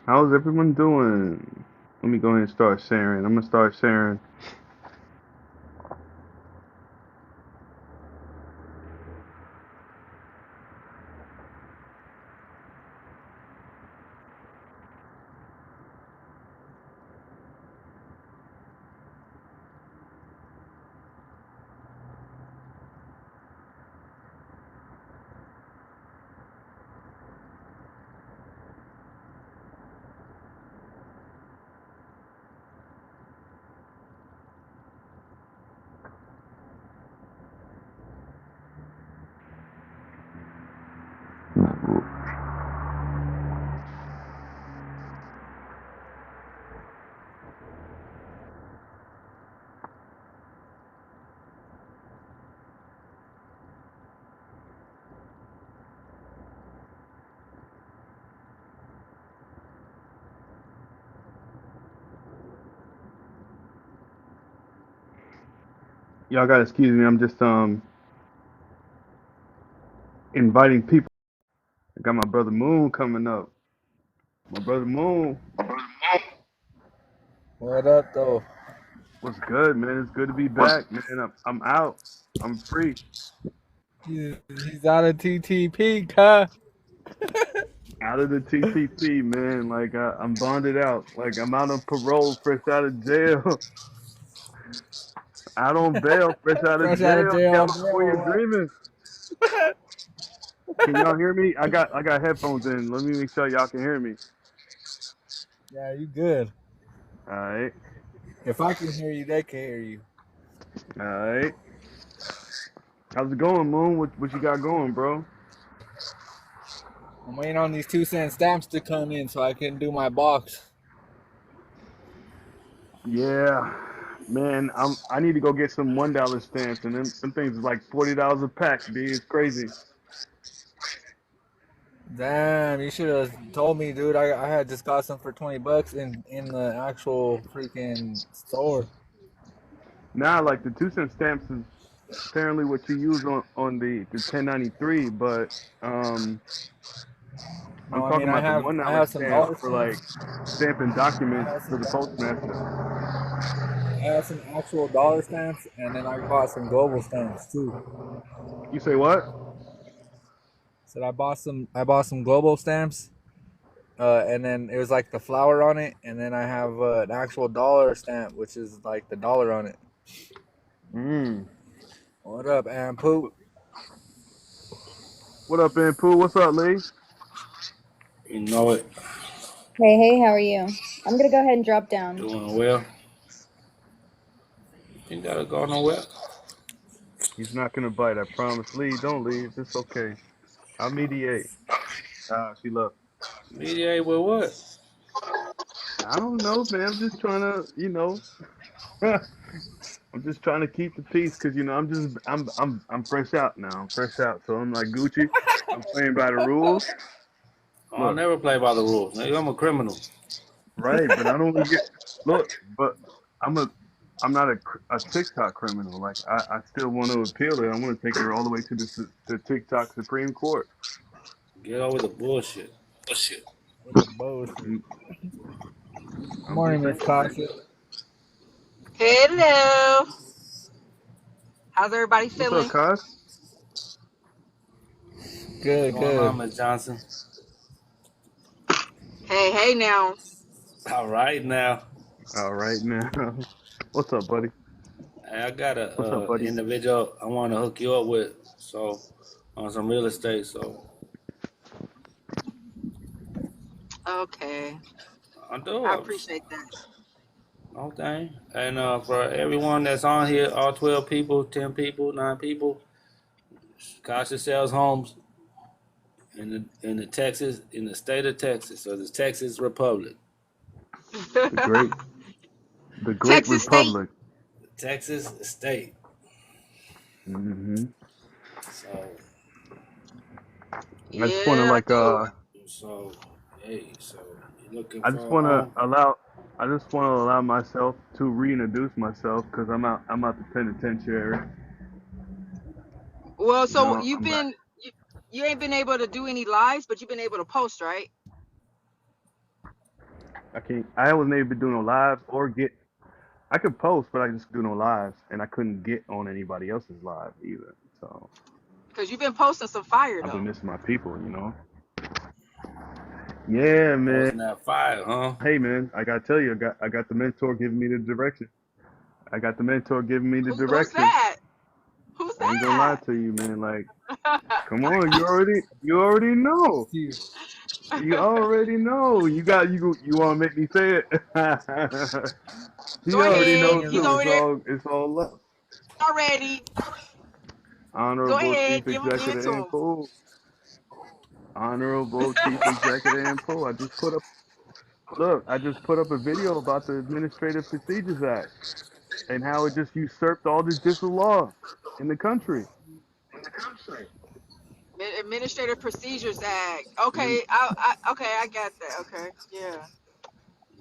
How's everyone doing? Let me go ahead and start sharing. I'm gonna start sharing. Y'all gotta excuse me. I'm just inviting people. I got my brother Moon coming up. My brother Moon, What up, though? what's good, man? It's good to be back, man. I'm out. I'm free. He's out of TTP, huh? Out of the TTP, man. Like I'm bonded out. Like I'm out on parole, fresh out of jail. Out on bail, fresh out of Fresh out of jail. jail, California bro. dreaming. Can y'all hear me? I got headphones in. Let me make sure y'all can hear me. Yeah, you good. All right. If I can hear you, they can hear you. All right. How's it going, Moon? What you got going, bro? I'm waiting on these 2-cent stamps to come in so I can do my box. Yeah, man. I need to go get some $1 stamps, and them things is like $40 a pack. B, it's crazy. Damn, you should have told me, dude. I had just got some for $20 in the actual freaking store. Now, like the 2-cent stamps is apparently what you use on the 1093, but No, I'm I talking mean about the one I dollar have some stamps dollar for like stamps. stamping I documents have for some the postmaster. I have some actual dollar stamps, and then I bought some global stamps too. You say what? Said I bought some global stamps, and then it was like the flower on it, and then I have an actual dollar stamp, which is like the dollar on it. Mm. What up, Ampu? What up, Pooh? What's up, Lee? You know it. Hey, hey, how are you? I'm gonna go ahead and drop down. Doing well. You gotta go nowhere. He's not gonna bite. I promise. Lee, don't leave. It's okay. I'll mediate. Ah, she left. Mediate with what? I don't know, man. I'm just trying to, I'm just trying to keep the peace because I'm fresh out now. I'm fresh out, so I'm like Gucci. I'm playing by the rules. I'll Look, never play by the rules. Nigga, I'm a criminal. right, but I don't want to get look, but I'm a I'm not a TikTok criminal. Like I still want to appeal it. I want to take her all the way to the TikTok Supreme Court. Get over the bullshit. With the bullshit. I'm, I'm Morning, just Miss saying. Tasha. Hello. How's everybody What's up, feeling? Cos? What's Good, going good. on, Miss Johnson? Hey, hey now. All right now. All right now. What's up, buddy? Hey, I got a What's up, buddy? individual I want to hook you up with. So on some real estate. So Okay. I do. I appreciate that. Okay. And for everyone that's on here, all 12 people, 10 people, 9 people, Kasha sells homes in the state of Texas, so the Texas Republic, The great, the great Texas State. Republic. Texas state. Hmm. So I just want to Yeah, I like do. so hey, so you looking I for just a want to home? allow I just want to allow myself to reintroduce myself because I'm out the penitentiary. Well, You so know, I'm back. you ain't been able to do any lives, but you've been able to post, right? I can't. I wasn't able to do no lives or get. I could post, but I just do no lives, and I couldn't get on anybody else's live either. So Because you've been posting some fire I've been though. missing my people, you know. Yeah, man. Posting that fire, huh? Hey, man. I gotta tell you, I got the mentor giving me the direction. I got the mentor giving me the Who's direction. that? Who's I ain't gonna lie that? to you, man. Like, come on, you already know. Steve. You already know. You want to make me say it? He Go already Steve ahead. knows He's Daniels. too. over there It's all love. already. Go Honorable ahead. Chief Give it Executive to and him. Pool. Honorable Chief Executive and Pool. I just put up a video about the Administrative Procedures Act and how it just usurped all the different laws in the country. Administrative Procedures Act. And Okay, okay, I got that. Okay, yeah.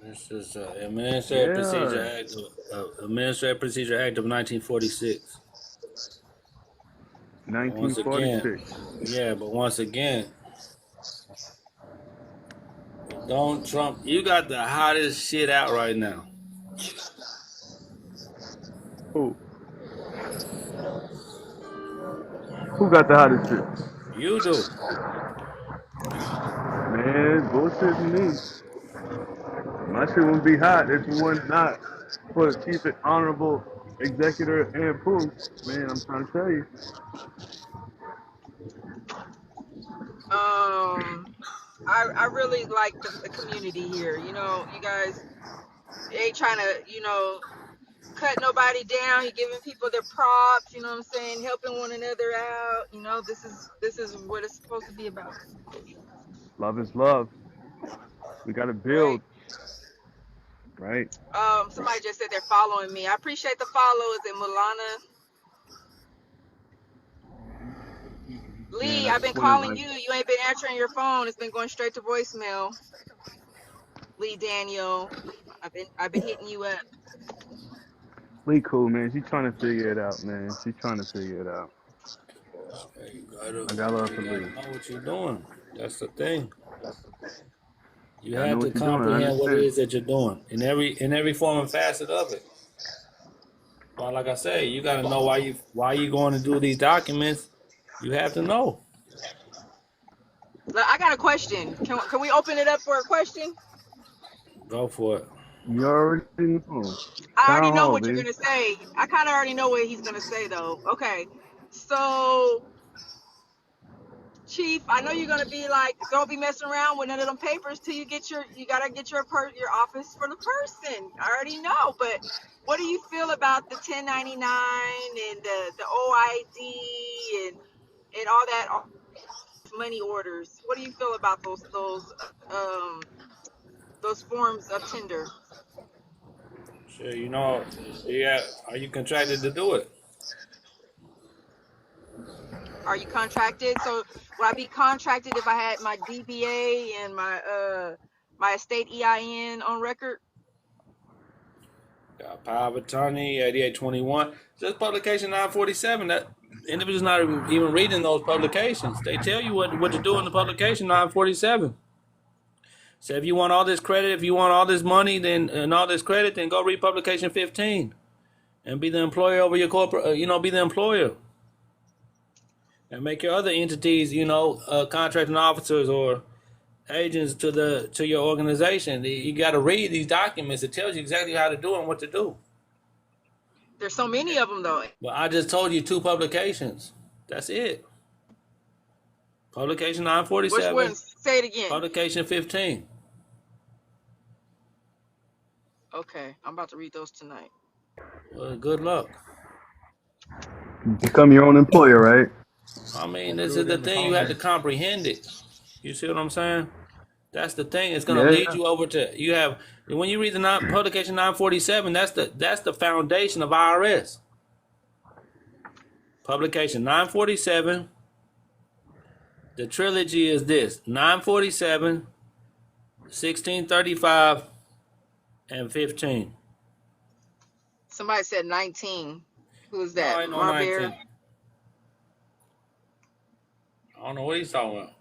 This is yeah, Administrative Procedure Act of 1946. Once again, 1946. yeah, but once again, don't Trump. You got the hottest shit out right now. Who? Who got the hottest shit? You do. Man, bullshit me. My shit wouldn't be hot if it was not for the chief and honorable executor and Pooh. Man, I'm trying to tell you. I really like the community here. You know, you guys ain't trying to, cut nobody down. You're giving people their props, you know what I'm saying? Helping one another out. You know, this is what it's supposed to be about. Love is love. We gotta Right? build, right? Somebody just said they're following me. I appreciate the follow. Is it Mulana? Man, Lee, I I've been just wanna calling like you. You ain't been answering your phone. It's been going straight to voicemail. Lee Daniel. I've been hitting you up. Lee cool, man. She's trying to figure it out, man. She's trying to figure it out. You I got love for gotta Lee. know what you're doing. That's the thing. You I know have to what you're doing. I comprehend what it understand. is that you're doing in every form and facet of it. Well, like I say, you got to know why you going to do these documents. You have to know. Look, I got a question. Can we open it up for a question? Go for it. You already know. I already Town know hall, what you're baby. gonna say. I kind of already know what he's gonna say though. Okay, so Chief, I know you're gonna be like, don't be messing around with none of them papers till you gotta get your office for the person. I already know, but what do you feel about the 1099 and the OID and all money orders? What do you feel about um those forms of tender? Sure, yeah. Are you contracted to do it? Are you contracted? So would I be contracted if I had my DBA and my estate EIN on record? Power of attorney, 8821. Just publication 947. That individual's not even reading those publications. They tell you what to do in the publication 947. So if you want all this credit, if you want all this money, and all this credit, then go read publication 15 and be the employer over your corporate. Be the employer and make your other entities, contracting officers or agents to your organization. You got to read these documents. It tells you exactly how to do and what to do. There's so many of them though. But I just told you 2 publications. That's it. Publication Which 947, one? Say it again. publication 15. Okay, I'm about to read those tonight. Well, good luck. Become your own employer, right? I mean, this is the thing. You have to comprehend it. You see what I'm saying? That's the thing. It's going to lead you over to when you read the publication 947. That's the foundation of IRS. Publication 947. The trilogy is this: 947, 1635, and 15. Somebody said 19. Who's No, that? ain't no Marbear? 19. I don't know what he's talking about.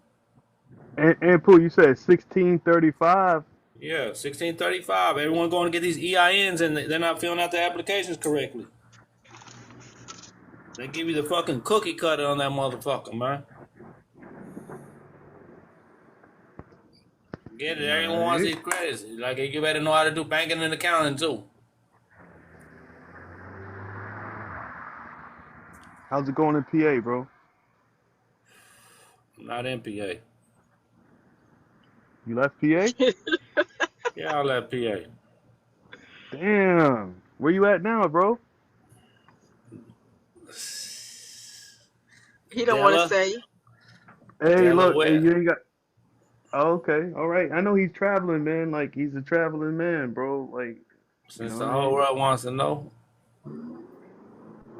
And Pooh, you said 1635. Yeah, 1635. Everyone going to get these EINs and they're not filling out the applications correctly. They give you the fucking cookie cutter on that motherfucker, man. Get it. Everyone wants these credits. Like, you better know how to do banking and accounting, too. How's it going in PA, bro? I'm not in PA. You left PA? Yeah, I left PA. Damn. Where you at now, bro? He don't want to say. Hey, look, Delaware. hey, you ain't got. Oh, okay, all right. I know he's traveling, man. Like he's a traveling man, bro. Like, Since you know the what I whole mean? world wants to know.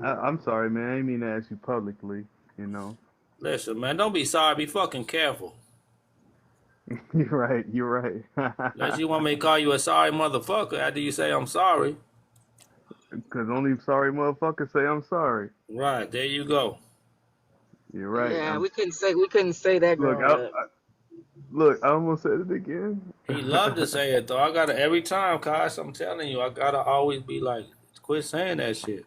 I'm sorry, man. I didn't mean to ask you publicly. You know. Listen, man, don't be sorry. Be fucking careful. You're right. You're right. Unless you want me to call you a sorry motherfucker after you say I'm sorry. Because only sorry motherfuckers say I'm sorry. Right, there you go. You're right. Yeah, we couldn't say that Look, growing up. look, I almost said it again. He loved to say it though. I gotta every time, Kosh, I'm telling you, I gotta always be like, quit saying that shit.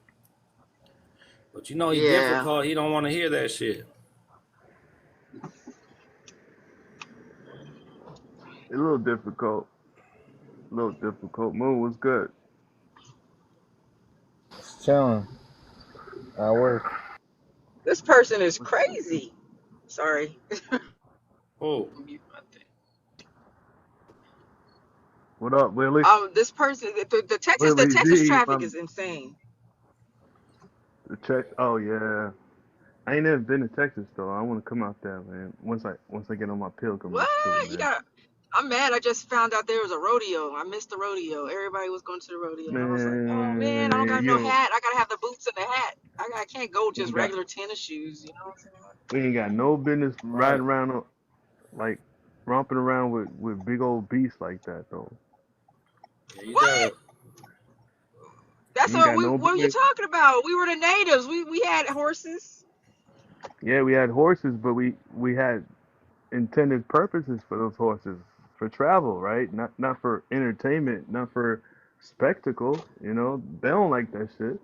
But you know he's difficult. He don't want to hear that shit. A little difficult. A little difficult. Moon was good. Chilling. At work. This person is crazy. Sorry. Oh, What up, Willie? This person, the Texas Willie G, traffic is insane. The check. Oh yeah. I ain't never been to Texas though. I want to come out there, man. Once I get on my pilgrimage. What? Too, man. I'm mad. I just found out there was a rodeo. I missed the rodeo. Everybody was going to the rodeo. And I was like, oh man, I don't got no hat. I gotta have the boots and the hat. I can't go just regular tennis shoes. You know what I'm saying? We ain't got no business riding around like romping around with big old beasts like that though. yeah, What? That's what are you talking about? We were the natives. We had horses. Yeah, we had horses, but we had intended purposes for those horses, for travel, right? Not for entertainment, not for spectacle. You know, they don't like that shit.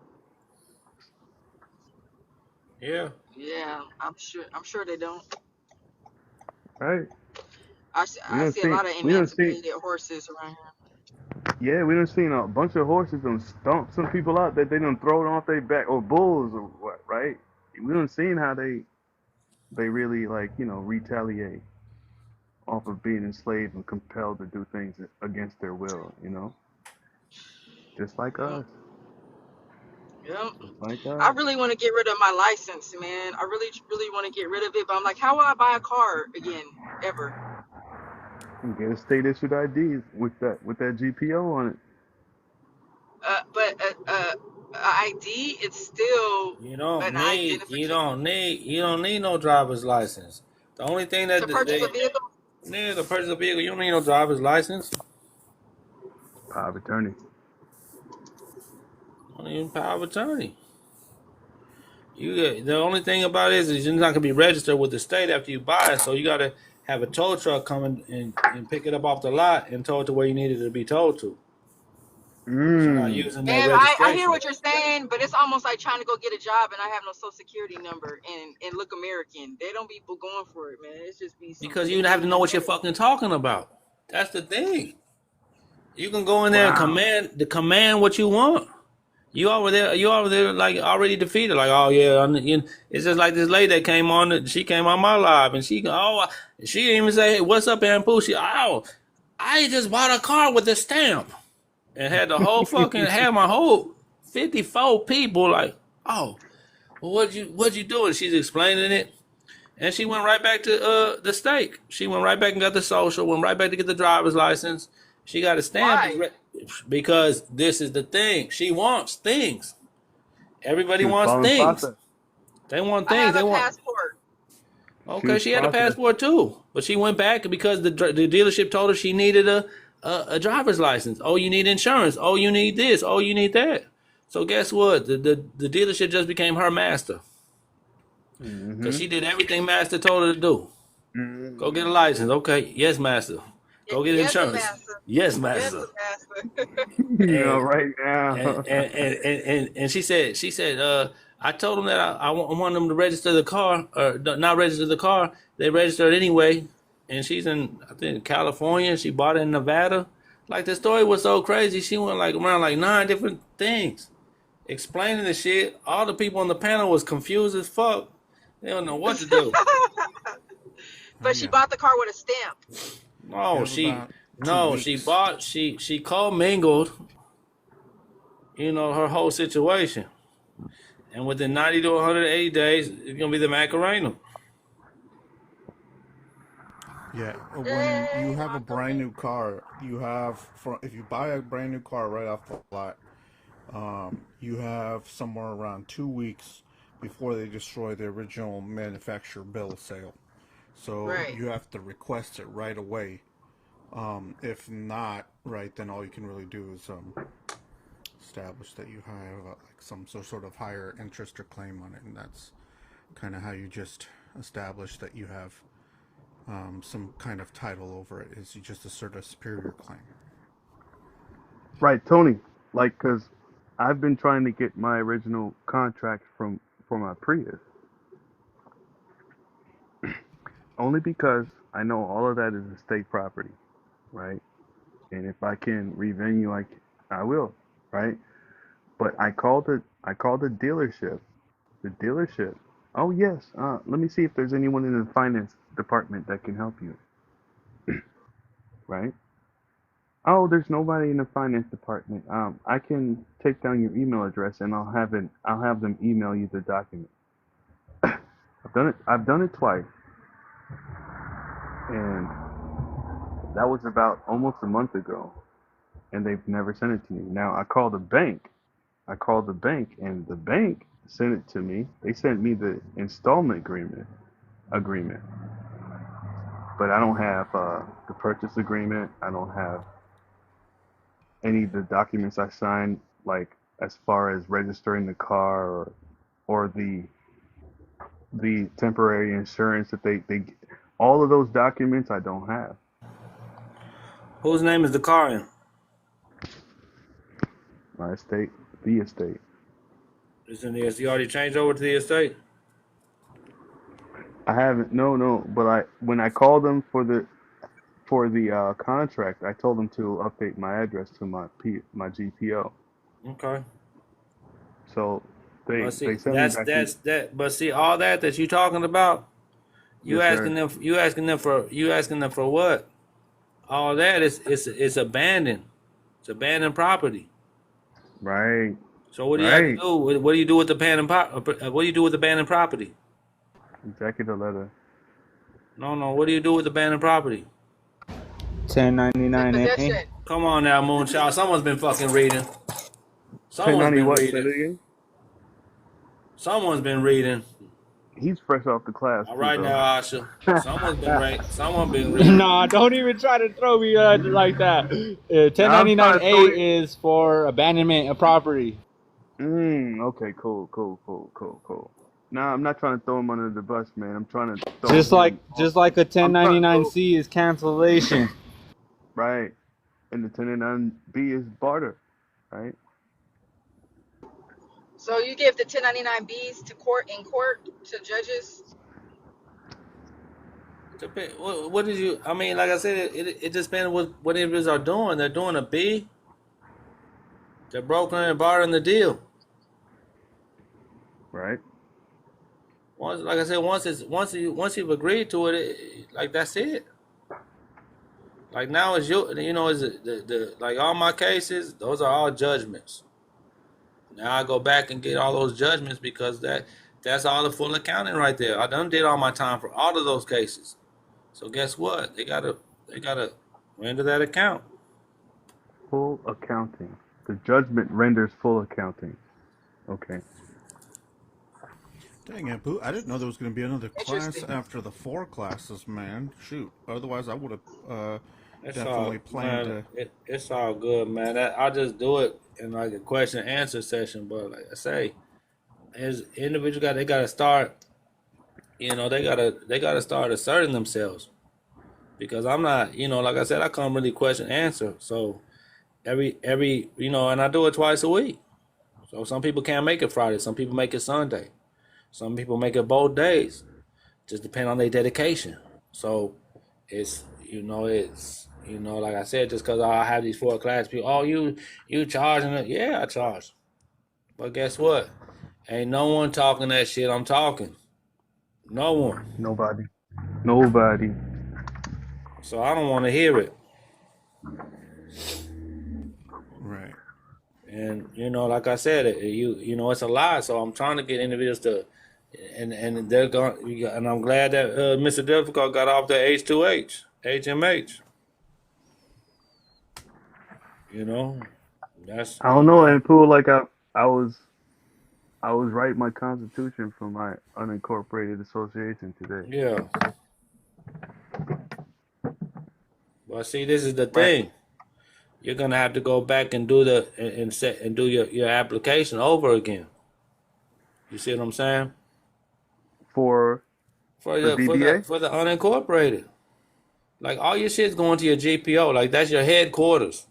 Yeah. Yeah, I'm sure they don't. Right? I see a lot of emancipated horses around here. Yeah, we done seen a bunch of horses and stomp some people out that they done throw it off their back, or bulls or what, right? We done seen how they really like, you know, retaliate off of being enslaved and compelled to do things against their will, you know? Just like us. Yep. Like us. I really want to get rid of my license, man. I really, really want to get rid of it. But I'm like, how will I buy a car again, ever? You get a state issued ID with that GPO on it. But ID, it's still You don't an need identification. you don't need no driver's license. The only thing that To purchase a vehicle? Yeah, to purchase a vehicle, you don't need no driver's license. Power of attorney. Don't even power of attorney. The only thing about it is you're not gonna be registered with the state after you buy it, so you gotta have a tow truck come and pick it up off the lot and tow it to where you need it to be towed to. You're not using that And registration. I hear what you're saying, but it's almost like trying to go get a job and I have no social security number and look American. They don't be going for it, man. It's just be because you have to know what you're fucking talking about. That's the thing. You can go in there and command what you want. You over there like already defeated. Like, oh yeah, it's just like this lady that came on. She came on my live and she didn't even say, hey, what's up, Ampu? I just bought a car with a stamp. And had the whole fucking had my whole 54 people like, oh, well, what you doing? She's explaining it, and she went right back to the stake. She went right back and got the social. Went right back to get the driver's license. She got a stamp. Why? Because this is the thing. She wants things. Everybody wants things. They want things. I have a passport. Okay, she had a passport too, but she went back because the dealership told her she needed a driver's license. Oh, you need insurance. Oh, you need this. Oh, you need that. So guess what? The dealership just became her master. Because she did everything master told her to do. Go get a license. Okay. Yes, master. Go get insurance. Yes, Yes, master. master. And Right and now. she said, I told them that I want them to register the car, or not register the car. They registered anyway, and she's in, I think, California. She bought it in Nevada. Like, the story was so crazy. She went like around like 9 different things, explaining the shit. All the people on the panel was confused as fuck. They don't know what to do. Oh But she yeah. bought the car with a stamp. You No, have she about 2 weeks. she commingled, her whole situation. And within 90 to 180 days, it's gonna be the Macarena. Yeah, when you Hey, have a brand Macarena. new car, if you buy a brand new car right off the lot, you have somewhere around 2 weeks before they destroy the original manufacturer bill of sale. So Right. you have to request it right away. If not, right, then all you can really do is establish that you have like some sort of higher interest or claim on it, and that's kind of how you just establish that you have some kind of title over it. Is you just assert a superior claim. Right, Tony. Like, cause I've been trying to get my original contract for my Prius, only because I know all of that is estate property, right? And if I can revenue, I will, right? But I called the dealership. The dealership. Oh yes. Let me see if there's anyone in the finance department that can help you, right? Oh, there's nobody in the finance department. I can take down your email address and I'll have them email you the document. I've done it twice, and that was about almost a month ago, and they've never sent it to me. Now I called the bank. And the bank sent it to me. They sent me the installment agreement, but I don't have the purchase agreement. I don't have any of the documents I signed, like as far as registering the car, or the temporary insurance that they all of those documents I don't have. Whose name is the car in? My estate, the estate. Is in the estate? You already changed over to the estate? I haven't. No. But when I called them for the contract, I told them to update my address to my GPO. Okay. So they But see, they sent me back the. that's that. But see, all that you talking about, Yes, sir. you asking them for what? All that is abandoned. It's abandoned property. Right. So what do you have to Right. do? What do you do with the what do you do with abandoned property? Executive letter. No. What do you do with abandoned property? 1099A. Dispossession. Come on now, Moonchild. Someone's been fucking reading. Someone's 1090 been what? Say reading. it again. Someone's been reading. He's fresh off the class All too, right though. now, Asha. Someone's been right. Someone been reading. Nah, don't even try to throw me like that. Now I'm trying to throw it. 1099A is for abandonment of property. Okay. Cool. Nah, I'm not trying to throw him under the bus, man. I'm trying to throw Just like him. just like a I'm trying to throw. 1099C is cancellation. Right. And the 1099B is barter. Right. So you give the 1099Bs to court to judges. What did you? I mean, like I said, it just depends what individuals are doing. They're doing a B. They're brokering and bartering the deal. Right. Once, like I said, once you've agreed to it, like that's it. Like now is is the like all my cases, those are all judgments. Now I go back and get all those judgments because that's all the full accounting right there. I done did all my time for all of those cases. So guess what? They gotta render that account. Full accounting. The judgment renders full accounting. Okay. Dang it, Boo. I didn't know there was going to be another class Interesting. after the 4 classes, man. Shoot. Otherwise, I would have It's definitely all planned man. to. It's all good, man. I just do it in like a question and answer session. But like I say, as individual they gotta start. They gotta start asserting themselves. because I'm not, like I said, I come really question answer. So every and I do it twice a week. So some people can't make it Friday, some people make it Sunday, some people make it both days. Just depend on their dedication. So it's like I said, just because I have these 4 class people, oh, you charging it? Yeah, I charge. But guess what? Ain't no one talking that shit I'm talking. No one. Nobody. Nobody. So I don't want to hear it. Right. And like I said, it's a lie. So I'm trying to get individuals to, and they're going. And I'm glad that Mr. Difficult got off the H2H, HMH. That's. I don't know, and Pooh, like I was writing my constitution for my unincorporated association today. Yeah. Well, see, this is the Right. thing. You're gonna have to go back and do your application over again. You see what I'm saying? For For the the DBA? for the unincorporated. Like all your shit's going to your GPO. Like that's your headquarters.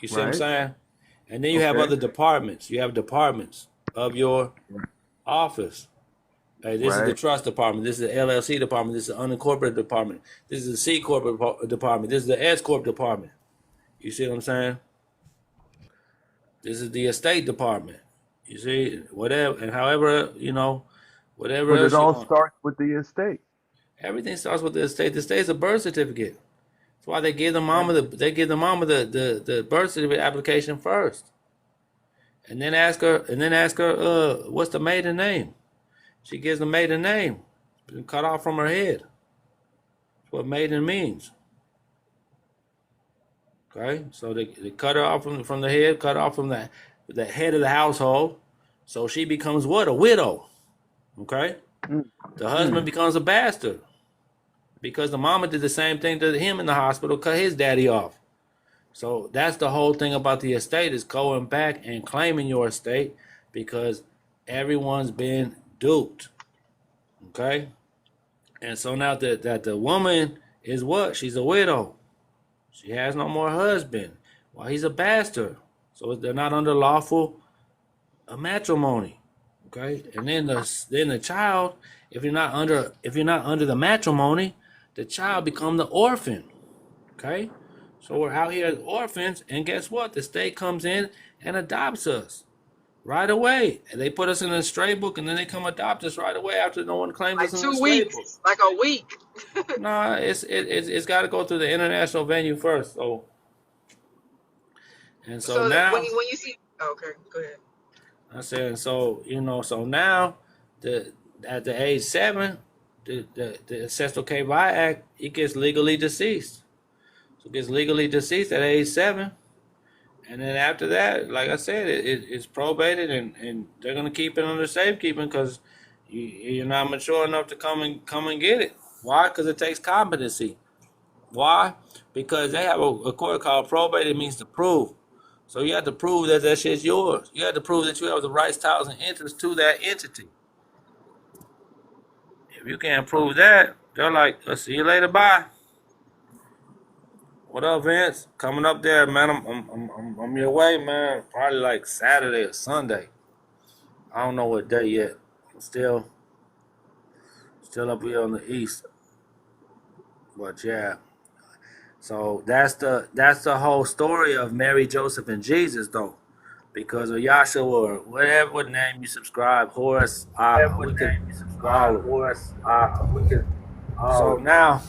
You see what I'm Right. saying? And then you have Okay. other departments. You have departments of your office. Hey, this is the Right. trust department. This is the LLC department. This is the unincorporated department. This is the C corporate department. This is the S corp department. You see what I'm saying? This is the estate department. You see, whatever and however, whatever But it else you all want. starts with the estate. Everything starts with the estate. The estate is a birth certificate. That's why they give the Right. mama the birth certificate application first. And then ask her, what's the maiden name? She gives the maiden name. It's been cut off from her head. That's what maiden means. Okay? So they cut her off from the head, cut off from the head of the household. So she becomes what? A widow. Okay? Mm. The husband Mm. becomes a bastard. Because the mama did the same thing to him in the hospital, cut his daddy off. So that's the whole thing about the estate is going back and claiming your estate because everyone's been duped. Okay? And so now that the woman is what? She's a widow. She has no more husband. Well, he's a bastard. So they're not under lawful matrimony. Okay? And then the child, if you're not under the matrimony, the child become the orphan. Okay? So we're out here as orphans, and guess what? The state comes in and adopts us right away. And they put us in a stray book, and then they come adopt us right away after no one claims Like us in the 2 stray book. weeks, like a week. No, it's got to go through the international venue first. So So now when you see, okay, go ahead. I said so now at the age 7, the Ancestral KY Act, he gets legally deceased. So gets legally deceased at age 7. And then after that, like I said, it's probated and they're gonna keep it under safekeeping because you're not mature enough to come and get it. Why? Because it takes competency. Why? Because they have a court called probate. It means to prove. So you have to prove that shit's yours. You have to prove that you have the rights, titles, and interests to that entity. If you can't prove that, they're like, "I'll see you later, bye." What up, Vince? Coming up there, man. I'm your way, man. Probably like Saturday or Sunday. I don't know what day yet. I'm still up here on the east. But yeah. So that's the whole story of Mary, Joseph, and Jesus, though. Because of Yahshua or whatever name you subscribe, Horus, So now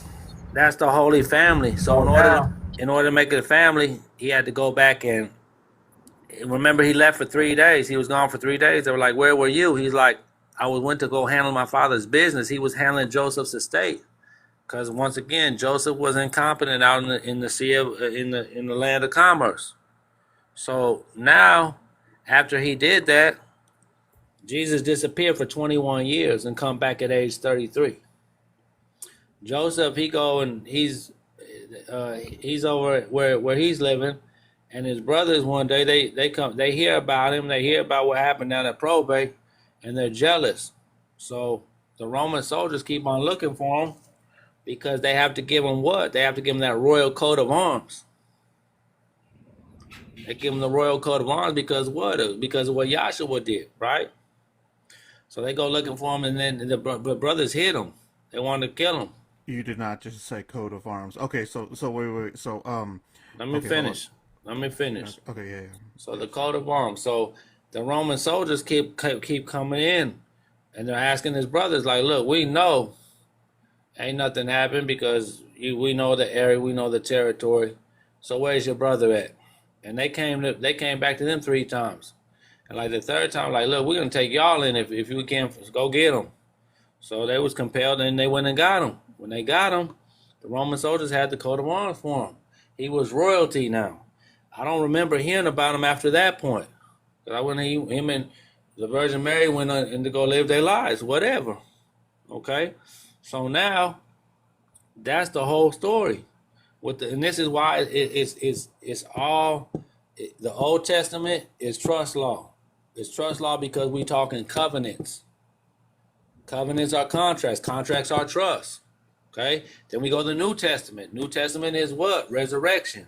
that's the Holy Family. So in order to make it a family, he had to go back and remember he left for 3 days. He was gone for 3 days. They were like, "Where were you?" He's like, "I went to go handle my father's business." He was handling Joseph's estate. Because once again, Joseph was incompetent out in the sea of in the land of commerce. So now, after he did that, Jesus disappeared for 21 years and come back at age 33. Joseph, he go and he's over where he's living, and his brothers one day they hear about him, they hear about what happened down at probate, and they're jealous. So the Roman soldiers keep on looking for him. Because they have to give them what? They have to give them that royal coat of arms. They give them the royal coat of arms because what? Because of what Yahshua did, right? So they go looking for him, and then the brothers hit him. They wanted to kill him. You did not just say coat of arms. Okay, so wait. So Let me okay, finish. Let me finish. Okay, yeah. So the coat of arms. So the Roman soldiers keep coming in, and they're asking his brothers, like, look, we know ain't nothing happened because we know the area, we know the territory. So where's your brother at? And they came back to them 3 times. And like the 3rd time, like, look, we're gonna take y'all in if we can, go get them. So they was compelled, and they went and got him. When they got him, the Roman soldiers had the coat of arms for him. He was royalty now. I don't remember hearing about him after that point. Him and the Virgin Mary went in to go live their lives, whatever. Okay, so now that's the whole story. And this is why it's all the Old Testament is trust law. It's trust law because we talking covenants. Covenants are contracts. Contracts are trust. Okay? Then we go to the New Testament. New Testament is what? Resurrection.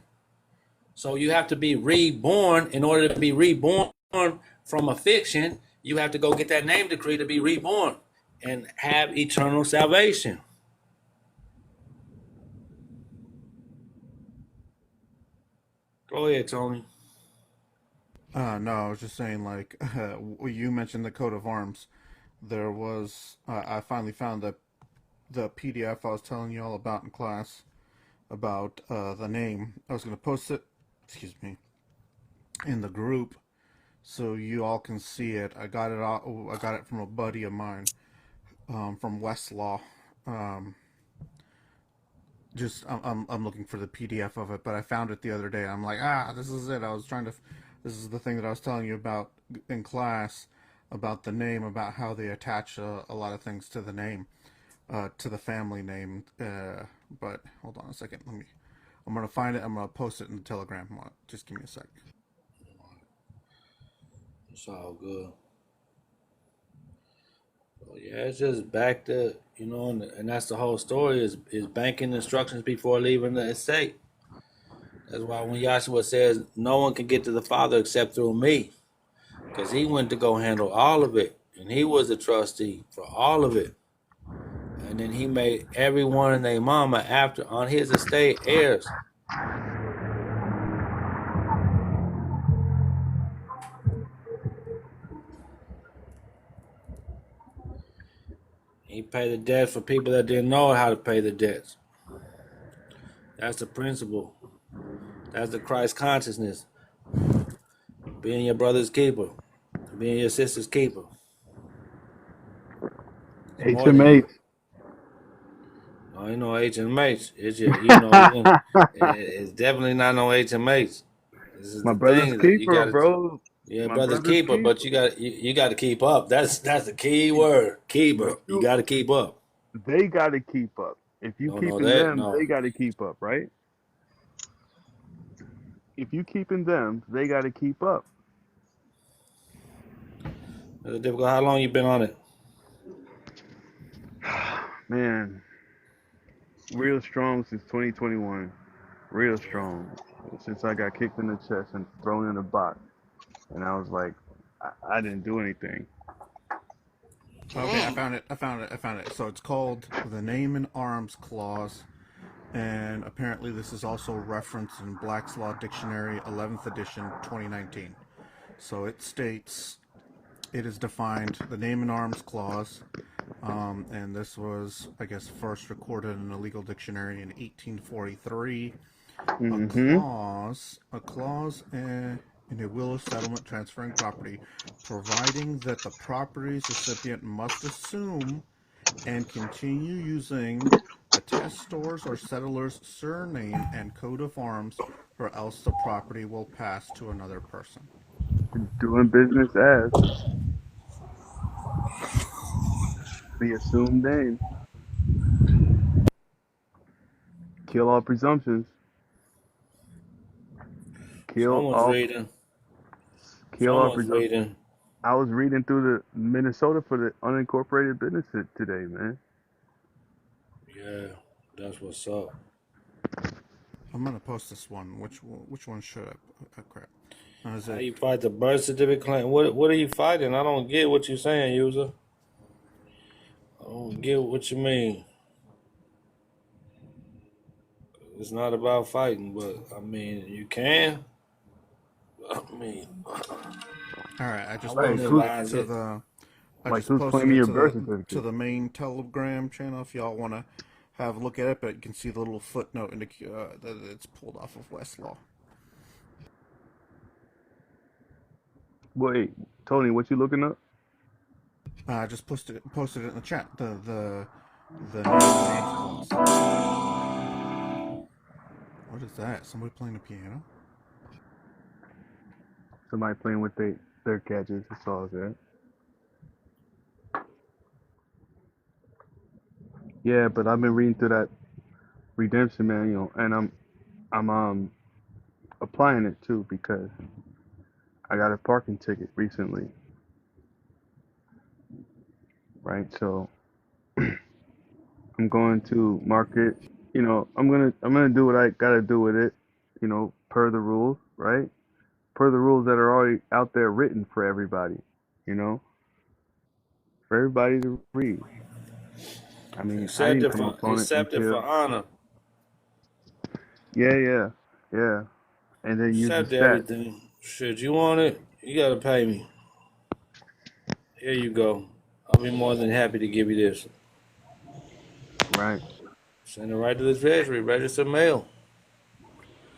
So you have to be reborn. In order to be reborn from a fiction, you have to go get that name decree to be reborn and have eternal salvation. Go ahead, Tony. No, I was just saying, like, you mentioned the coat of arms. There was, I finally found the PDF I was telling you all about in class about the name. I was going to post it, in the group so you all can see it. I got it from a buddy of mine, from Westlaw. I'm looking for the PDF of it, but I found it the other day. I'm like, this is it. This is the thing that I was telling you about in class, about the name, about how they attach a lot of things to the name, to the family name. But hold on a second. I'm going to find it. I'm going to post it in the Telegram. Just give me a sec. It's all good. So yeah, it's just back to, and that's the whole story is banking instructions before leaving the estate. That's why when Yahshua says no one can get to the Father except through me, because he went to go handle all of it, and he was a trustee for all of it. And then he made everyone and their mama after on his estate heirs. He paid the debts for people that didn't know how to pay the debts. That's the principle. That's the Christ consciousness. Being your brother's keeper. Being your sister's keeper. HMH. No, ain't no HMH. It's just, it's definitely not no HMH. This is My the brother's thing. keeper, bro. Yeah, My brother's brother's keeper, but you got to keep up. That's the key word. Keeper. You got to keep up. They got to keep up. If you keeping them, they got to keep up, right? If you keeping them, they got to keep up. It's difficult. How long you been on it? Man, real strong since 2021. Real strong. Since I got kicked in the chest and thrown in a box. And I was like, I didn't do anything. Okay, I found it. So it's called the Name and Arms Clause, and apparently this is also referenced in Black's Law Dictionary, 11th edition, 2019. So it states, it is defined, the Name and Arms Clause, and this was, I guess, first recorded in a legal dictionary in 1843. A clause in a will of settlement transferring property, providing that the property's recipient must assume and continue using the testor's or settler's surname and coat of arms, or else the property will pass to another person. Doing business as the assumed name. Kill all presumptions. Kill all presumptions. I was reading through the Minnesota for the unincorporated business today, man. Yeah. That's what's up. I'm gonna post this one. Which one should I? Oh, crap. Is How it? you fight the birth certificate claim? What are you fighting? I don't get what you're saying, user. I don't get what you mean. It's not about fighting, but I mean you can. I mean, All right. I I just Right. wouldn't posted Who's it advise to it. the. I like just who's posted claiming it your to birth the certificate? main Telegram channel. If y'all want to have a look at it, but you can see the little footnote that it's pulled off of Westlaw. Wait, Tony, what you looking up? I just posted it in the chat. The names clause. What is that? Somebody playing the piano? Somebody playing with their gadgets. That's all that. Yeah, but I've been reading through that redemption manual, and I'm applying it too because I got a parking ticket recently, right? So I'm going to mark it. I'm gonna do what I gotta do with it, per the rules, right? Per the rules that are already out there written for everybody, you know, for everybody to read. I mean, I didn't come upon it Accept it for until honor. yeah, and then use the Accept stats, everything. Shit, you want it? You gotta pay me. Here you go. I'll be more than happy to give you this. right? Send it right to the treasury, registered mail.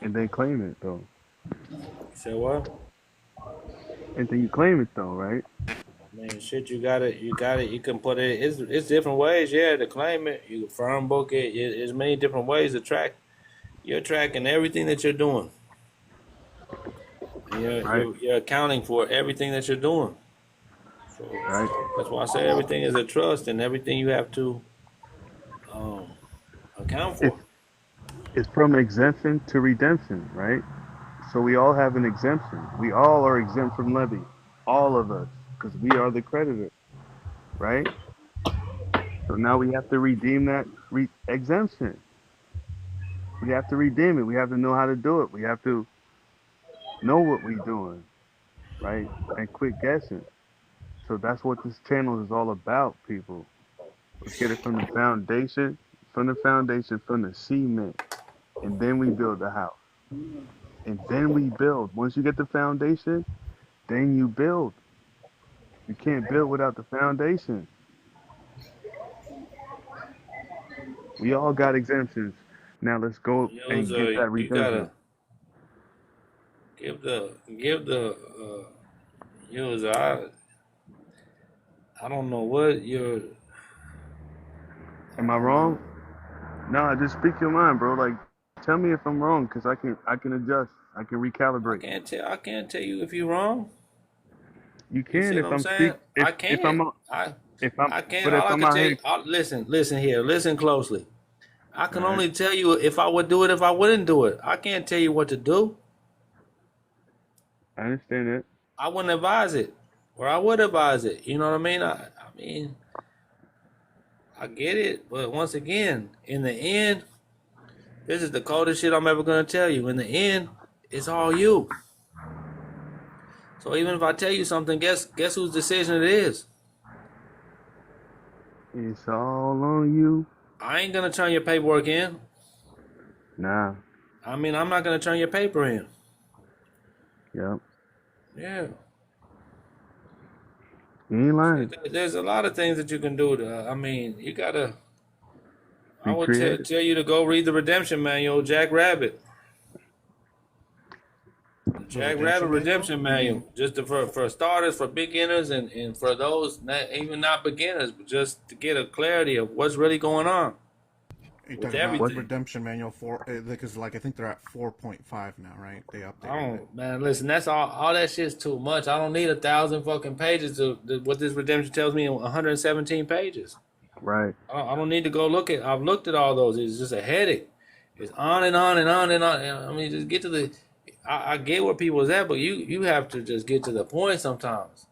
And then claim it though, You said what? and then you claim it though, right? Man, shit, you got it. You got it. You can put it. It's different ways, yeah, to claim it. You can firm book it. There's many different ways to track. You're tracking everything that you're doing. And Right, you're accounting for everything that you're doing. So right. that's why I say everything is a trust, and everything you have to um, account It's for. it's from exemption to redemption, right? So we all have an exemption. We all are exempt from levy, all of us, because we are the creditor, right? So now we have to redeem that exemption. We have to redeem it. We have to know how to do it. We have to know what we're doing, right? And quit guessing. So that's what this channel is all about, people. Let's get it from the foundation, from the cement, and then we build the house. And then we build. Once you get the foundation, then you build. You can't build without the foundation. We all got exemptions. Now let's go and get User, that you redemption. gotta give the user. I don't know what you're. Am I wrong? No, just speak your mind, bro. Like, tell me if I'm wrong, cause I can adjust. I can recalibrate. I can't tell you if you're wrong. You You see can what if I'm I'm saying? speak I if I'm can't. if I'm I can't. but if All I I'm can out tell you. here, Listen here. Listen closely. I all can right, only tell you if I would do it, if I wouldn't do it. I can't tell you what to do. I understand that. I wouldn't advise it, or I would advise it. You know what I mean? I mean, I get it, but once again, in the end, this is the coldest shit I'm ever gonna tell you. In the end, it's all you. So even if I tell you something, guess whose decision it is? It's all on you. I ain't gonna turn your paperwork in. Nah. I mean, I'm not gonna turn your paper in. Yep. Yeah. You ain't lying. There's a lot of things that you can do. I mean, you gotta. I Be would creative. tell you to go read the Redemption Manual, Jack Rabbit. The The Jack Rabbit redemption Redemption manual? Manual, just for starters, for beginners, and for those even not beginners, but just to get a clarity of what's really going on You're with talking about What? everything. redemption manual for because like I think they're at 4.5 now, right? They I updated it. don't, man. Listen, that's all that shit's too much. I don't need 1,000 fucking pages to what this redemption tells me in 117 pages. Right. I don't need to go look at. I've looked at all those. It's just a headache. It's on and on and on and on. And I mean, just get to the. I get where people's at, but you have to just get to the point sometimes.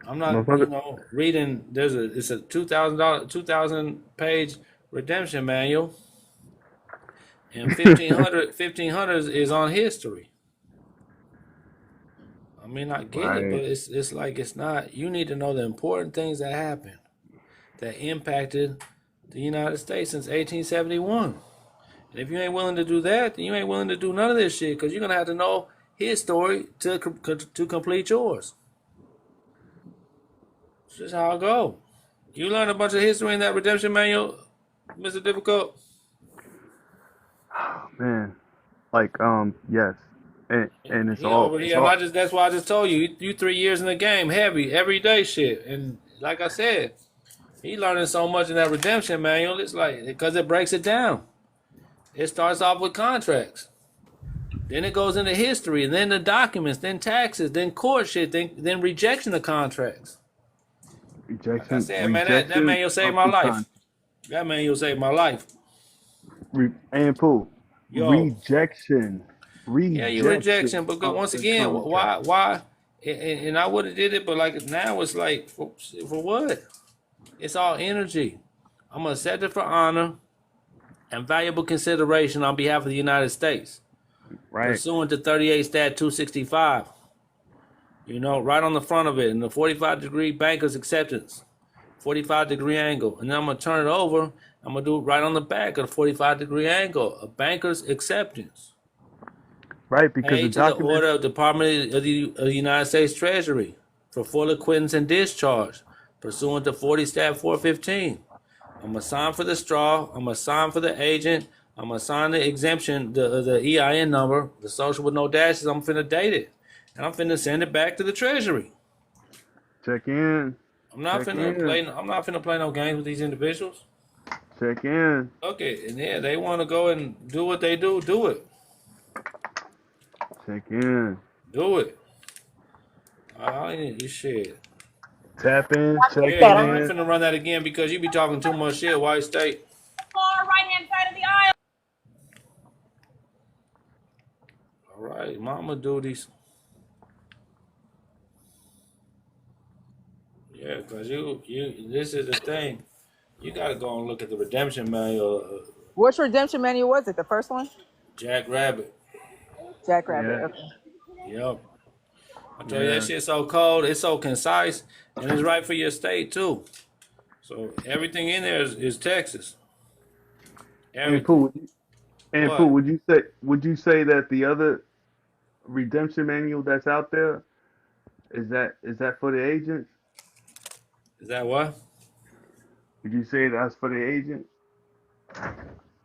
I'm not, Motherfucker. reading. It's a $2,000, 2,000 page redemption manual. And 1500 is on history. I mean, I get it, but Right. it's like it's not. You need to know the important things that happened that impacted the United States since 1871. And if you ain't willing to do that, then you ain't willing to do none of this shit because you're gonna have to know his story to complete yours. It's just how it go. You learn a bunch of history in that redemption manual, Mr. Difficult. Man, like yes, and it's He over it's here, and all that's why I just told you, you 3 years in the game, heavy, everyday shit. And like I said, he learning so much in that redemption manual. It's like because it breaks it down. It starts off with contracts, then it goes into history, and then the documents, then taxes, then court shit, then rejection of contracts. Like I said, man, that rejection manual saved of my the life. That manual saved my life. and Pooh, Yo, rejection, yeah, you rejection, but of once the again, contract. why? And I would have did it, but like now it's like for what? It's all energy. I'm gonna set it for honor and valuable consideration on behalf of the United States, Right, pursuant to 38 Stat 265. You know, right on the front of it, in the 45-degree banker's acceptance, 45-degree angle, and then I'm gonna turn it over. I'm gonna do it right on the back of the 45-degree angle, a banker's acceptance. right, because the Paid to the document, order of Department of the United States Treasury for full acquittance and discharge, pursuant to 40 Stat 415. I'm gonna sign for the straw. I'm gonna sign for the agent. I'm gonna sign the exemption, the EIN number, the social with no dashes. I'm finna date it, and I'm finna send it back to the Treasury. check in, I'm not check finna in, play. I'm not finna play no games with these individuals. check in, Okay, and yeah, they want to go and do what they do. Do it. check in, Do it. I ain't you shit. tap in, check Yeah, you know, I ain't in. finna run that again because you be talking too much shit, White State. Far right-hand side of the aisle. All right, mama duties. Yeah, because this is the thing. You got to go and look at the redemption manual, Which redemption manual was it? The first one? Jack Rabbit. Jackrabbit. Yeah, Okay. Yep. I tell you, that yeah. shit's so cold, it's so concise, and it's right for your state, too. So everything in there is Texas. And Everything. Pooh, What? would you say that the other redemption manual that's out there is that for the agents? Is that what? Would you say that's for the agents?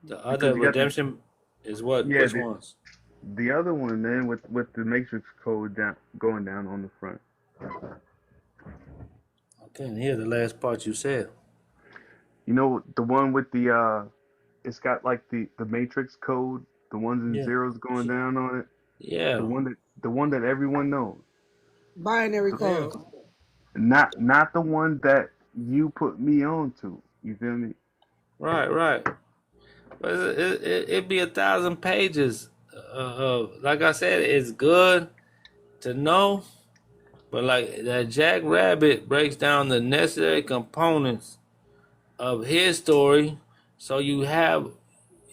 The Because other you got redemption is what? yeah, Which ones? the other one, man, with the matrix code down going down on the front. I couldn't hear the last part you said. You know the one with the it's got like the matrix code, the ones and Yeah. zeros going down on it. Yeah. The one that everyone knows. Binary code. Not the one that you put me on to. You feel me? Right. But it'd be 1,000 pages. Like I said, it's good to know, but like that Jack Rabbit breaks down the necessary components of his story, so you have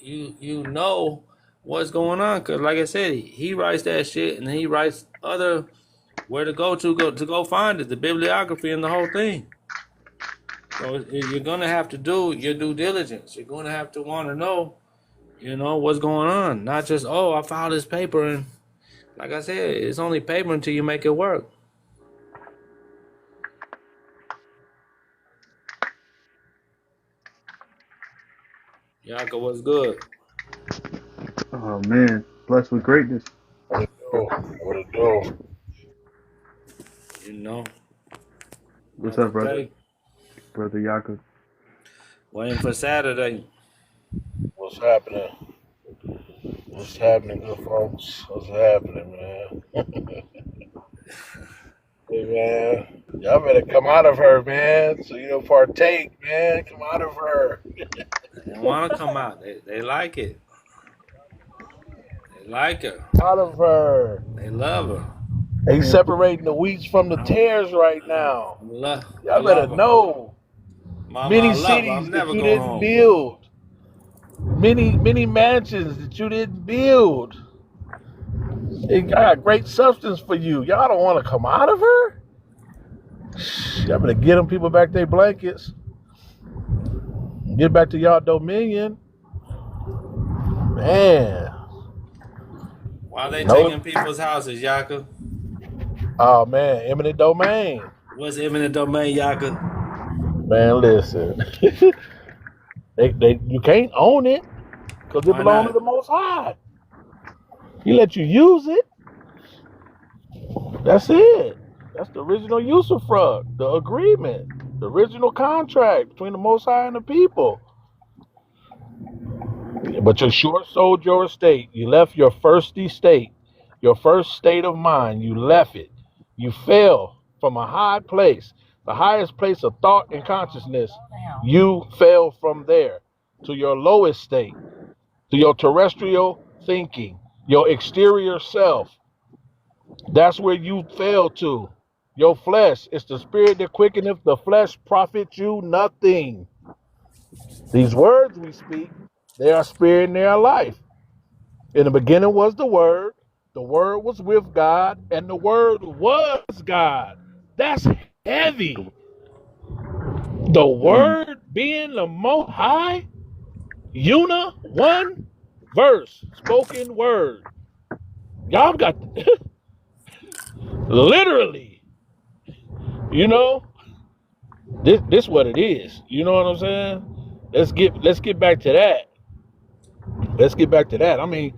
you know what's going on. Cause like I said, he writes that shit, and he writes other where to go find it, the bibliography and the whole thing. So you're gonna have to do your due diligence. You're gonna have to want to know, what's going on. Not just, oh, I filed this paper, and like I said, it's only paper until you make it work. Yaka, what's good? Oh man, blessed with greatness. What it do? You know, What's another up, brother? day. Brother Yaakov. Waiting for Saturday. What's happening? What's happening, good folks? What's happening, man? Hey, man. Y'all better come out of her, man. So you don't partake, man. Come out of her. They want to come out. They like it. They like her. Out of her. They love her. They separating the wheats from the tares right now. I Y'all love better her. know. Mama, Many I love her. I'm cities that never you going didn't home. build. many mansions that you didn't build. It got great substance for you. Y'all don't want to come out of her? Y'all better get them people back their blankets. Get back to y'all dominion. Man. Why are they No. taking people's houses, Yaka? Oh, man. Eminent domain. What's eminent domain, Yaka? Man, listen. You can't own it because it Why belongs not? to the Most High. He let you use it. That's it. That's the original usufruct, the agreement, the original contract between the Most High and the people. But you sure sold your estate. You left your first estate, your first state of mind. You left it. You fell from a high place, the highest place of thought and consciousness. You fell from there to your lowest state, to your terrestrial thinking, your exterior self. That's where you fell to. Your flesh is the spirit that quickeneth, the flesh profit you nothing. These words we speak, they are spirit and they are life. In the beginning was the Word was with God, and the Word was God. That's heavy. The Word being the Most High, one verse, spoken word. Y'all got literally, this what it is. You know what I'm saying? Let's get back to that. I mean,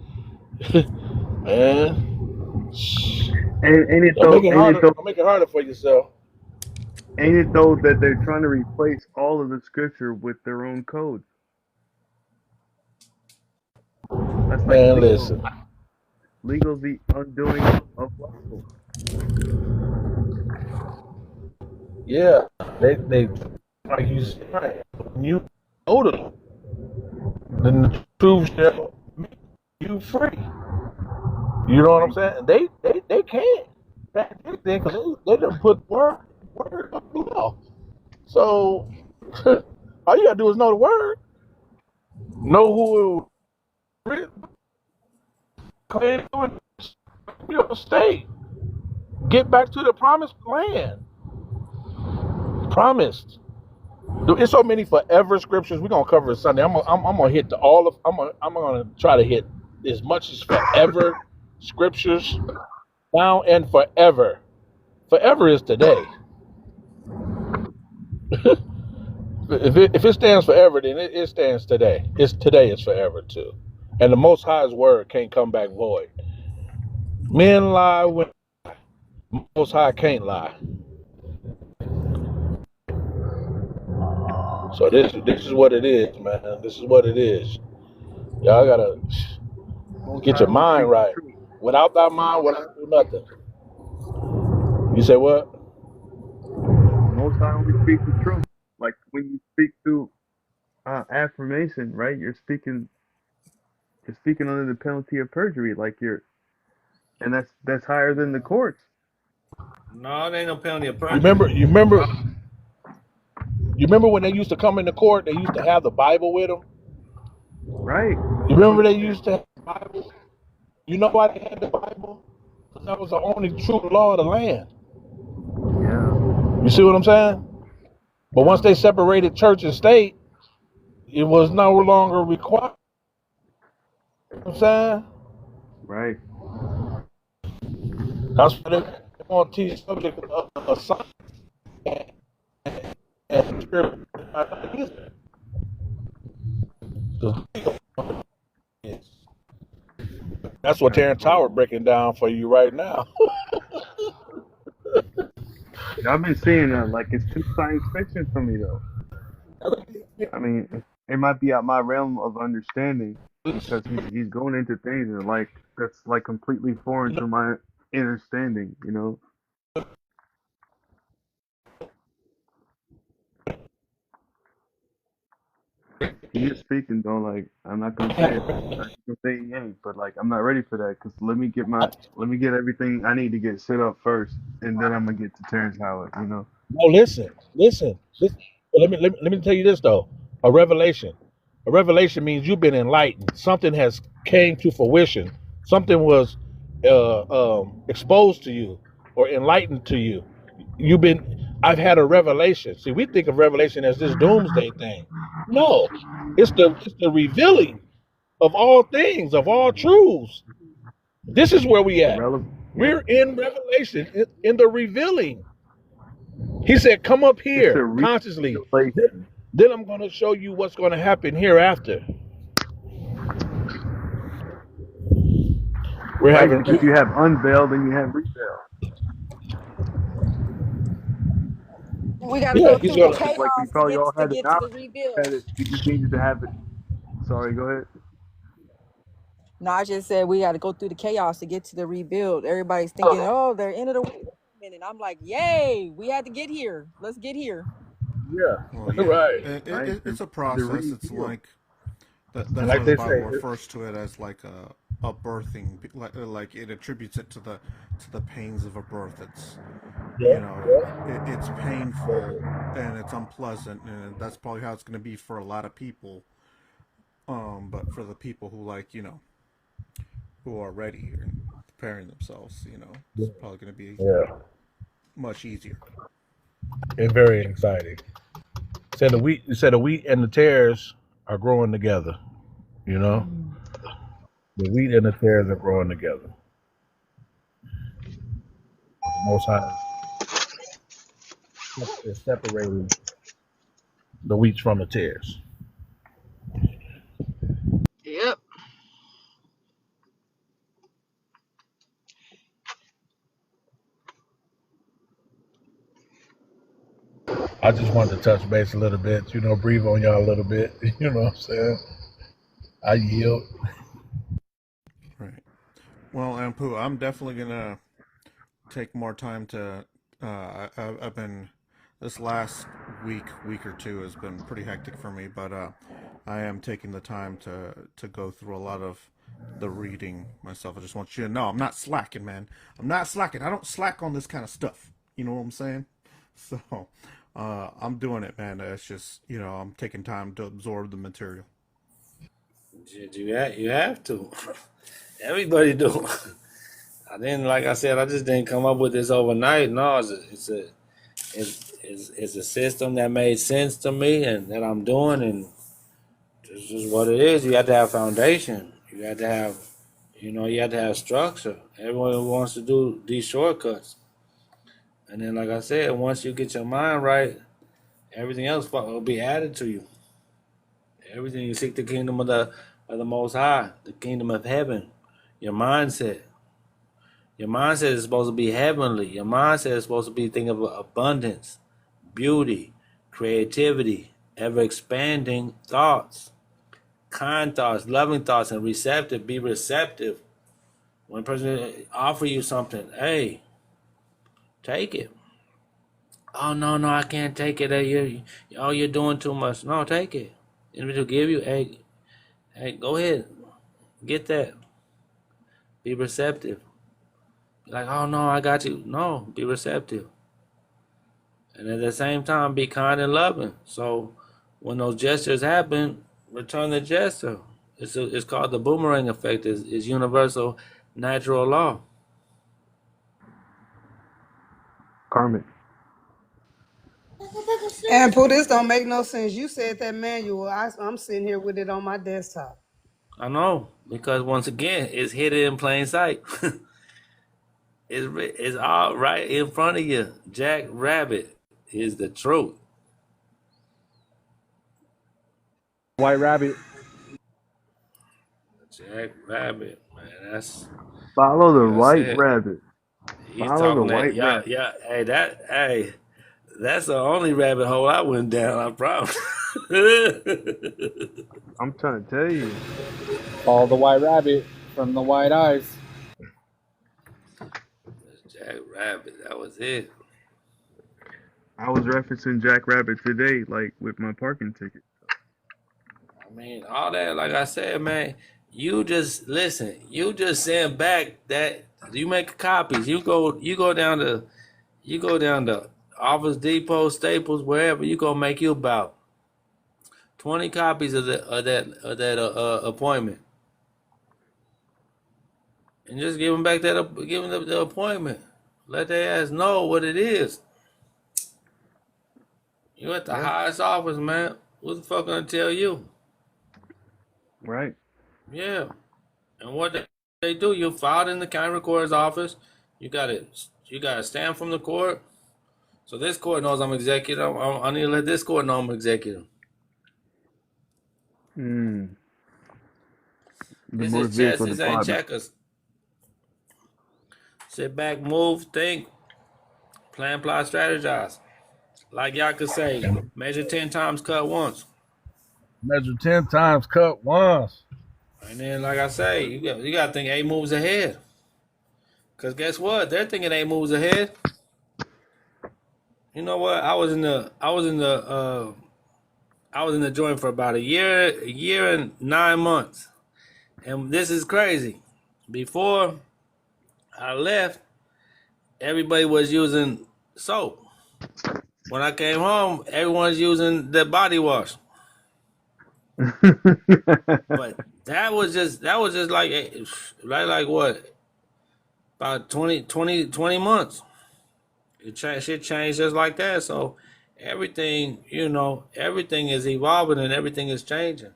man, Ain't it don't though? make it harder for yourself. Ain't it though that they're trying to replace all of the scripture with their own codes? That's like Man, listen. legal's the undoing of lawful. Yeah, they like you said, when you know them, then the truth shall make you free. You know what I'm saying? They can't back anything because they done put word up the law. So all you gotta do is know the word, know who it written, claim your state, get back to the promised land. Promised. It's so many forever scriptures. We're gonna cover it Sunday. I'm gonna hit I'm gonna try to hit as much as forever scriptures now and forever. Forever is today. If it stands forever, then it stands today. Today is forever too. And the Most High's word can't come back void. Men lie when Most High can't lie. So this is what it is, man. This is what it is. Y'all gotta get your mind right. Without that mind, we'll not do nothing. You say what? Most High only speaks the truth. Like when you speak through affirmation, right? You're speaking under the penalty of perjury. And that's higher than the courts. No, it ain't no penalty of perjury. You remember when they used to come into court? They used to have the Bible with them. Right. You remember they used to have the Bible? You know why they had the Bible? Because that was the only true law of the land. Yeah. You see what I'm saying? But once they separated church and state, it was no longer required. You know what I'm saying? Right. That's why they want to teach subject of science and spirit. That's what Terrence Howard breaking down for you right now. I've been seeing like it's too science fiction for me though. I mean, it might be out my realm of understanding because he's going into things that's like completely foreign to my understanding, you know. He is speaking though, like I'm not gonna say it. I'm not gonna say he ain't, but like I'm not ready for that because let me get everything I need to get set up first, and then I'm gonna get to Terrence Howard, you know. No, listen. Let me tell you this though. A revelation. A revelation means you've been enlightened. Something has came to fruition. Something was exposed to you or enlightened to you. You've been. I've had a revelation. See, we think of revelation as this doomsday thing. No, it's the revealing of all things, of all truths. This is where we The at. relevant. Yeah. We're in revelation, in the revealing. He said, "Come up It's a here consciously. revelation. Then I'm going to show you what's going to happen hereafter." We're Right, having. because you have unveiled and you have revealed. We got to Yeah, go he's through the gonna. Just like we chaos probably all to had the get to the knowledge, rebuild. had it, we just needed to have it. Sorry, go ahead. No, I just said we got to go through the chaos to get to the rebuild. Everybody's thinking, oh, they're into the and I'm like, yay, we had to get here. Let's get here. Yeah, Well, yeah, right. Right? it's a The process. It's reveal. like that. And That's like why the they Bible say, refers to it as like a birthing, like it attributes it to the pains of a birth. It's yeah, it's painful and it's unpleasant, and that's probably how it's going to be for a lot of people. But for the people who who are ready and preparing themselves, it's probably going to be yeah, much easier. and very exciting. Said the wheat and the tares are growing together. You know, the wheat and the tares are growing together. The Most High is separating the wheat from the tares. Yep. I just wanted to touch base a little bit. Breathe on y'all a little bit. You know what I'm saying? I yield. Right. Well, Ampu, I'm definitely gonna take more time to. I've been this last week or two has been pretty hectic for me, but I am taking the time to go through a lot of the reading myself. I just want you to know I'm not slacking, man. I'm not slacking. I don't slack on this kind of stuff. You know what I'm saying? So I'm doing it, man. It's just I'm taking time to absorb the material. You have to. Everybody do. I didn't, like I said, I just didn't come up with this overnight. No, it's a system that made sense to me and that I'm doing, and this is what it is. You have to have foundation. You have to have, you have to have structure. Everyone wants to do these shortcuts, and then, like I said, once you get your mind right, everything else will be added to you. Everything you seek the kingdom of the Most High, the kingdom of heaven, your mindset. Your mindset is supposed to be heavenly. Your mindset is supposed to be thinking of abundance, beauty, creativity, ever expanding thoughts, kind thoughts, loving thoughts, and receptive. Be receptive. When a person offer you something, hey, take it. Oh no, I can't take it. Hey, you're doing too much. No, take it. Individual give you, hey, go ahead, get that. Be receptive. Like, oh no, I got you. No, be receptive. And at the same time, be kind and loving. So when those gestures happen, return the gesture. It's called the boomerang effect. It's universal natural law. Karmic. And Pooh, this don't make no sense. You said that manual. I'm sitting here with it on my desktop. I know, because once again, it's hidden in plain sight. It's all right in front of you. Jack Rabbit is the truth. White rabbit. Jack Rabbit, man, Follow the like I white said, rabbit. he's Follow the talking that. white Yeah, rabbit. yeah. Hey, that's the only rabbit hole I went down. I promise. I'm trying to tell you. Follow the white rabbit from the white eyes. Jack Rabbit, that was it. I was referencing Jack Rabbit today, like with my parking ticket. I mean, all that, like I said, man, you just listen. You just send back that you make copies. You go down to Office Depot, Staples, wherever. You go make you about 20 copies of that appointment, and just give them back give them the appointment. Let their ass know what it is. You at the Yeah. highest office, man. What the fuck gonna tell you? Right. Yeah. And what they do, you filed in the county recorder's office. You got a stamp from the court. So this court knows I'm executive. I need to let this court know I'm executive. Mm. The This motor is chess. vehicle This ain't department. checkers. Sit back, move, think, plan, plot, strategize. Like y'all could say, measure 10 times, cut once. Measure 10 times, cut once. And then, like I say, you got to think 8 moves ahead. Cause guess what? They're thinking 8 moves ahead. You know what? I was in the joint for about a year and 9 months, and this is crazy. Before I left, everybody was using soap. When I came home, everyone's using the body wash. But that was just like what? About 20 months. Shit changed just like that. So everything is evolving and everything is changing.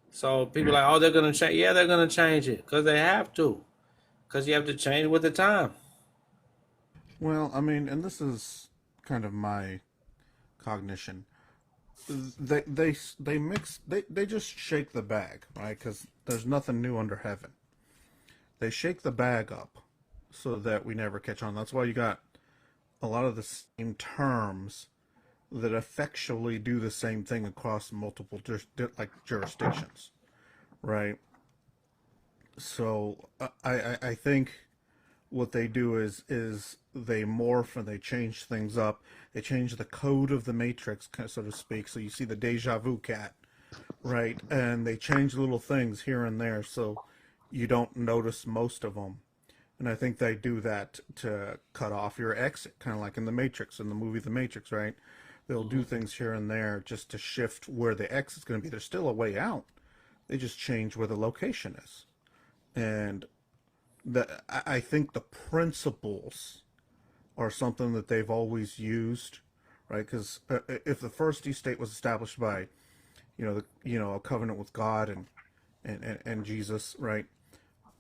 So people are like, oh, they're gonna change. Yeah, they're gonna change it because they have to. Because you have to change with the time. Well, I mean, and this is kind of my cognition. They just shake the bag, right? Because there's nothing new under heaven. They shake the bag up so that we never catch on. That's why you got a lot of the same terms that effectually do the same thing across multiple jurisdictions, right? So I think what they do is they morph and they change things up. They change the code of the matrix, so to speak. So you see the deja vu cat, right? And they change little things here and there so you don't notice most of them. And I think they do that to cut off your exit, kind of like in the Matrix, in the movie The Matrix, right? They'll do things here and there just to shift where the exit's going to be. There's still a way out. They just change where the location is. And I think the principles are something that they've always used, right? Because if the first estate was established by, a covenant with God and Jesus, right?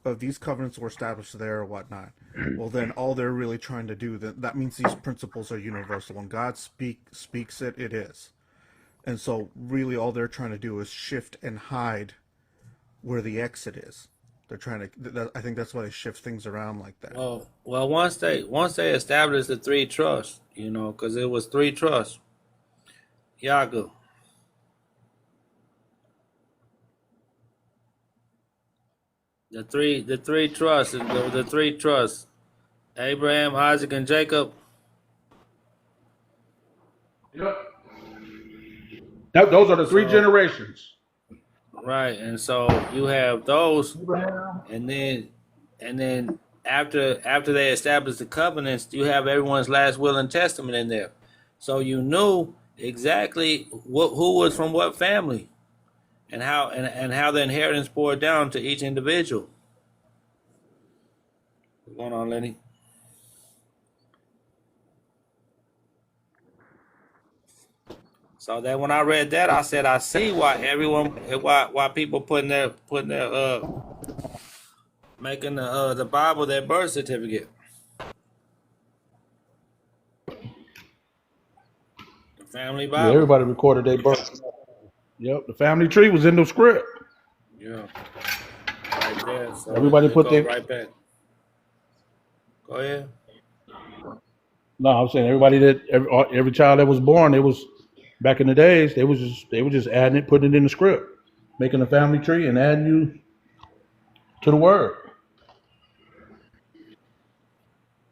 Of these covenants were established there or whatnot. Well, then all they're really trying to do, that means these principles are universal. When God speaks it, it is. And so really all they're trying to do is shift and hide where the exit is. They're trying to, I think that's why they shift things around like that. Well, once they established the 3 trusts, because it was 3 trusts. Yaga. The three trusts, the 3 trusts. Abraham, Isaac, and Jacob. Yep. Those are the 3 generations. Right, and so you have those, and then after they establish the covenants, you have everyone's last will and testament in there. So you knew exactly who was from what family, and how the inheritance poured down to each individual. What's going on, Lenny? So that when I read that, I said, I see why people putting their making the Bible their birth certificate. The family Bible. Yeah, everybody recorded their birth. Yep, the family tree was in the script. Yeah, right there. So everybody put their right back. Go ahead. No, I'm saying everybody that every child that was born, it was back in the days. They were just adding it, putting it in the script, making a family tree and adding you to the word.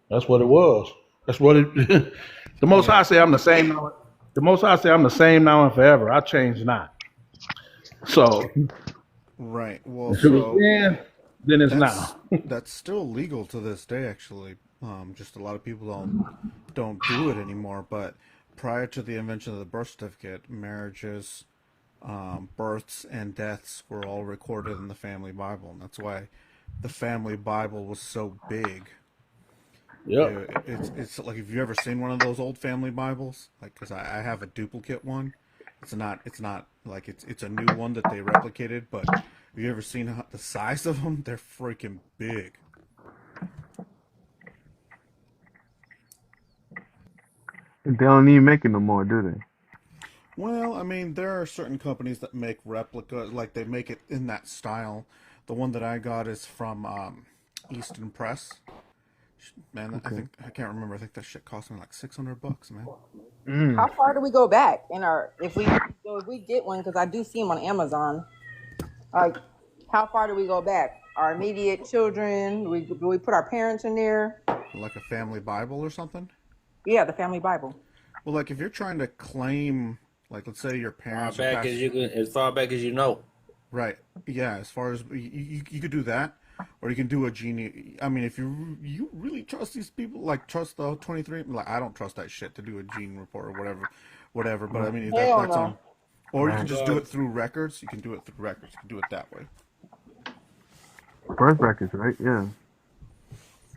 That's what it was. That's what it. The Most High say I'm the same now. The Most High say I'm the same now and forever. I change not. So. Right. Well, then it's now. That's still legal to this day, actually. Just a lot of people don't do it anymore. But prior to the invention of the birth certificate, marriages births and deaths were all recorded in the family Bible, and that's why the family Bible was so big. Yep. It's like, if you ever seen one of those old family Bibles, like, because I have a duplicate one. It's not like it's a new one that they replicated, but have you ever seen the size of them? They're freaking big. They don't even make it no more, do they? Well, I mean, there are certain companies that make replicas, like they make it in that style. The one that I got is from Easton Press. Man, I Okay. think I can't remember. I think that shit cost me like $600, man. How Mm. far do we go back in our if we get one? Because I do see them on Amazon. Like, how far do we go back? Our immediate children? Do we put our parents in there? Like a family Bible or something. Yeah, the family Bible. Well, like if you're trying to claim, like, let's say your Far parents back passed, as you can, as far back as you know. right? Yeah, as far as you could do that, or you can do a genie. I mean, if you really trust these people, like trust the 23, like I don't trust that shit to do a gene report or whatever. But I mean, Hell that's no. or you can Right. just do it through records. You can do it through records. You can do it that way. Birth records, right? Yeah.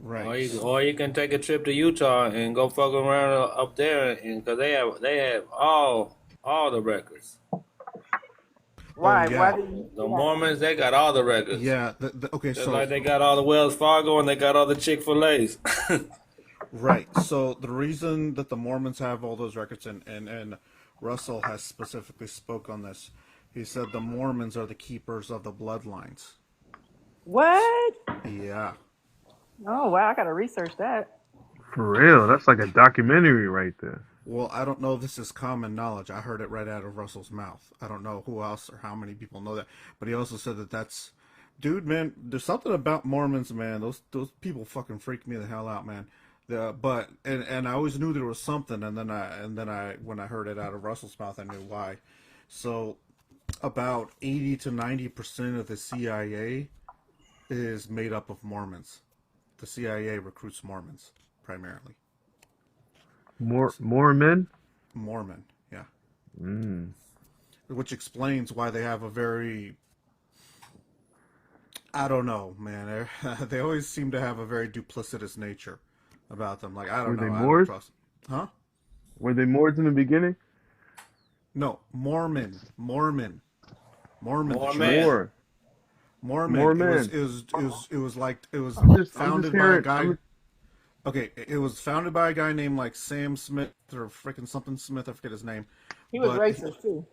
Right. Or you can take a trip to Utah and go fuck around up there, and because they have all the records. Right. yeah. Why do you? The Mormons, they got all the records. Yeah. Okay. Just So like they got all the Wells Fargo and they got all the Chick-fil-A's. right. So the reason that the Mormons have all those records, and Russell has specifically spoke on this. He said the Mormons are the keepers of the bloodlines. What? Yeah. Oh wow, I gotta research that. For real. That's like a documentary right there. Well, I don't know if this is common knowledge. I heard it right out of Russell's mouth. I don't know who else or how many people know that. But he also said that's... Dude, man, there's something about Mormons, man. Those people fucking freak me the hell out, man. But I always knew there was something, and then I when I heard it out of Russell's mouth, I knew why. So about 80 to 90% of the CIA is made up of Mormons. The CIA recruits Mormons primarily. More men? Mormon, yeah. Mm. Which explains why they have a very, I don't know, man. They always seem to have a very duplicitous nature about them. Like, I don't Were they know. I don't Moors? trust. Huh? Were they Moors in the beginning? No, Mormon. Mormon. More. Mormon. More It men. was I'm just founded by a hearing. guy. Okay, it was founded by a guy named like Sam Smith or freaking something Smith. I forget his name. He was But racist too.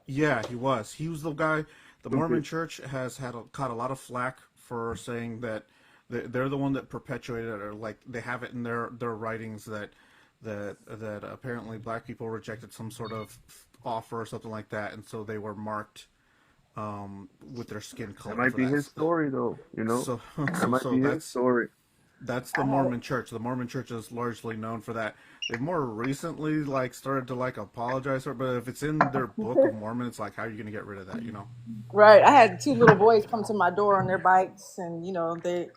yeah, he was. He was the guy. The Mormon Stupid. Church has caught a lot of flack for saying that they're the one that perpetuated it, or like they have it in their writings that apparently black people rejected some sort of offer or something like that, and so they were marked with their skin color That might for be that. his story, though. You know, So that might be his that's story. the Mormon Church. The Mormon Church is largely known for that. They've more recently like started to like apologize for it, but if it's in their Book of Mormon, it's like, how are you going to get rid of that? You know? Right. I had two little boys come to my door on their bikes, and they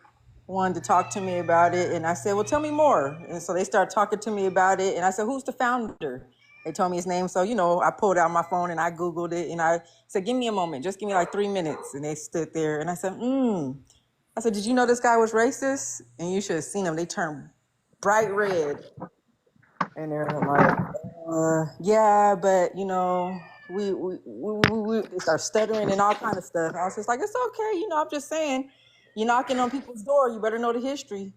wanted to talk to me about it. And I said, "Well, tell me more." And so they started talking to me about it. And I said, "Who's the founder?" They told me his name. So I pulled out my phone and I Googled it, and I said, "Give me a moment. Just give me like 3 minutes." And they stood there, and I said, I said, "Did you know this guy was racist?" And you should have seen them. They turned bright red. And they're like, yeah, but we they start stuttering and all kind of stuff. I was just like, it's okay, I'm just saying, you're knocking on people's door, you better know the history.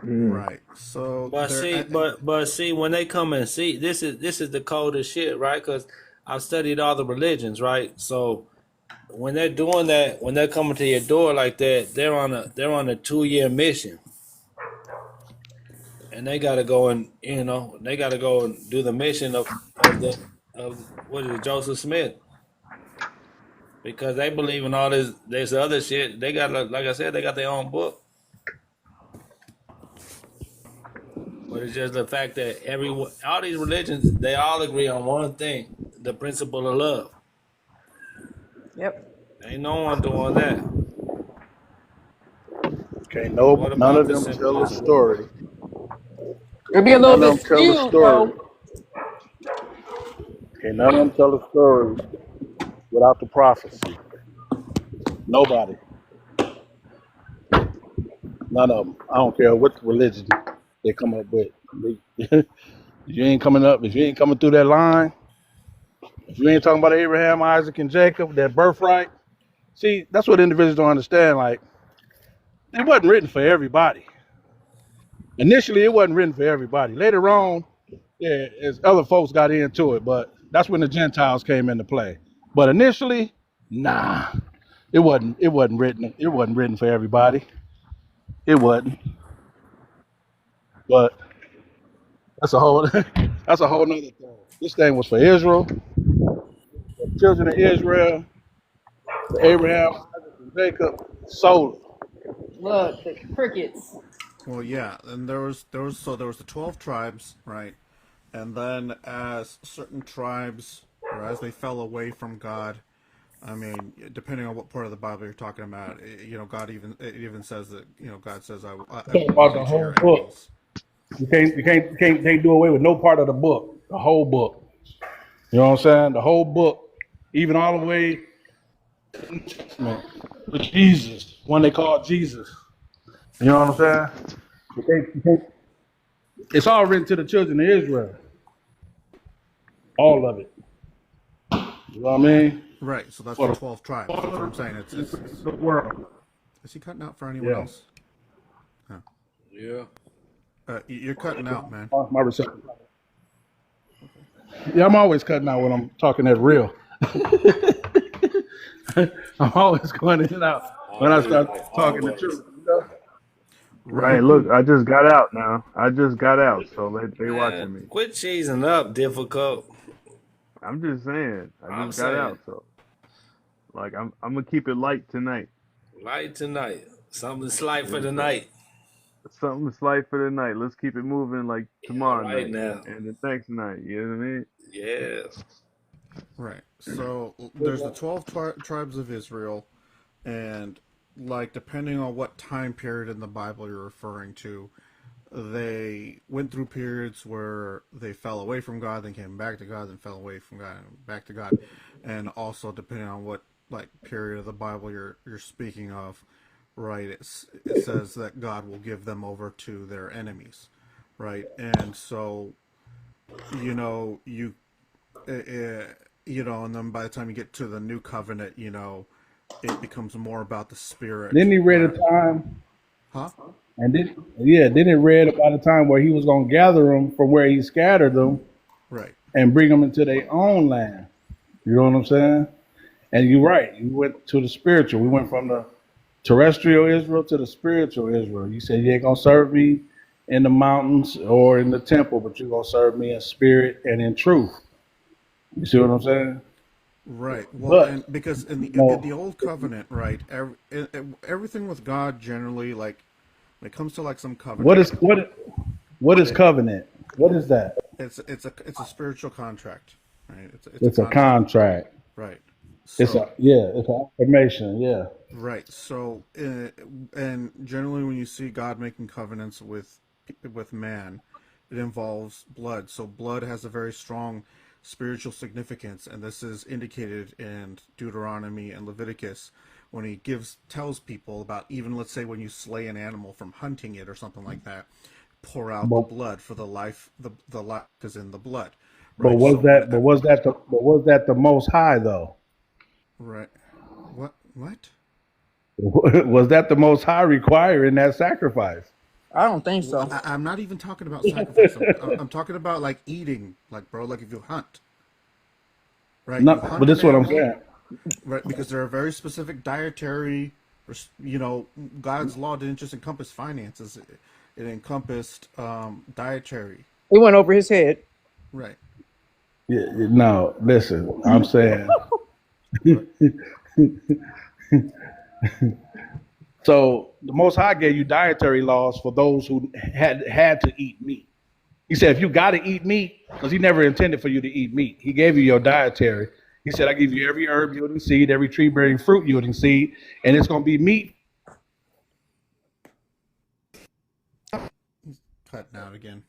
Right. So, But see, when they come and see, this is the coldest shit, right? Because I've studied all the religions, right? So when they're doing that, when they're coming to your door like that, they're on a 2-year mission. And they gotta go and do the mission of what is it, Joseph Smith, because they believe in all this other shit. They got, like I said, they got their own book, but it's just the fact that all these religions, they all agree on one thing: the principle of love. Yep. Ain't no one doing that. Okay, What none about of the them tell a simplicity? story. It'll be a None little of bit them tell a skewed, story. though. Okay, none of them tell a story without the prophecy. Nobody. None of them. I don't care what religion they come up with. You ain't coming up. If you ain't coming through that line, if you ain't talking about Abraham, Isaac, and Jacob, that birthright. See, that's what individuals don't understand. Like, it wasn't written for everybody. Initially, it wasn't written for everybody. Later on, yeah, as other folks got into it, but that's when the Gentiles came into play. But initially, nah, it wasn't. It wasn't written. It wasn't written for everybody. It wasn't. But that's a whole. That's a whole nother thing. This thing was for Israel, the children of Israel, for Abraham, Isaac, and Jacob, solely. Look, the crickets. Well, yeah, and there was the 12 tribes, right? And then as certain tribes, or as they fell away from God, I mean, depending on what part of the Bible you're talking about, God even says that, God says, I Talk will about give the you to whole your book. enemies. You can't do away with no part of the book. The whole book. You know what I'm saying? The whole book, even all the way with Jesus, one they call Jesus. You know what I'm saying? You can't. It's all written to the children of Israel. All of it. You know what I mean? Right, so that's For the 12 tribes. That's what I'm saying. the world. Is he cutting out for anyone Yeah. else? Huh. Yeah. You're cutting out, man. My reception. Yeah, I'm always cutting out when I'm talking that real. I'm always going in and out when I start talking the truth. You know? Hey, Right. look, I just got out now. I just got out, so they watching Man, me. quit cheesing up, difficult. I'm just saying. I I'm just got saying, out, so like I'm gonna keep it light tonight. light tonight. Something slight for Yes, the sir. night. Something slight for the night. Let's keep it moving like All tomorrow right night now. and the next night. You know what I mean? Yeah. Right. So there's the 12 tribes of Israel, and like depending on what time period in the Bible you're referring to, they went through periods where they fell away from God, then came back to God, then fell away from God, and back to God, and also depending on what like period of the Bible you're speaking of, right? It says that God will give them over to their enemies, right? And so you and then by the time you get to the new covenant, it becomes more about the spirit. Then he read a time, Huh? and then it read about a time where he was going to gather them from where he scattered them Right. and bring them into their own land. You know what I'm saying? And you're right. You went to the spiritual. We went from the terrestrial Israel to the spiritual Israel. You said you ain't going to serve me in the mountains or in the temple, but you're going to serve me in spirit and in truth. You see what I'm saying? Right. Well, But and because in no, the old covenant, right, everything with God generally, like when it comes to like some what covenant, is what is it, covenant? What is that? it's a spiritual contract, right? It's a It's a contract, contract. right? It's So it's an affirmation. Yeah. right. So and generally when you see God making covenants with man, it involves blood. So blood has a very strong spiritual significance, and this is indicated in Deuteronomy and Leviticus when he tells people about, even let's say when you slay an animal from hunting it or something like that, pour out the But blood, for the life is in the blood, but right? was So when that was that the most high though? right, what? Was that the most high requiring that sacrifice? I don't think Well, so. I'm not even talking about sacrifice. I'm talking about like eating, like bro, like if you hunt, right? No, You but hunt this an is what I'm animal, saying. right? Because there are very specific dietary, God's law didn't just encompass finances; it encompassed dietary, It went over his head. right? Yeah, no, listen, I'm saying. What? So the Most High gave you dietary laws for those who had to eat meat. He said, if you got to eat meat, because he never intended for you to eat meat, he gave you your dietary. He said, I give you every herb yielding seed, every tree bearing fruit yielding seed, and it's going to be meat. Cutting out again.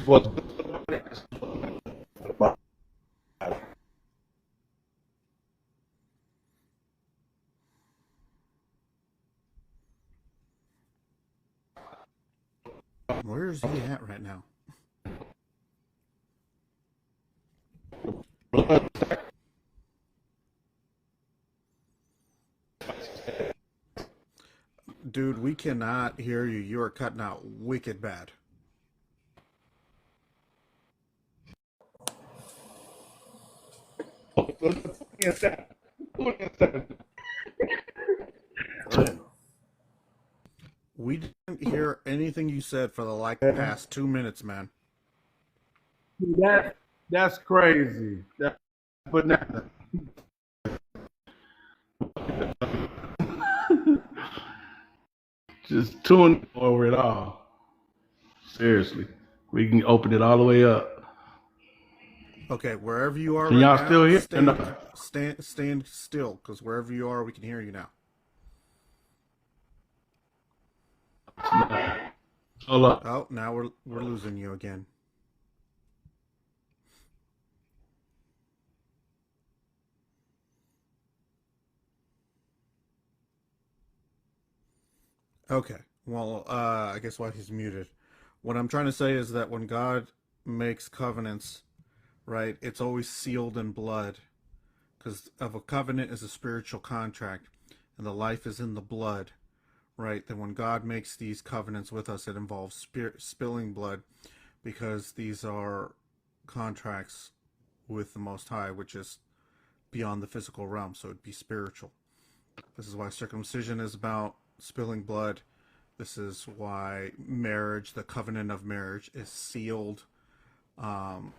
was Where is he at right now? Dude, we cannot hear you. You are cutting out wicked bad. We didn't hear anything you said for the past 2 minutes, man. That's crazy. But now, just tune over it all. Seriously, we can open it all the way up. Okay, wherever you are Can right y'all now, still hear? stand still, because wherever you are, we can hear you now. Hold up. Oh, now we're losing you again. Okay. Well, I guess why he's muted. What I'm trying to say is that when God makes covenants, right, it's always sealed in blood, because of a covenant is a spiritual contract, and the life is in the blood, right? Then when God makes these covenants with us, it involves spilling blood, because these are contracts with the Most High, which is beyond the physical realm, so it'd be spiritual. This is why circumcision is about spilling blood. This is why marriage, the covenant of marriage, is sealed,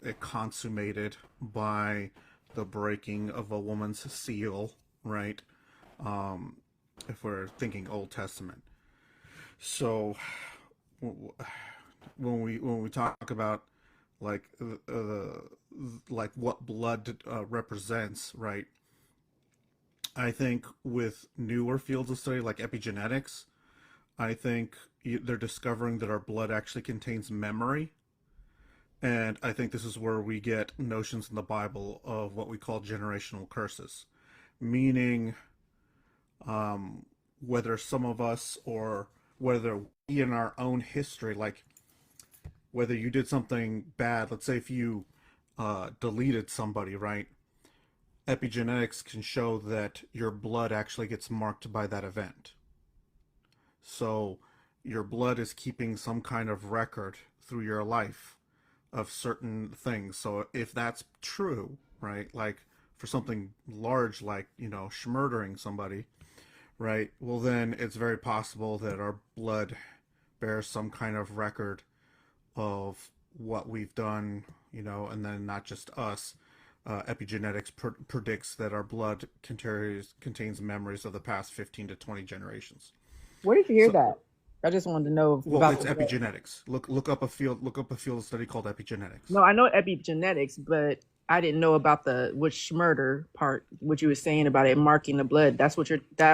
it consummated by the breaking of a woman's seal, right? If we're thinking Old Testament. So when we talk about like like what blood represents, right? I think with newer fields of study like epigenetics, I think they're discovering that our blood actually contains memory. And I think this is where we get notions in the Bible of what we call generational curses, meaning whether some of us or whether we in our own history, like whether you did something bad, let's say if you deleted somebody, right? Epigenetics can show that your blood actually gets marked by that event. So your blood is keeping some kind of record through your life of certain things. So if that's true, right, like for something large like, murdering somebody, right, well then it's very possible that our blood bears some kind of record of what we've done, and then not just us. Epigenetics predicts that our blood contains memories of the past 15 to 20 generations. Where did you hear So, that? I just wanted to know well, about it's epigenetics. Look up a field study called epigenetics. No, I know epigenetics, but I didn't know about the murder part. What you were saying about it marking the blood. That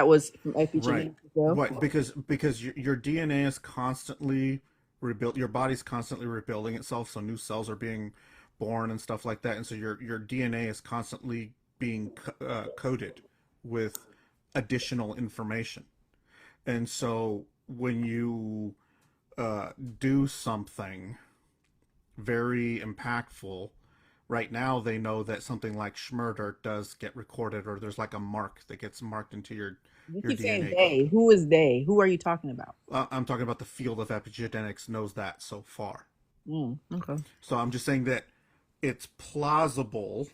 was from epigenetics Right. as well. Right. Because your DNA is constantly rebuilt. Your body's constantly rebuilding itself. So new cells are being born and stuff like that. And so your DNA is constantly being coded with additional information. And so when you do something very impactful, right now they know that something like Schmurder does get recorded, or there's like a mark that gets marked into your keep saying DNA they. code. Who is they? Who are you talking about? I'm talking about the field of epigenetics knows that so far. Okay. So I'm just saying that it's plausible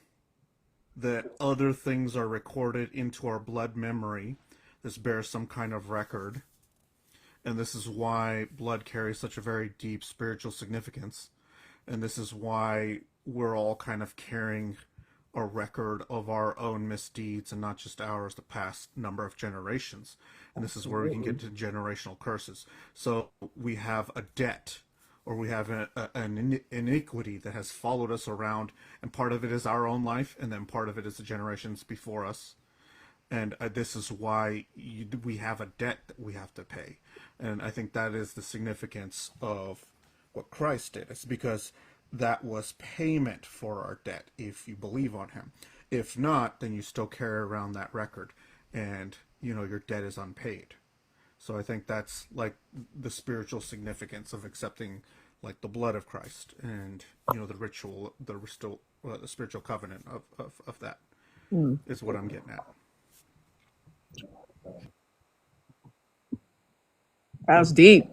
that other things are recorded into our blood memory. This bears some kind of record. And this is why blood carries such a very deep spiritual significance. And this is why we're all kind of carrying a record of our own misdeeds, and not just ours, the past number of generations. And this is where we can get to generational curses. So we have a debt, or we have an iniquity that has followed us around, and part of it is our own life, and then part of it is the generations before us. And this is why we have a debt that we have to pay. And I think that is the significance of what Christ did. It's because that was payment for our debt if you believe on him. If not, then you still carry around that record, and your debt is unpaid. So I think that's like the spiritual significance of accepting like the blood of Christ, and the ritual, the spiritual covenant of that Mm. is what I'm getting at. That's deep.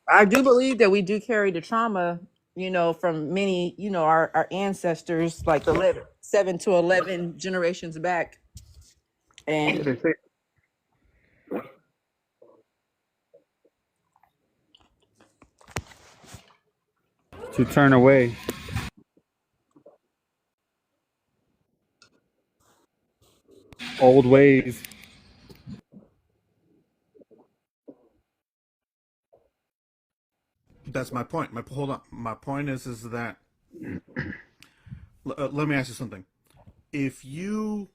I do believe that we do carry the trauma, from many, our ancestors, like 7 to 11 generations back. Yeah, And they say to turn away. Old ways. That's my point. Hold on. My point is that let me ask you something. If you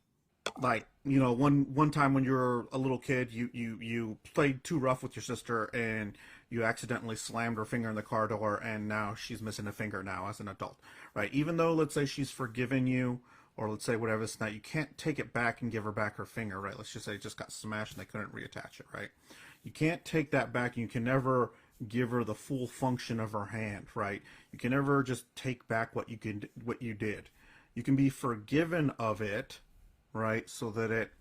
like, one time when you were a little kid, you played too rough with your sister and you accidentally slammed her finger in the car door, and now she's missing a finger now as an adult, right? Even though, let's say, she's forgiven you, or let's say whatever it's not, you can't take it back and give her back her finger, right? Let's just say it just got smashed and they couldn't reattach it, right? You can't take that back, and you can never give her the full function of her hand, right? You can never just take back what you did. You can be forgiven of it, right? So that it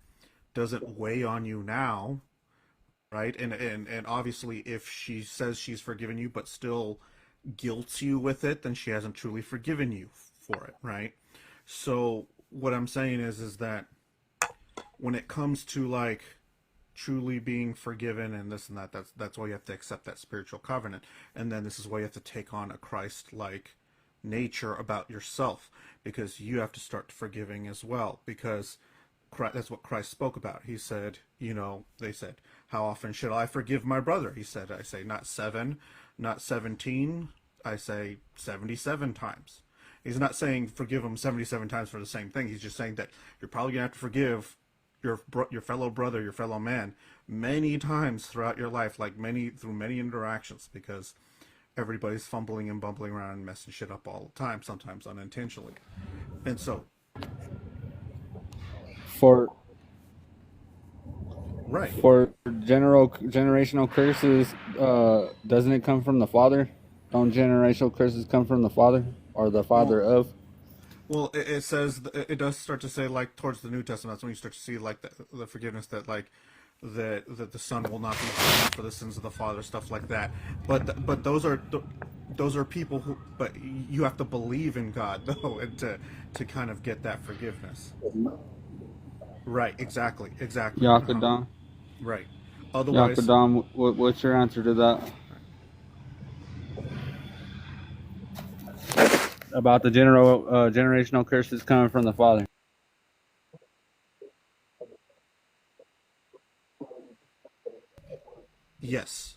doesn't weigh on you now, right? And obviously, if she says she's forgiven you but still guilts you with it, then she hasn't truly forgiven you for it, right? So what I'm saying is that when it comes to like truly being forgiven and this and that, that's why you have to accept that spiritual covenant, and then this is why you have to take on a Christ-like nature about yourself, because you have to start forgiving as well, because that's what Christ spoke about. He said, they said, how often should I forgive my brother? He said, I say not 7, not 17, I say 77 times. He's not saying forgive him 77 times for the same thing. He's just saying that you're probably going to have to forgive your fellow brother, your fellow man, many times throughout your life, through many interactions, because everybody's fumbling and bumbling around and messing shit up all the time, sometimes unintentionally. And so, For right. generational curses, doesn't it come from the father? Don't generational curses come from the father or the father of? Well, it says, it does start to say, like, towards the New Testament, that's when you start to see, like, the forgiveness that, like, that the son will not be punished for the sins of the father, stuff like that. But those are people who, but you have to believe in God, though, and to kind of get that forgiveness. Right, exactly. Yakadam. Right. Otherwise, Yakadam, what's your answer to that? About the generational curses coming from the father. yes.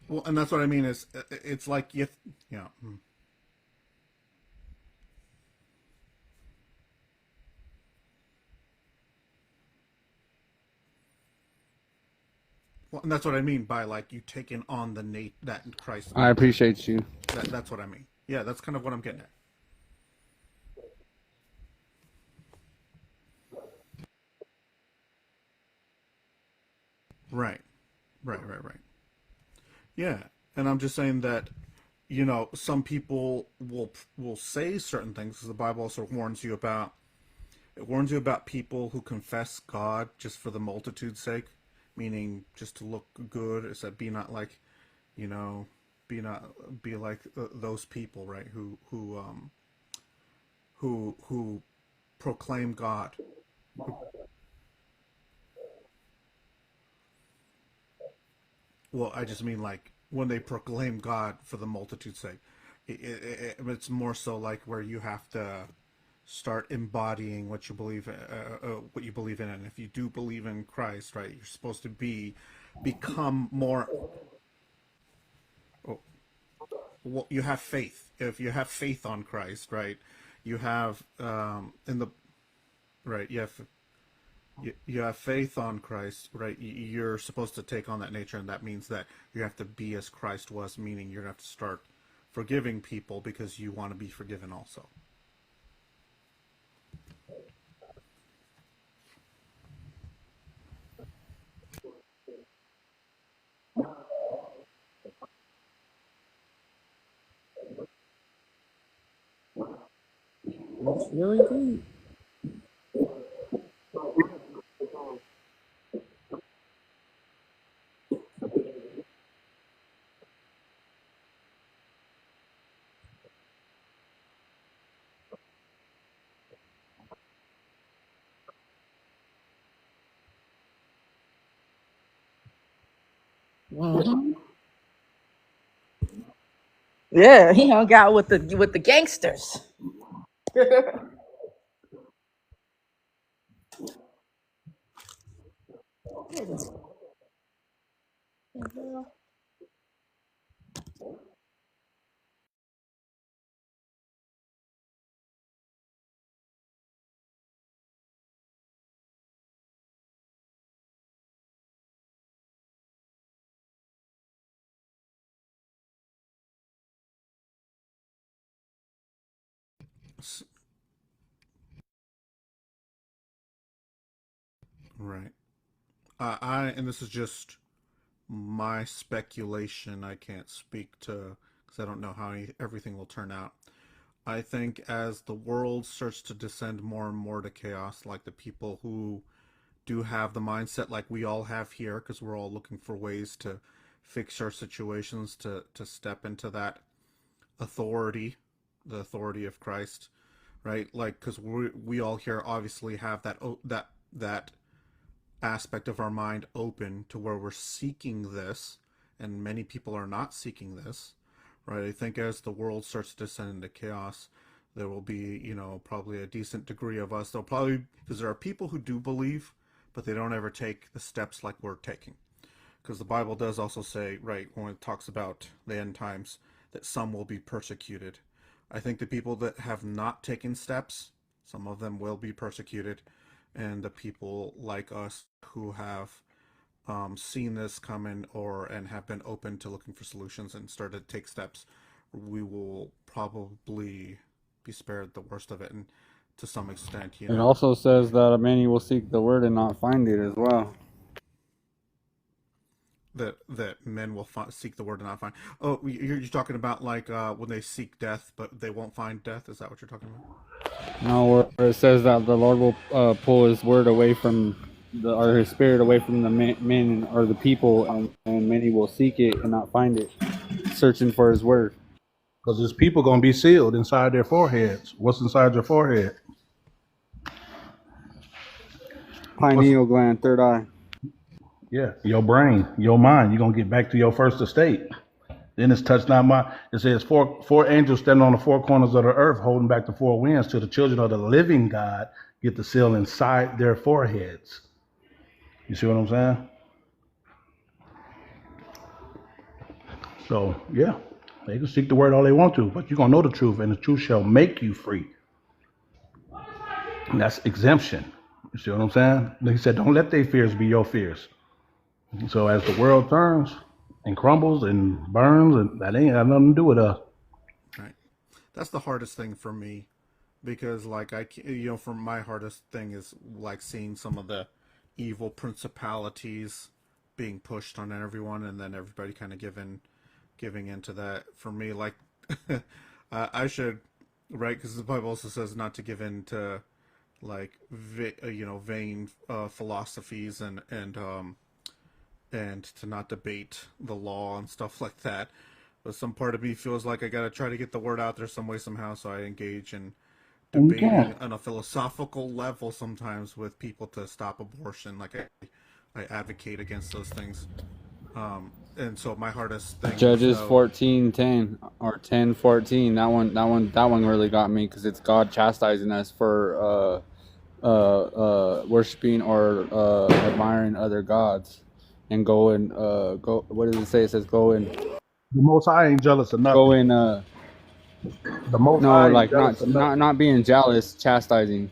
Well, and that's what I mean is, it's like, yeah. Well, and that's what I mean by, like, you taking on that Christ nature. I appreciate you. That's what I mean. Yeah, that's kind of what I'm getting at. Right. Yeah, and I'm just saying that, some people will say certain things, because the Bible also warns you about, people who confess God just for the multitude's sake, meaning just to look good. It said, be not like, be like those people, right? Who proclaim God. Well, I just mean, like, when they proclaim God for the multitude's sake. It's more so like where you have to start embodying what you believe in, and if you do believe in Christ, right, you're supposed to be become more. Well, you have faith. If you have faith on Christ, right? You have in the right. You have faith on Christ, right? You're supposed to take on that nature, and that means that you have to be as Christ was, meaning you're gonna have to start forgiving people because you want to be forgiven also. That's really deep. Mhm. Yeah, he hung out with the gangsters. Right. And this is just my speculation. I can't speak to because I don't know how everything will turn out. I think as the world starts to descend more and more to chaos, like the people who do have the mindset like we all have here, because we're all looking for ways to fix our situations, to step into that authority, the authority of Christ, right? Like, because we all here obviously have that aspect of our mind open to where we're seeking this, and many people are not seeking this, right? I think as the world starts to descend into chaos, there will be, probably a decent degree of us. There'll probably, because there are people who do believe, but they don't ever take the steps like we're taking. Because the Bible does also say, right, when it talks about the end times, that some will be persecuted. I think the people that have not taken steps, some of them will be persecuted, and the people like us who have seen this coming and have been open to looking for solutions and started to take steps, we will probably be spared the worst of it, and to some extent, It also says that many will seek the word and not find it as well. that men will seek the word and not find. Oh, you're talking about like when they seek death, but they won't find death. Is that what you're talking about? No, where it says that the Lord will pull His word away from or His spirit away from the men or the people, and many will seek it and not find it, searching for His word. Because there's people going to be sealed inside their foreheads. What's inside your forehead? Pineal gland, third eye. Yeah, your brain, your mind. You're going to get back to your first estate. Then it's touched not my. It says four angels standing on the four corners of the earth, holding back the four winds, till the children of the living God get the seal inside their foreheads. You see what I'm saying? So yeah, they can seek the word all they want to, but you're gonna know the truth, and the truth shall make you free. And that's exemption. You see what I'm saying? Like he said, don't let their fears be your fears. So as the world turns and crumbles and burns, and that ain't got nothing to do with us. Right. That's the hardest thing for me, because like for my hardest thing is like seeing some of the evil principalities being pushed on everyone, and then everybody kind of giving into that. For me, like I should, right? Because the Bible also says not to give in to like vain philosophies and to not debate the law and stuff like that. But some part of me feels like I gotta try to get the word out there some way somehow, so I engage in debating on a philosophical level sometimes with people to stop abortion. Like I advocate against those things. And so my hardest thing. Judges 14:10 or 10:14. That one really got me, because it's God chastising us for worshiping or admiring other gods. and go and go. What does it say? It says go and The Most High ain't jealous of go nothing. and The Most no, High ain't like jealous of nothing. not being jealous, chastising,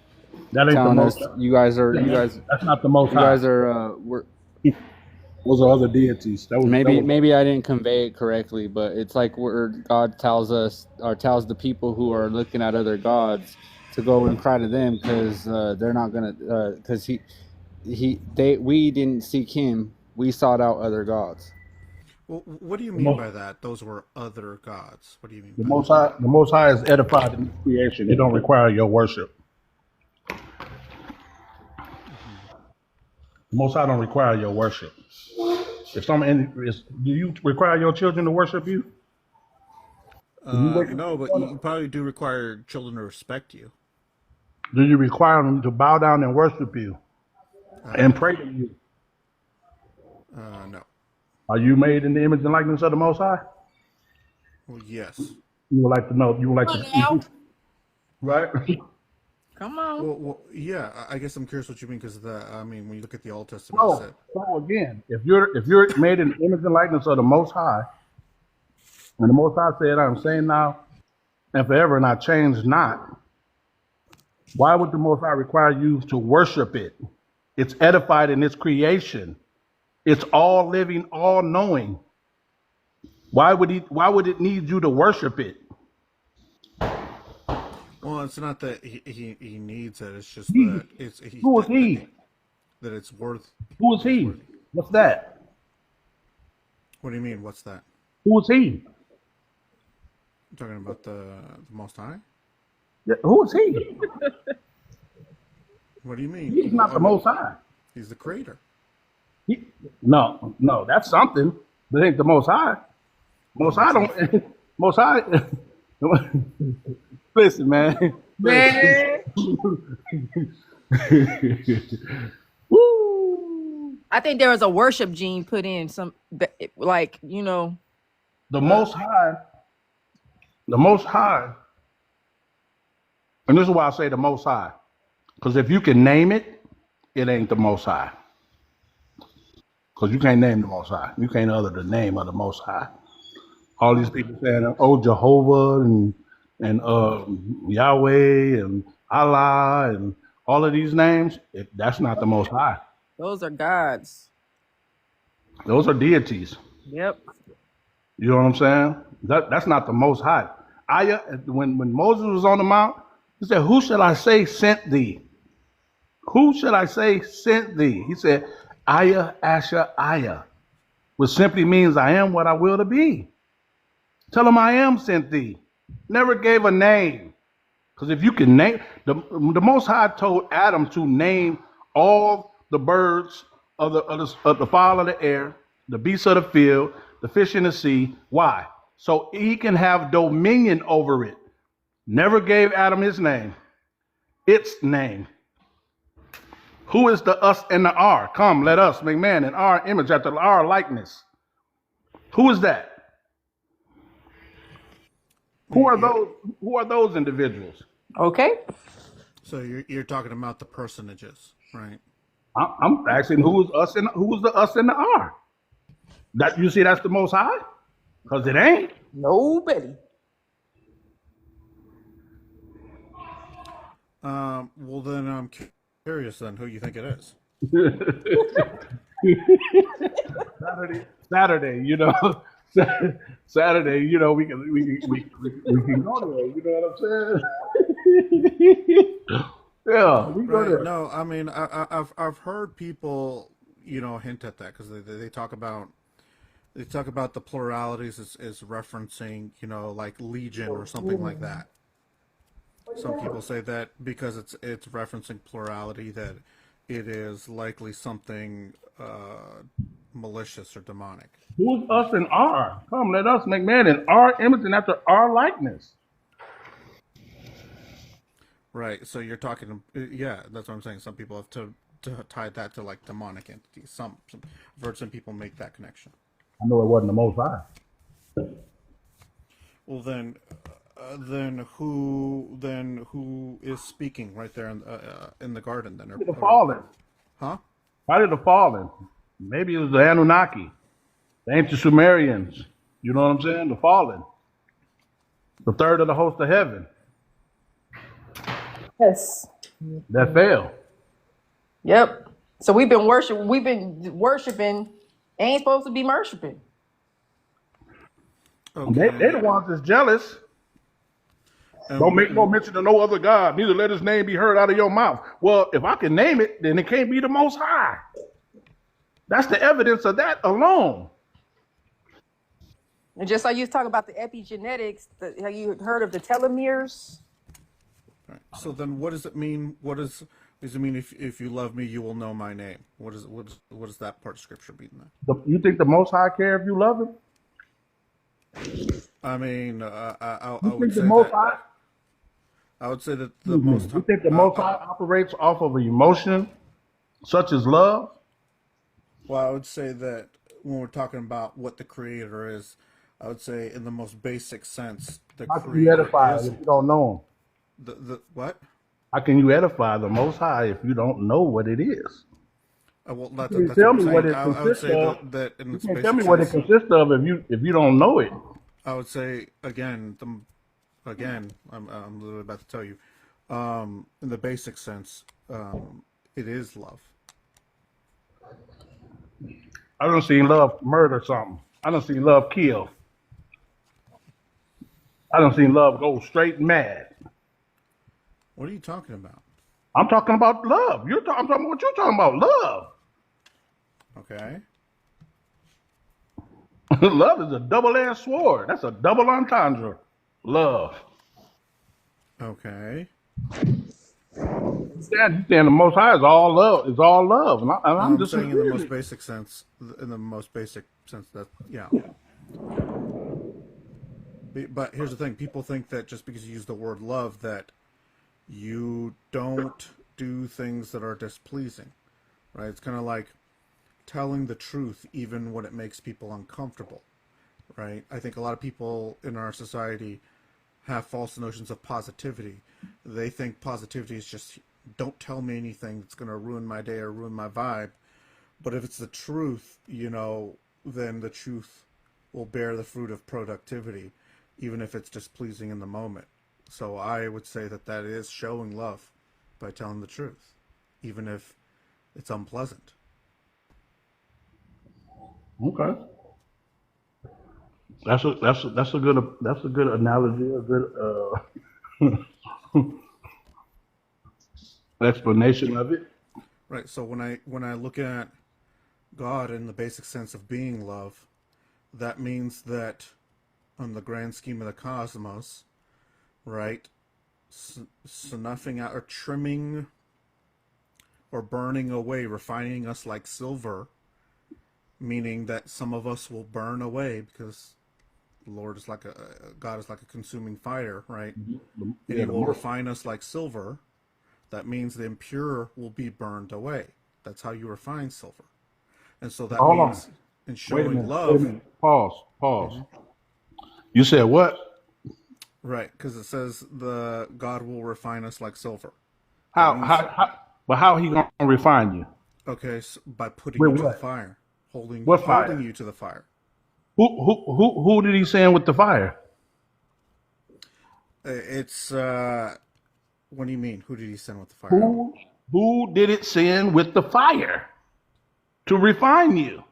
That ain't the telling Most. us you guys are That's not the Most you High. guys are we're Those are other deities. That was maybe I didn't convey it correctly, but it's like where God tells us or tells the people who are looking at other gods to go and cry to them because they're not gonna because we didn't seek him, we sought out other gods. Well, what do you the mean most. by that? Those were other gods. What do you mean The by Most that? High. The Most High is edified in creation. It don't require your worship. The Most High don't require your worship. If do you require your children to worship you? No, but you probably do require children to respect you. Do you require them to bow down and worship you and pray to you? No. Are you made in the image and likeness of the Most High? Well, yes. You would like to know. You would like Come on to, now. right? Come on. Well, yeah. I guess I'm curious what you mean because when you look at the Old Testament, it said, So again, if you're made in the image and likeness of the Most High, and the Most High said, "I'm saying now and forever, and I change not." Why would the Most High require you to worship it? It's edified in its creation. It's all living, all knowing. Why would it need you to worship it? well, it's not that he needs it. It's just that Who is he? that it's worth. Who is he? What's that? What do you mean? What's that? Who is he? You're talking about the Most High? Yeah, who is he? What do you mean? He's not the Most High. He's the creator. No, that's something, but it ain't the Most High. Most High don't. Most High. Listen, man. Man. Woo. I think there was a worship gene put in some, like, you know. The Most High. The Most High. And this is why I say the Most High. Because if you can name it, it ain't the Most High. Because you can't name the Most High. You can't utter the name of the Most High. All these people saying, "Oh, Jehovah," and Yahweh and Allah and all of these names, that's not the Most High. Those are gods. Those are deities. Yep. You know what I'm saying? That's not the Most High. When Moses was on the mount, he said, "Who shall I say sent thee? Who shall I say sent thee?" He said, "Aya, Asher, Aya," which simply means I am what I will to be. Tell him I am sent thee. Never gave a name. Because if you can name, the Most High told Adam to name all the birds of the fowl of the air, the beasts of the field, the fish in the sea. Why? So he can have dominion over it. Never gave Adam his name. Its name. Who is the us and the R? Come, let us make man in our image, after our likeness. Who is that? Who are those? Who are those individuals? Okay. So you're talking about the personages, right? I'm asking who is us and who is the us and the R? That you see, that's the Most High, because it ain't. Nobody. Well, then I'm curious then who you think it is. Saturday, you know, Saturday, you know, we can go there. You know what I'm saying? Yeah, we go there. No, I mean I've heard people hint at that because they talk about the pluralities as referencing like legion or something like that. Some people say that because it's referencing plurality that it is likely something malicious or demonic. Who's us and R? Come, let us make man in our image and after our likeness. Right. So you're talking, yeah, that's what I'm saying. Some people have to tie that to like demonic entities. I've heard some people make that connection. I know it wasn't the Most High. Well, then who is speaking right there in the garden? Then Why did the fallen? Huh? Why did the fallen? Maybe it was the Anunnaki, the ancient Sumerians. You know what I'm saying? The fallen, the third of the host of heaven Yes. that fell. Yep. So we've been worshiping. Ain't supposed to be worshiping. They the ones that's jealous. Don't make no mention of no other God. Neither let his name be heard out of your mouth. Well, if I can name it, then it can't be the Most High. That's the evidence of that alone. And just like you was talking about the epigenetics, have you heard of the telomeres? Right. So then, what does it mean? Does it mean if you love me, you will know my name? What does that part of scripture mean then? You think the Most High care if you love him? I mean, I You would think the say Most that. High? I would say that the most. You think the Most High operates off of an emotion such as love? Well, I would say that when we're talking about what the Creator is, I would say in the most basic sense, the How can you Creator edify is him if you don't know him? the what? How can you edify the Most High if you don't know what it is? Well, You that's can't what tell I'm me saying. what it I would consists say of. that in You its can't basic tell me what it sense, consists of if you don't know it. I would say again, I'm literally about to tell you, in the basic sense, it is love. I don't see love murder something. I don't see love kill. I don't see love go straight mad. What are you talking about? I'm talking about love. I'm talking about what you're talking about. Love. Okay. Love is a double-edged sword. That's a double entendre. Love. Okay. You saying the Most High is all love. Is all love, and I'm I'm just saying in the most agreeing. basic sense. In the most basic sense that yeah. But here's the thing: people think that just because you use the word love, that you don't do things that are displeasing, right? It's kind of like telling the truth even when it makes people uncomfortable, right? I think a lot of people in our society have false notions of positivity. They think positivity is just don't tell me anything that's going to ruin my day or ruin my vibe. But if it's the truth, then the truth will bear the fruit of productivity, even if it's displeasing in the moment. So I would say that is showing love by telling the truth, even if it's unpleasant. Okay, that's a good analogy. A good explanation of it. Right. So when I look at God in the basic sense of being love, that means that on the grand scheme of the cosmos, right, snuffing out or trimming or burning away, refining us like silver, meaning that some of us will burn away because the Lord is God is like a consuming fire, right? And He will refine us like silver. That means the impure will be burned away. That's how you refine silver. And so that Hold on. means in Wait a showing minute. love. Wait a minute. Pause. You said what? Right, because it says the God will refine us like silver. How he gonna refine you? Okay, so by putting With you to the what? fire, holding fire? you to the fire. Who did he send with the fire? It's what do you mean? Who did he send with the fire? Who did it send with the fire to refine you?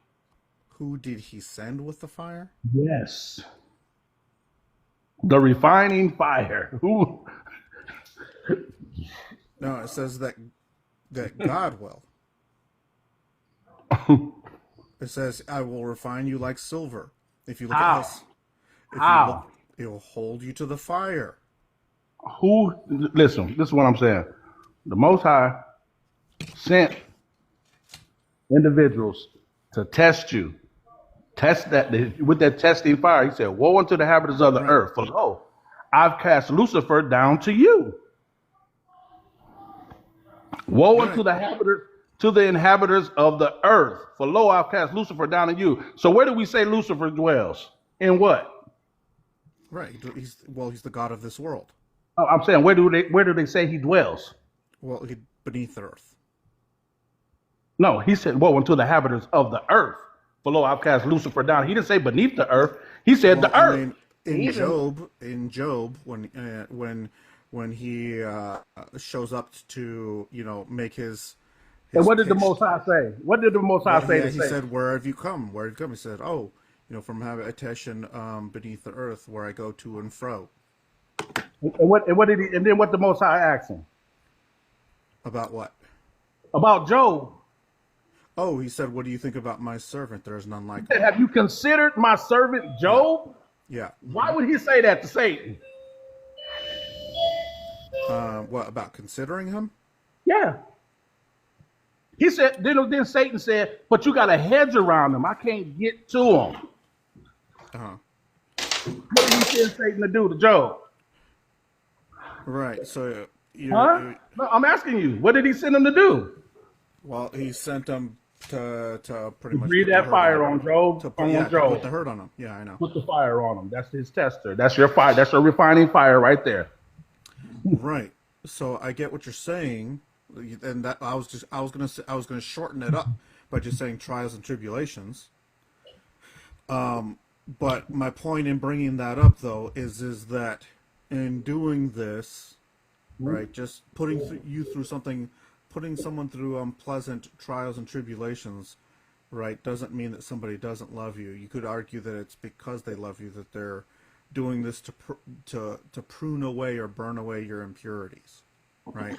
Who did he send with the fire? Yes. The refining fire. Who? No, it says that God will. It says, "I will refine you like silver." If you look at this, it will hold you to the fire. Listen, this is what I'm saying. The Most High sent individuals to test you. Test that with that testing fire. He said, "Woe unto the inhabitants of the earth, for lo, I've cast Lucifer down to you." Woe unto the inhabitants of the earth, for lo, I've cast Lucifer down to you. So where do we say Lucifer dwells? In what? Right. He's the god of this world. Oh, I'm saying, where do they say he dwells? Well, beneath the earth. No, he said, woe unto the inhabitants of the earth. For lo, I've cast Lucifer down. He didn't say beneath the earth. He said Well, the I earth. mean, in Job, when he shows up to make And his what did the pitch. Most High say? What did the Most High Well, say yeah, to he say? said, "Where have you come? Where have you come?" He said, "Oh, from habitation beneath the earth, where I go to and fro." And what did he? And then what the Most High asked him About what? about Job? Oh, he said, "What do you think about my servant? There is none He like said, him." have you considered my servant Yeah, Job? yeah. Why would he say that to Satan? What about considering him? Yeah. He said, then Satan said, but you got a hedge around him. I can't get to him. Uh-huh. What did he send Satan to do to Job? Right. So Huh? No, I'm asking you. What did he send him to do? well, he sent him to pretty To much breathe put the that hurt fire on him. on Job. To On put Job. the hurt on him. Yeah, I know. Put the fire on him. That's his tester. That's your fire. That's your refining fire right there. Right. So I get what you're saying, and that I was gonna shorten it up by just saying trials and tribulations. But my point in bringing that up though is that in doing this, right, just you through something, putting someone through unpleasant trials and tribulations, right, doesn't mean that somebody doesn't love you. You could argue that it's because they love you that they're doing this to prune away or burn away your impurities, right?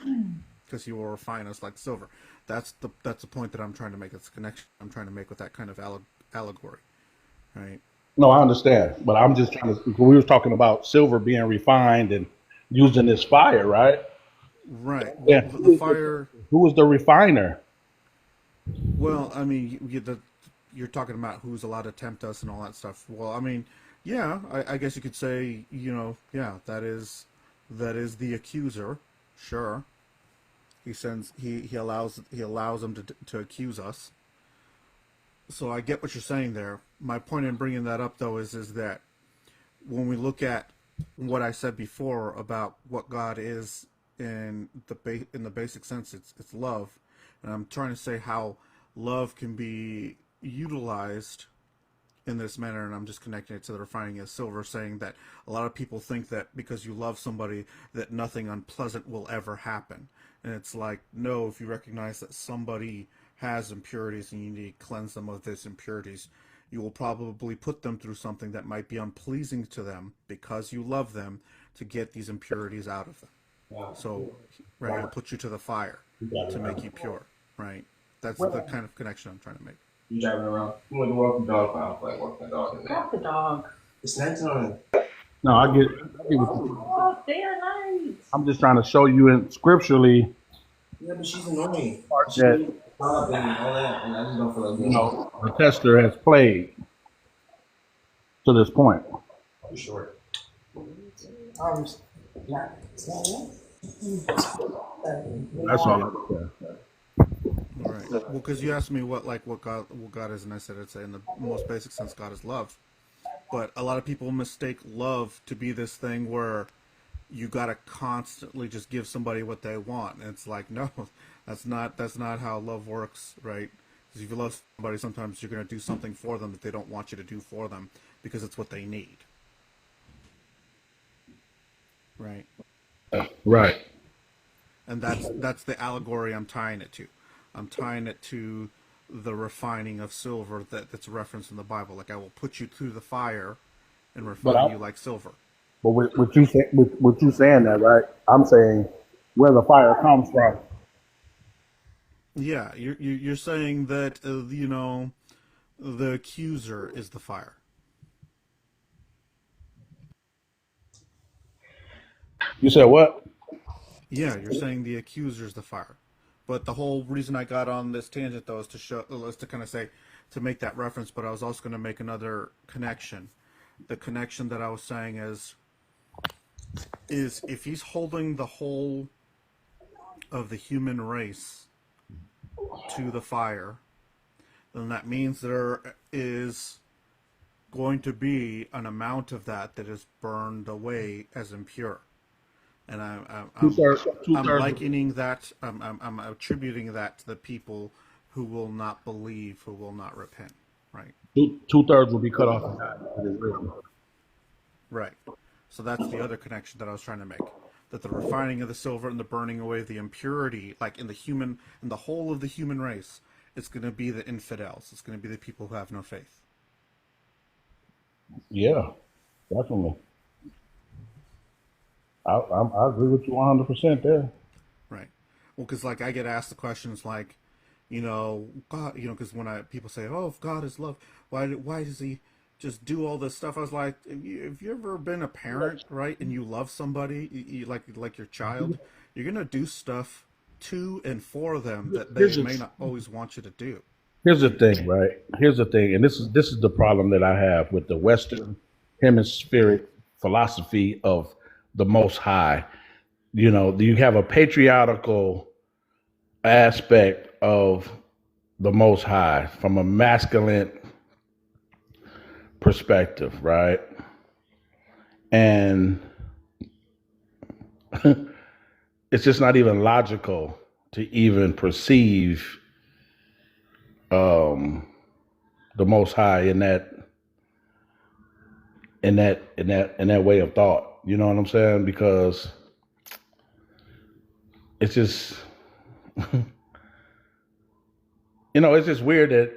Because you will refine us like silver. That's the point that I'm trying to make. It's a connection I'm trying to make with that kind of allegory, right? No, I understand, but I'm just trying to. We were talking about silver being refined and using this fire, right? Right. Well, Yeah. the fire. Who was the refiner? Well, I mean, you're talking about who's allowed to tempt us and all that stuff. Well, I mean, yeah, I guess you could say, yeah, that is the accuser. Sure. He allows them to accuse us. So I get what you're saying there. My point in bringing that up though is that when we look at what I said before about what God is in the basic sense, it's love, and I'm trying to say how love can be utilized in this manner, and I'm just connecting it to the refining of silver, saying that a lot of people think that because you love somebody that nothing unpleasant will ever happen. And it's like, no, if you recognize that somebody has impurities and you need to cleanse them of those impurities, you will probably put them through something that might be unpleasing to them because you love them to get these impurities out of them. So, right, it'll put you to the fire to make you pure, right? That's the kind of connection I'm trying to make. You driving around? You want to walk the dog pound, like walking the dog in there. Walk the dog. It's nice on. No, I get what you. Oh, they are nice. I'm just trying to show you in scripturally. Yeah, but she's annoying. That All that, and I just don't feel like the tester has played to this point. I'm short. Yeah. That's all I can say. All right. Well, because you asked me what God is, and I said it's in the most basic sense, God is love. But a lot of people mistake love to be this thing where you gotta constantly just give somebody what they want, and it's like, no, that's not how love works, right? Because if you love somebody, sometimes you're gonna do something for them that they don't want you to do for them because it's what they need, right? Right. And that's the allegory I'm tying it to. I'm tying it to the refining of silver that's referenced in the Bible. Like, I will put you through the fire and refine you like silver. But with you saying that, right? I'm saying where the fire comes from. Yeah, you're saying that the accuser is the fire. You said what? Yeah, you're saying the accuser is the fire. But the whole reason I got on this tangent, though, is to kind of say, to make that reference. But I was also going to make another connection. The connection that I was saying is if he's holding the whole of the human race to the fire, then that means there is going to be an amount of that is burned away as impure. And I'm likening that. I'm attributing that to the people who will not believe, who will not repent, right? Two-thirds will be cut off and die. It is written. Right. So that's the other connection that I was trying to make. That the refining of the silver and the burning away of the impurity, like in the whole of the human race, it's going to be the infidels. It's going to be the people who have no faith. Yeah, definitely. I agree with you 100% there. Right. Well, because like I get asked the questions like, God, because when people say, "Oh, if God is love, why does He just do all this stuff?" I was like, "Have you ever been a parent, right? And you love somebody, like your child, you're gonna do stuff to and for them that they may not always want you to do." Here's the thing, right? Here's the thing, and this is the problem that I have with the Western hemispheric philosophy of the Most High. You have a patriarchal aspect of the Most High from a masculine perspective, right? And it's just not even logical to even perceive the Most High in that way of thought. You know what I'm saying? Because it's just it's just weird that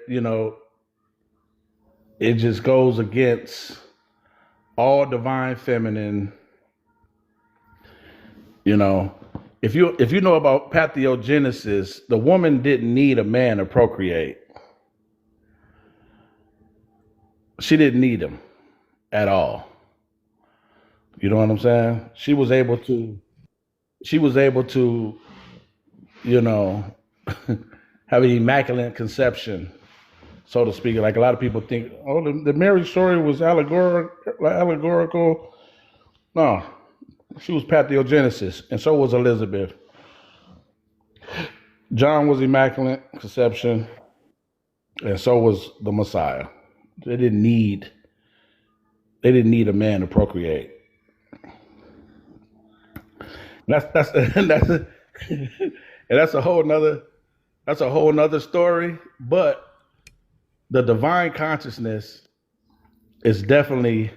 it just goes against all divine feminine. If you know about pathogenesis, the woman didn't need a man to procreate. She didn't need him at all. You know what I'm saying? She was able to have an immaculate conception, so to speak. Like a lot of people think, oh, the Mary story was allegorical. No, she was pathogenesis, and so was Elizabeth. John was immaculate conception, and so was the Messiah. They didn't need a man to procreate. That's and that's a whole nother story. But the divine consciousness is definitely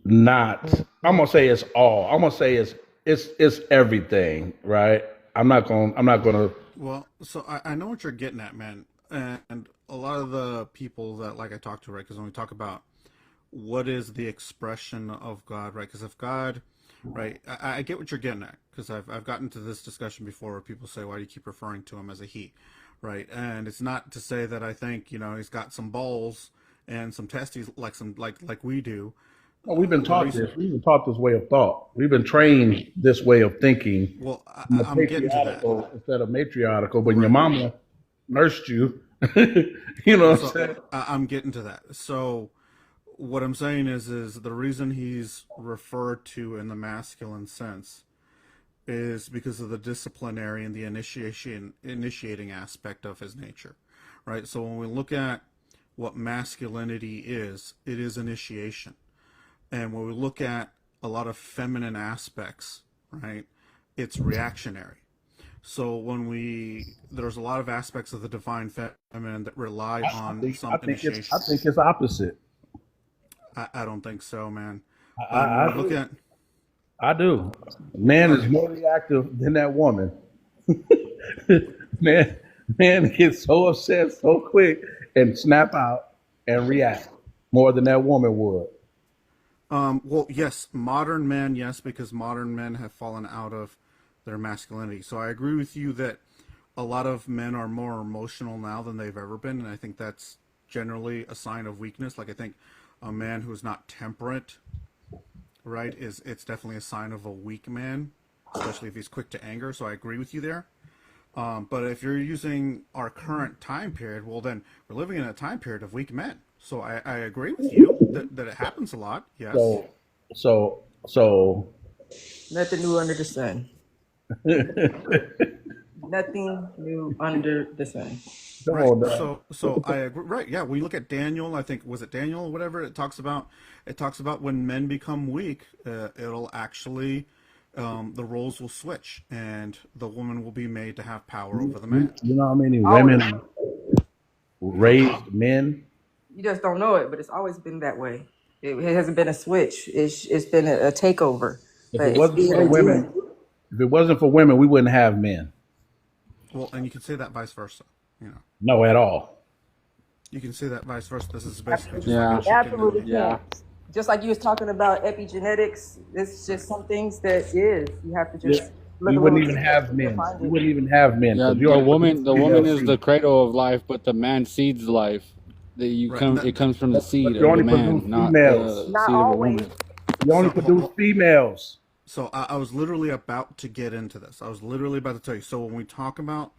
not. I'm gonna say it's all. I'm gonna say it's everything, right? I'm not gonna. Well, so I know what you're getting at, man, and a lot of the people that like I talk to, right? Because when we talk about what is the expression of God, right? Because if God, right, I get what you're getting at, because I've gotten to this discussion before where people say, why do you keep referring to him as a he, right? And it's not to say that I think he's got some balls and some testes like we do. Well, we've been taught this. We've been taught this way of thought. We've been trained this way of thinking. Well, I'm getting to that instead of matriarchal. But your mama nursed you. You know what I'm saying? I'm getting to that. So what I'm saying is the reason he's referred to in the masculine sense is because of the disciplinary and the initiating aspect of his nature, right? So when we look at what masculinity is, it is initiation. And when we look at a lot of feminine aspects, right, it's reactionary. So there's a lot of aspects of the divine feminine that rely on some initiation. I think it's opposite. I don't think so, man. I do. Man is more reactive than that woman. man gets so upset so quick and snap out and react more than that woman would. Well, yes, modern men, yes, because modern men have fallen out of their masculinity. So I agree with you that a lot of men are more emotional now than they've ever been, and I think that's generally a sign of weakness. Like I think a man who's not temperate, right, it's definitely a sign of a weak man, especially if he's quick to anger. So I agree with you there. But if you're using our current time period, well, then we're living in a time period of weak men. So I agree with you that it happens a lot. Yes. So Nothing new under the sun. Nothing new under the sun. Right. So I agree. Right. Yeah. We look at Daniel. I think was it Daniel or whatever. It talks about when men become weak, it'll actually the roles will switch, and the woman will be made to have power over the man. You know how many Always. women raised men? You just don't know it, but it's always been that way. It hasn't been a switch. It's been a takeover. If But it it's wasn't being for a women, if it wasn't for women, we wouldn't have men. Well, and you can say that vice versa. No, at all. You can say that vice versa. This is basically just Yeah. like a chicken absolutely and Yeah. can't. Just like you was talking about epigenetics, it's just some things that is. You have to just look We a wouldn't little even deeper have to men. find We it. wouldn't even have men. Yeah, 'Cause you the already woman produced the woman females is the too. cradle of life, but the man seeds life. That you Right, come and it comes from the But seed you of only the produce man, not females. the Not seed of a always. woman. You only So, produce females. So I was literally about to get into this. I was literally about to tell you. So when we talk about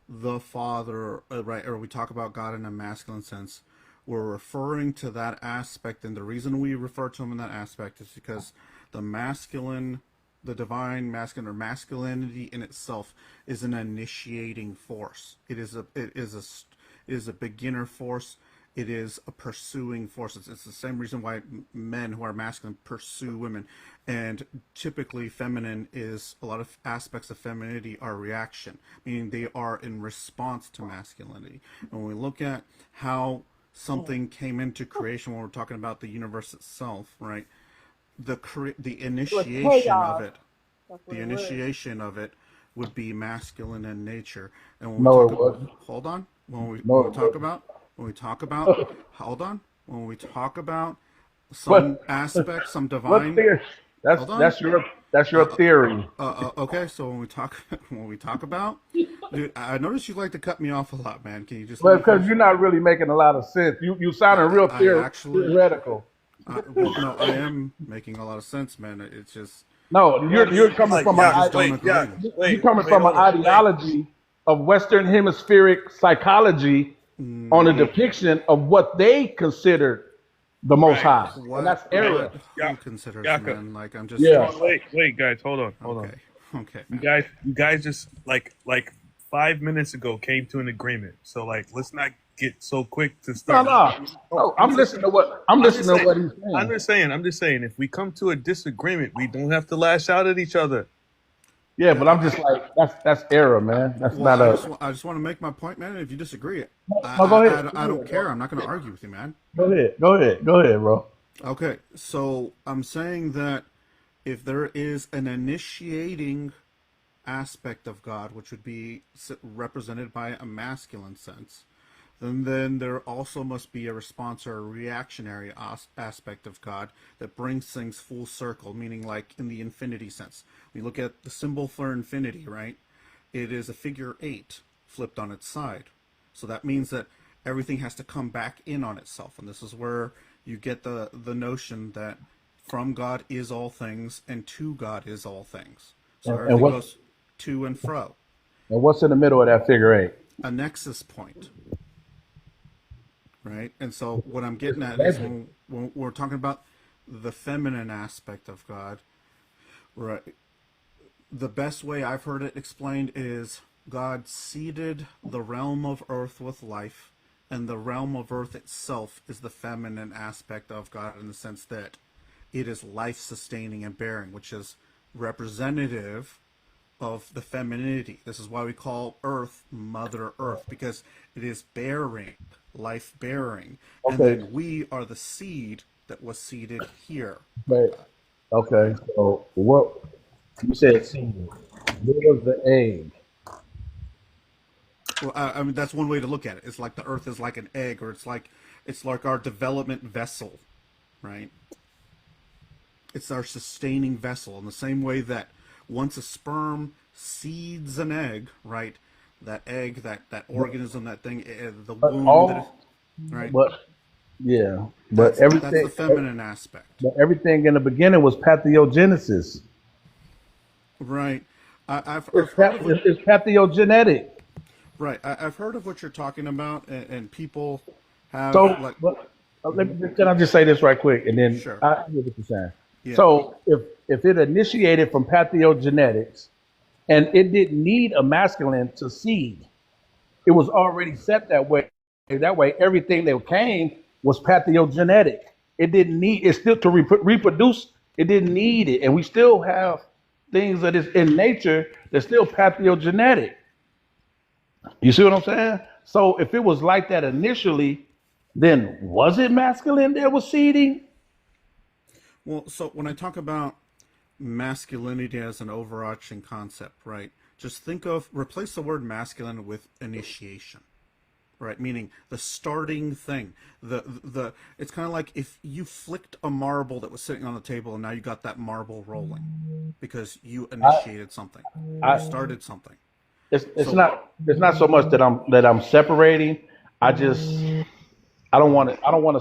the Father, right, or we talk about God in a masculine sense, we're referring to that aspect, and the reason we refer to him in that aspect is because the masculine, the divine masculine or masculinity in itself is an initiating force. It is a beginner force. It is a pursuing force. It's the same reason why men who are masculine pursue women. And typically feminine is, a lot of aspects of femininity are reaction, meaning they are in response to masculinity. And when we look at how something came into creation, when we're talking about the universe itself, right? The initiation of it, would be masculine in nature. And when we No, talk it about, wasn't. hold on, when we No, it talk wasn't. about, hold on, when we talk about some What? aspect, some What divine, theory? hold on. That's your theory. Okay, so when we talk about, dude, I noticed you like to cut me off a lot, man. Can you just let Well, me because finish? you're not really making a lot of sense. You sounding real I actually, theoretical. well, no, I am making a lot of sense, man. It's just No, you're coming Like, from I an just don't wait, agree. you're coming from an hold on, ideology of Western Hemispheric psychology on a depiction of what they considered the Most High, and that's error. Who considers Yaka. men? Like, I'm just Yeah. Wait, guys, hold on. okay, You man. guys just like 5 minutes ago came to an agreement. So like, let's not get so quick to No, start. no. I'm listening to what he's saying. I'm just saying. If we come to a disagreement, we don't have to lash out at each other. Yeah, but I'm just like that's error, man. That's Well, not a. I just want to make my point, man. If you disagree, No, go ahead. I don't care. I'm not going to argue with you, man. Go ahead, bro. Okay, so I'm saying that if there is an initiating aspect of God, which would be represented by a masculine sense, then there also must be a response or a reactionary aspect of God that brings things full circle, meaning like in the infinity sense. We look at the symbol for infinity, right? It is a figure 8 flipped on its side. So that means that everything has to come back in on itself. And this is where you get the notion that from God is all things and to God is all things. So everything goes to and fro. And what's in the middle of that figure 8? A nexus point. Right? And so what I'm getting at is when we're talking about the feminine aspect of God, right? The best way I've heard it explained is God seeded the realm of earth with life, and the realm of earth itself is the feminine aspect of God in the sense that it is life-sustaining and bearing, which is representative of the femininity. This is why we call Earth Mother Earth, because it is bearing, life-bearing. Okay. And then we are the seed that was seeded here. Right. Okay. So what you said? Seed. What was the egg? Well, I mean, that's one way to look at it. It's like the Earth is like an egg, or it's like our development vessel, right? It's our sustaining vessel in the same way that once a sperm seeds an egg, right? That egg, that organism, that thing, the womb, right? But yeah, but everything. That's the feminine aspect. But everything in the beginning was pathogenesis. Right. I've It's heard of it. it's pathogenetic. Right. I've heard of what you're talking about, and people have So like. can I just say this right quick, and then Sure. I hear what you're saying. Yeah. So if it initiated from pathogenetics, and it didn't need a masculine to seed, it was already set that way. That way, everything that came was pathogenetic. It didn't need it still to reproduce. It didn't need it, and we still have things that is in nature that's still pathogenetic. You see what I'm saying? So if it was like that initially, then was it masculine that was seeding? Well, so when I talk about masculinity as an overarching concept, right? Just replace the word masculine with initiation, right? Meaning the starting thing. It's kind of like if you flicked a marble that was sitting on the table and now you got that marble rolling because you initiated something. You I started something. it's So not so much that I'm separating. I just I don't want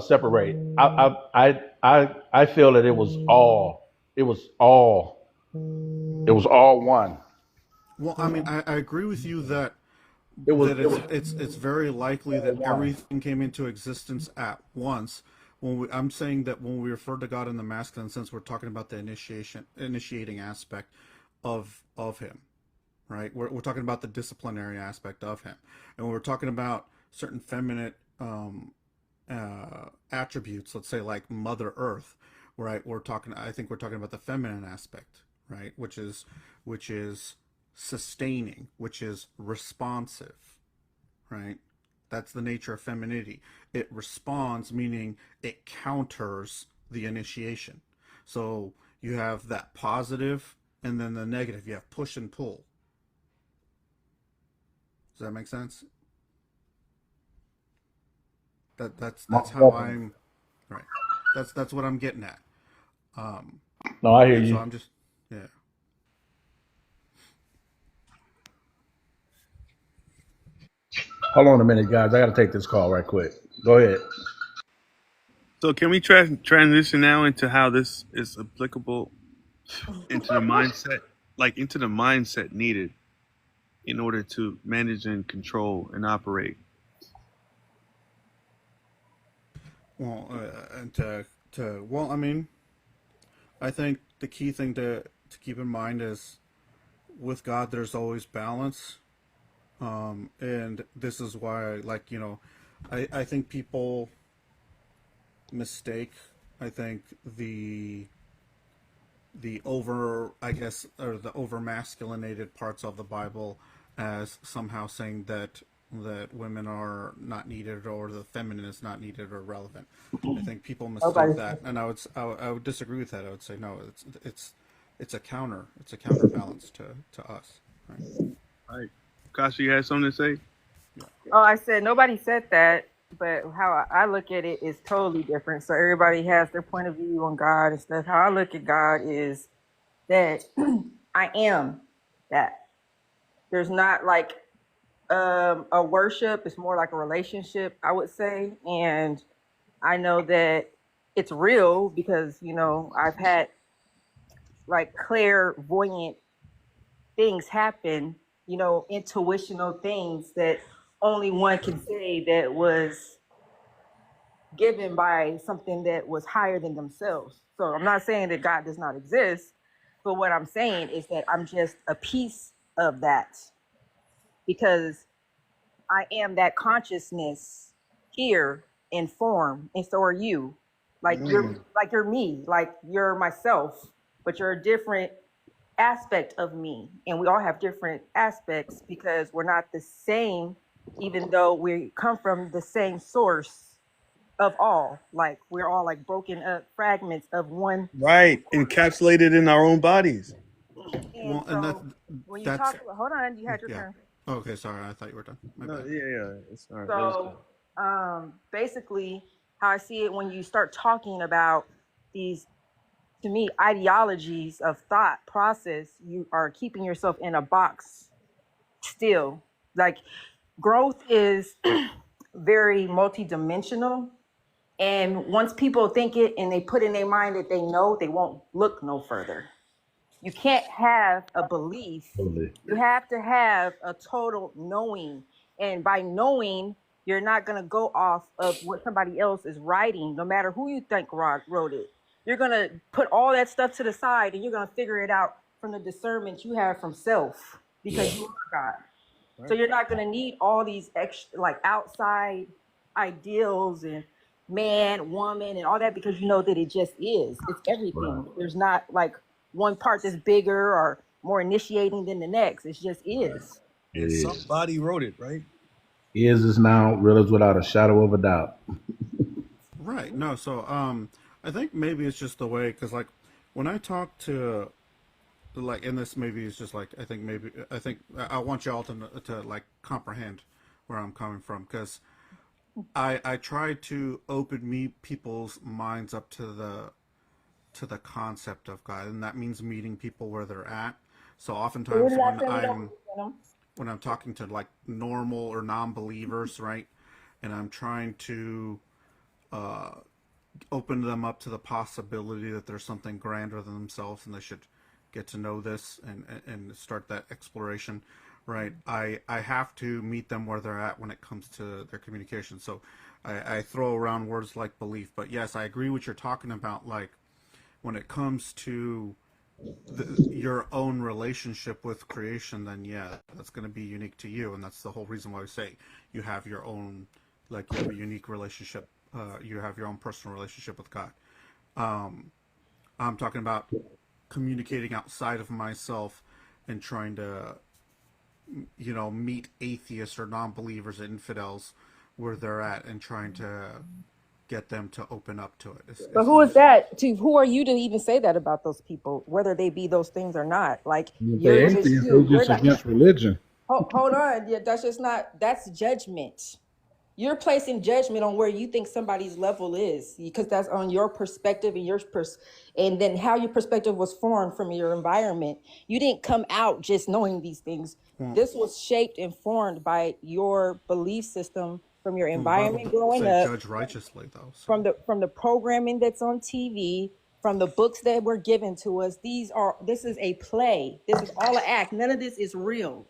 to separate. I feel that it was all one. well, I mean, I agree with you that It was that it was it's very likely that all one. everything came into existence at once. I'm saying that when we refer to God in the masculine sense, we're talking about the initiating aspect of Him, right? We're talking about the disciplinary aspect of Him, and when we're talking about certain feminine attributes, let's say like Mother Earth, right? I think we're talking about the feminine aspect, right? Which is sustaining, which is responsive, right? That's the nature of femininity. It responds, meaning it counters the initiation. So you have that positive and then the negative. You have push and pull. Does that make sense? That's Most how definitely. I'm right. That's what I'm getting at. Um, No, I hear and so you. I'm just yeah. Hold on a minute, guys. I got to take this call right quick. Go ahead. So can we transition now into how this is applicable into the mindset, like into the mindset needed in order to manage and control and operate? Well, and I mean, I think the key thing to keep in mind is with God, there's always balance. And this is why, like, I think people mistake, I think the over, I guess, or the over masculinated parts of the Bible as somehow saying that women are not needed or the feminine is not needed or relevant. I think people mistake Nobody's that, and I would disagree with that. I would say no, it's a counterbalance to us, right? All right. Kasha, you had something to say? Yeah. Oh, I said nobody said that, but how I look at it is totally different. So everybody has their point of view on God and stuff. How I look at God is that I am that. There's not like a worship, it's more like a relationship, I would say. And I know that it's real because, I've had like clairvoyant things happen, intuitional things that only one can say that was given by something that was higher than themselves. So I'm not saying that God does not exist, but what I'm saying is that I'm just a piece of that because I am that consciousness here in form, and so are you. Like you're me, like you're myself, but you're a different aspect of me, and we all have different aspects because we're not the same, even though we come from the same source of all. Like we're all like broken up fragments of one Right. source. Encapsulated in our own bodies. And Well, and so when you that's talk about, hold on, you had your yeah. turn. Okay, sorry, I thought you were done. My No, bad. yeah. It's all right. Let us go. So basically, how I see it when you start talking about these, to me, ideologies of thought process, you are keeping yourself in a box still. Like growth is very multidimensional. And once people think it and they put in their mind that they know, they won't look no further. You can't have a belief. Absolutely. You have to have a total knowing. And by knowing, you're not going to go off of what somebody else is writing, no matter who you think wrote it. You're going to put all that stuff to the side and you're going to figure it out from the discernment you have from self because you are God. So you're not going to need all these extra, like outside ideals and man, woman, and all that because you know that it just is. It's Right. everything. There's not like one part that's bigger or more initiating than the next. It just is. It And is. somebody wrote it, right? Is now, real is without a shadow of a doubt. Right. No. So I think maybe it's just the way, because like when I talk to, like, and this maybe is just like, I think I want y'all to like comprehend where I'm coming from, because I try to open people's minds up to the concept of God, and that means meeting people where they're at. So oftentimes when I'm talking to like normal or non-believers, right, and I'm trying to open them up to the possibility that there's something grander than themselves and they should get to know this and start that exploration, right? I have to meet them where they're at when it comes to their communication. So I throw around words like belief, but yes, I agree what you're talking about. Like when it comes to your own relationship with creation, then yeah, that's going to be unique to you, and that's the whole reason why we say you have your own, like, you have a unique relationship. You have your own personal relationship with God. I'm talking about communicating outside of myself and trying to, meet atheists or non-believers, infidels, where they're at, and trying to get them to open up to it. But who is that? Who are you to even say that about those people, whether they be those things or not? Like, They're atheists, they're just against religion. Hold on. Yeah, that's judgment. You're placing judgment on where you think somebody's level is, because that's on your perspective and and then how your perspective was formed from your environment. You didn't come out just knowing these things. This was shaped and formed by your belief system from your environment growing up. Judge righteously, though. So. From the programming that's on TV, from the books that were given to us. This is a play. This is all an act. None of this is real.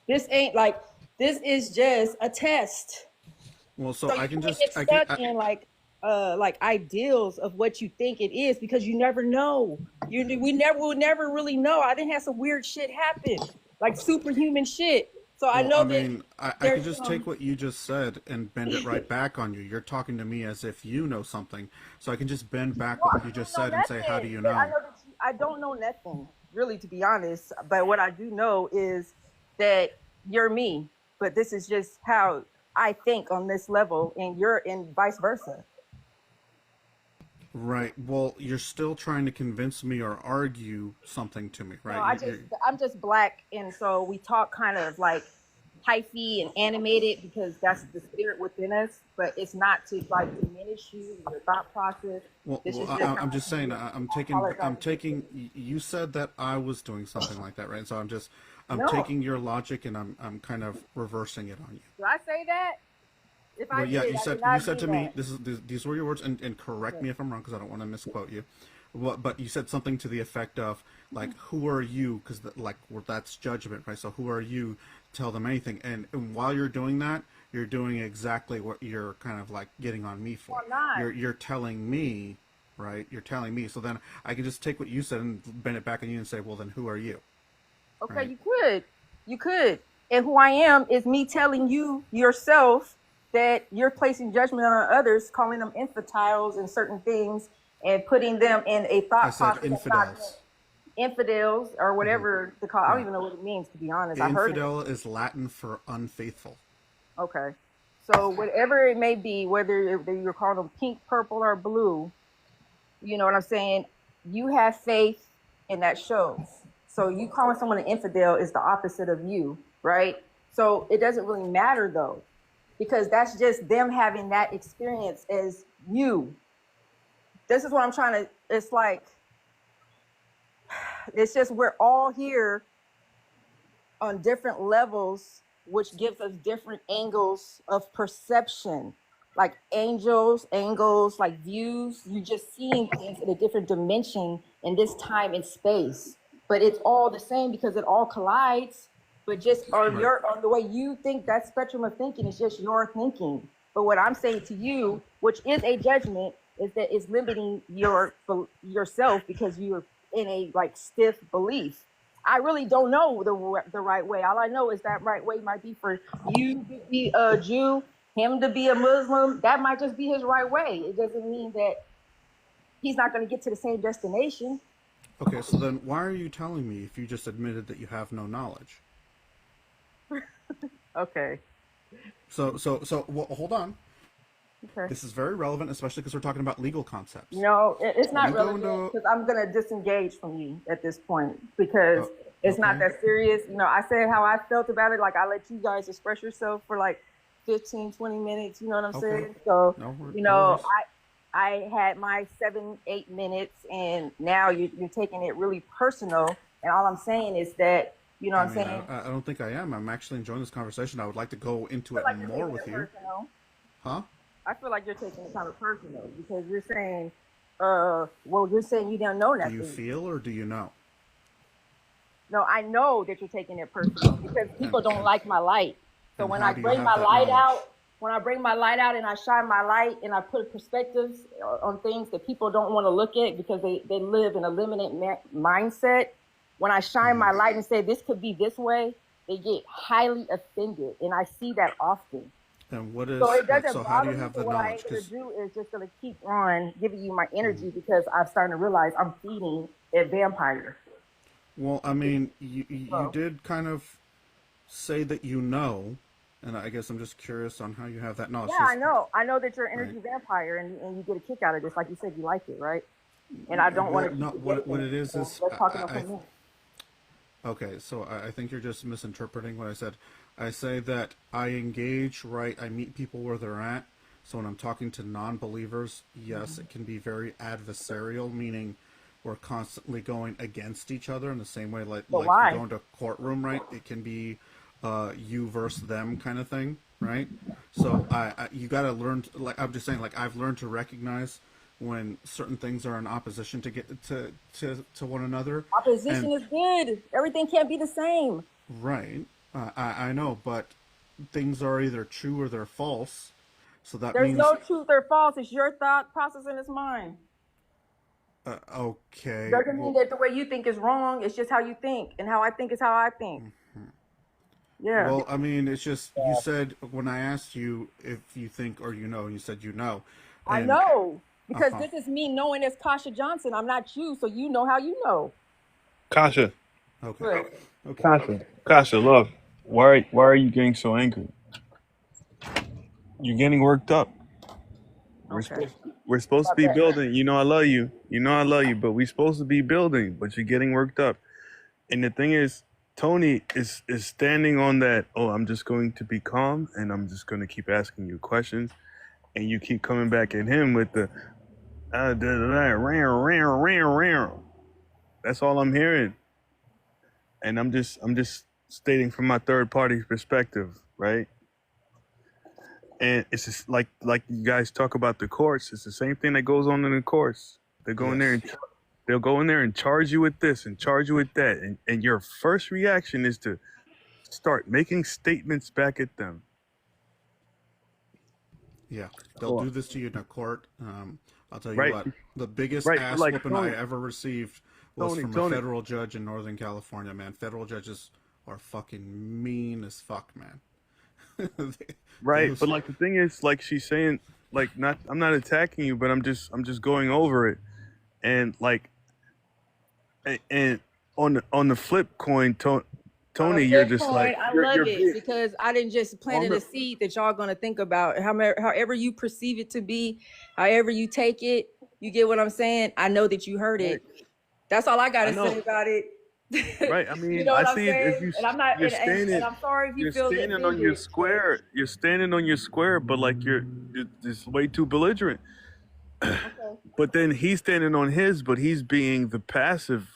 This is just a test. Well, so I can just get stuck in like ideals of what you think it is, because you never know. We will never really know. I didn't have some weird shit happen, like superhuman shit. So I can just take what you just said and bend it right back on you. You're talking to me as if you know something, so I can just bend back what you just said and say, how do you know? I don't know nothing, really, to be honest. But what I do know is that you're me. But this is just how I think on this level, and vice versa. Right. Well, you're still trying to convince me or argue something to me, right? No, I'm just black, and so we talk kind of like hyphy and animated because that's the spirit within us. But it's not to like diminish you, your thought process. Well, I'm just saying. I'm taking. You said that I was doing something like that, right? So I'm taking your logic and I'm kind of reversing it on you. Did I say that? You said to me, these were your words, and correct me if I'm wrong, because I don't want to misquote you. But you said something to the effect of, like, who are you? Because that's judgment, right? So who are you? Tell them anything. And while you're doing that, you're doing exactly what you're kind of like getting on me for. I'm not. You're telling me, right? You're telling me. So then I can just take what you said and bend it back on you and say, well, then who are you? Okay, right? You could. And who I am is me telling you yourself that you're placing judgment on others, calling them infantiles and certain things, and putting them in a thought process. Infidels or whatever to call. I don't even know what it means, to be honest. Infidel is Latin for unfaithful. Okay. So whatever it may be, whether you're calling them pink, purple, or blue, you know what I'm saying? You have faith, and that shows. So you calling someone an infidel is the opposite of you, right? So it doesn't really matter, though, because that's just them having that experience as you. This is what I'm trying to, it's just we're all here on different levels, which gives us different angles of perception, like angles, like views. You're just seeing things in a different dimension in this time and space. But it's all the same because it all collides. But just on the way you think, that spectrum of thinking is just your thinking. But what I'm saying to you, which is a judgment, is that it's limiting yourself because you're in a stiff belief. I really don't know the right way. All I know is that right way might be for you to be a Jew, him to be a Muslim. That might just be his right way. It doesn't mean that he's not going to get to the same destination. Okay, so then why are you telling me if you just admitted that you have no knowledge? Okay. So, well, hold on. Okay. This is very relevant, especially because we're talking about legal concepts. No, it's not You go relevant into because I'm going to disengage from you at this point because it's not okay. that serious. You know, I said how I felt about it. Like, I let you guys express yourself for like 15, 20 minutes. You know what I'm saying? So, you know, I had my 7-8 minutes, and now you're taking it really personal. And all I'm saying is that, you know what I'm saying? I don't think I am. I'm actually enjoying this conversation. I would like to go into it like more with you. Personal. Huh? I feel like you're taking it kind of personal because you're saying, well, you're saying you don't know nothing. Do you feel or do you know? No, I know that you're taking it personal because people don't like my light. So when I bring my light out, and I shine my light and I put perspectives on things that people don't want to look at because they live in a limited mindset, when I shine my light and say this could be this way, they get highly offended. And I see that often. And what is, so it doesn't so bother how do you me, have the what I knowledge? ain't going to do is just going to keep on giving you my energy because I'm starting to realize I'm feeding a vampire. Well, I mean, you did kind of say that you know, and I guess I'm just curious on how you have that knowledge. Yeah, I know. I know that you're an energy vampire, and you get a kick out of this. Like you said, you like it, right? And I don't want to. What it is let's talk about something. Okay, so I think you're just misinterpreting what I said. I say that I engage, right? I meet people where they're at. So when I'm talking to non-believers, yes, it can be very adversarial, meaning we're constantly going against each other in the same way, like you go into a courtroom, right? It can be you versus them kind of thing, right? So you got to learn, like I'm just saying, like I've learned to recognize when certain things are in opposition to get to one another. Opposition is good. Everything can't be the same. Right. I know, but things are either true or they're false. So that there's means no truth or false. It's your thought process and it's mine. Okay. Doesn't mean that the way you think is wrong. It's just how you think, and how I think is how I think. Yeah. Well, I mean, it's just you said when I asked you if you think or you know, and you said you know. I know because this is me knowing as Kasha Johnson. I'm not you, so you know how you know. Kasha. Okay. Kasha, love. Why are you getting so angry? You're getting worked up. We're supposed to be building. You know I love you. You know I love you, but we're supposed to be building, but you're getting worked up. And the thing is, Tony is standing on that, I'm just going to be calm and I'm just going to keep asking you questions. And you keep coming back at him with the that's all I'm hearing. And I'm just stating from my third party perspective, right? And it's just like you guys talk about the courts. It's the same thing that goes on in the courts. They go in there and they'll go in there and charge you with this and charge you with that, and your first reaction is to start making statements back at them. Yeah, they'll do this to you in a court. I'll tell you what, the biggest ass whooping I ever received was from a federal judge in Northern California, man. Federal judges are fucking mean as fuck, man. Right, but like the thing is, like she's saying, like I'm not attacking you, but I'm just going over it, and like, and on the flip coin, Tony, you're just like I love it because I didn't just plant a seed that y'all gonna think about. However you perceive it to be, however you take it, you get what I'm saying. I know that you heard it. That's all I gotta say about it. Right. I mean, you know I see it as and I'm not. you're standing. And I'm sorry if you feel you're standing on your square. You're standing on your square, but like you're just way too belligerent. But then he's standing on his, but he's being the passive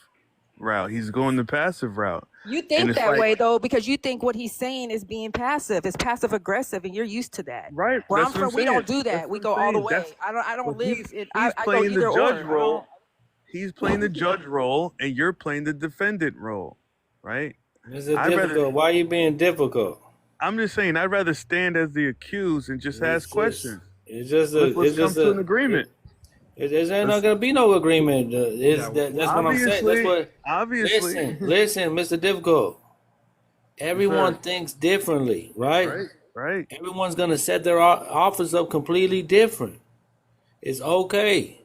route. He's going the passive route. You think that way though, because you think what he's saying is being passive. It's passive aggressive, and you're used to that. Right. Where I'm from, we don't do that. We go all the way. I don't live. He's I playing go either the judge or. role. He's playing the judge role, and you're playing the defendant role, right? Is it difficult? Why are you being difficult? I'm just saying, I'd rather stand as the accused and just ask questions. It's just let's come to an agreement. There's not going to be no agreement. That's what I'm saying. That's what. Obviously. Listen, Mr. Difficult. Everyone thinks differently, right? Right. Everyone's going to set their office up completely different. It's okay.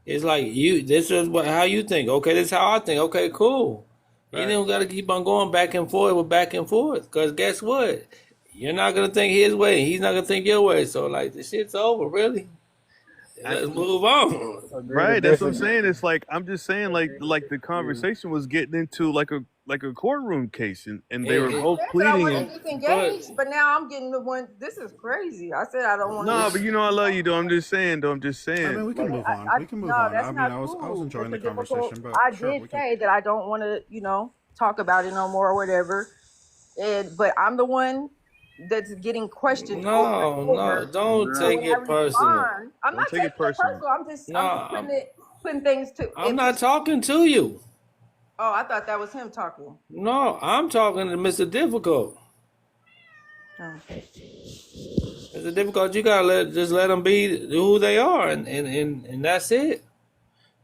It's like you. This is how you think. Okay, this is how I think. Okay, cool. You Right. don't got to keep on going back and forth with back and forth. Cause guess what? You're not gonna think his way. He's not gonna think your way. So like the shit's over. Really. I, Let's move on. Agree to right. That's what I'm disagree. saying. It's like I'm just saying, like the conversation was getting into like a courtroom case, and they were It, both Said that I pleading. wasn't And but disengaged, but now I'm getting the one. This is crazy. I said I don't want no, but to. you know I love you, though. I'm just saying, though. I'm just I mean, saying. we can But move on. We can move no, on. that's I mean, not I was cool. enjoying the Mr. Difficult. conversation, but I sure, did we can. say that I don't want to, talk about it no more or whatever. But I'm the one that's getting questioned over and no, over. don't So No, take when I it personal. respond, I'm don't not take taking it it personal. personal. No, I'm just putting things to I'm in not perspective. talking to you. Oh, I thought that was him talking. No, I'm talking to Mr. Difficult. Oh. Mr. Difficult, you gotta just let them be who they are, and that's it.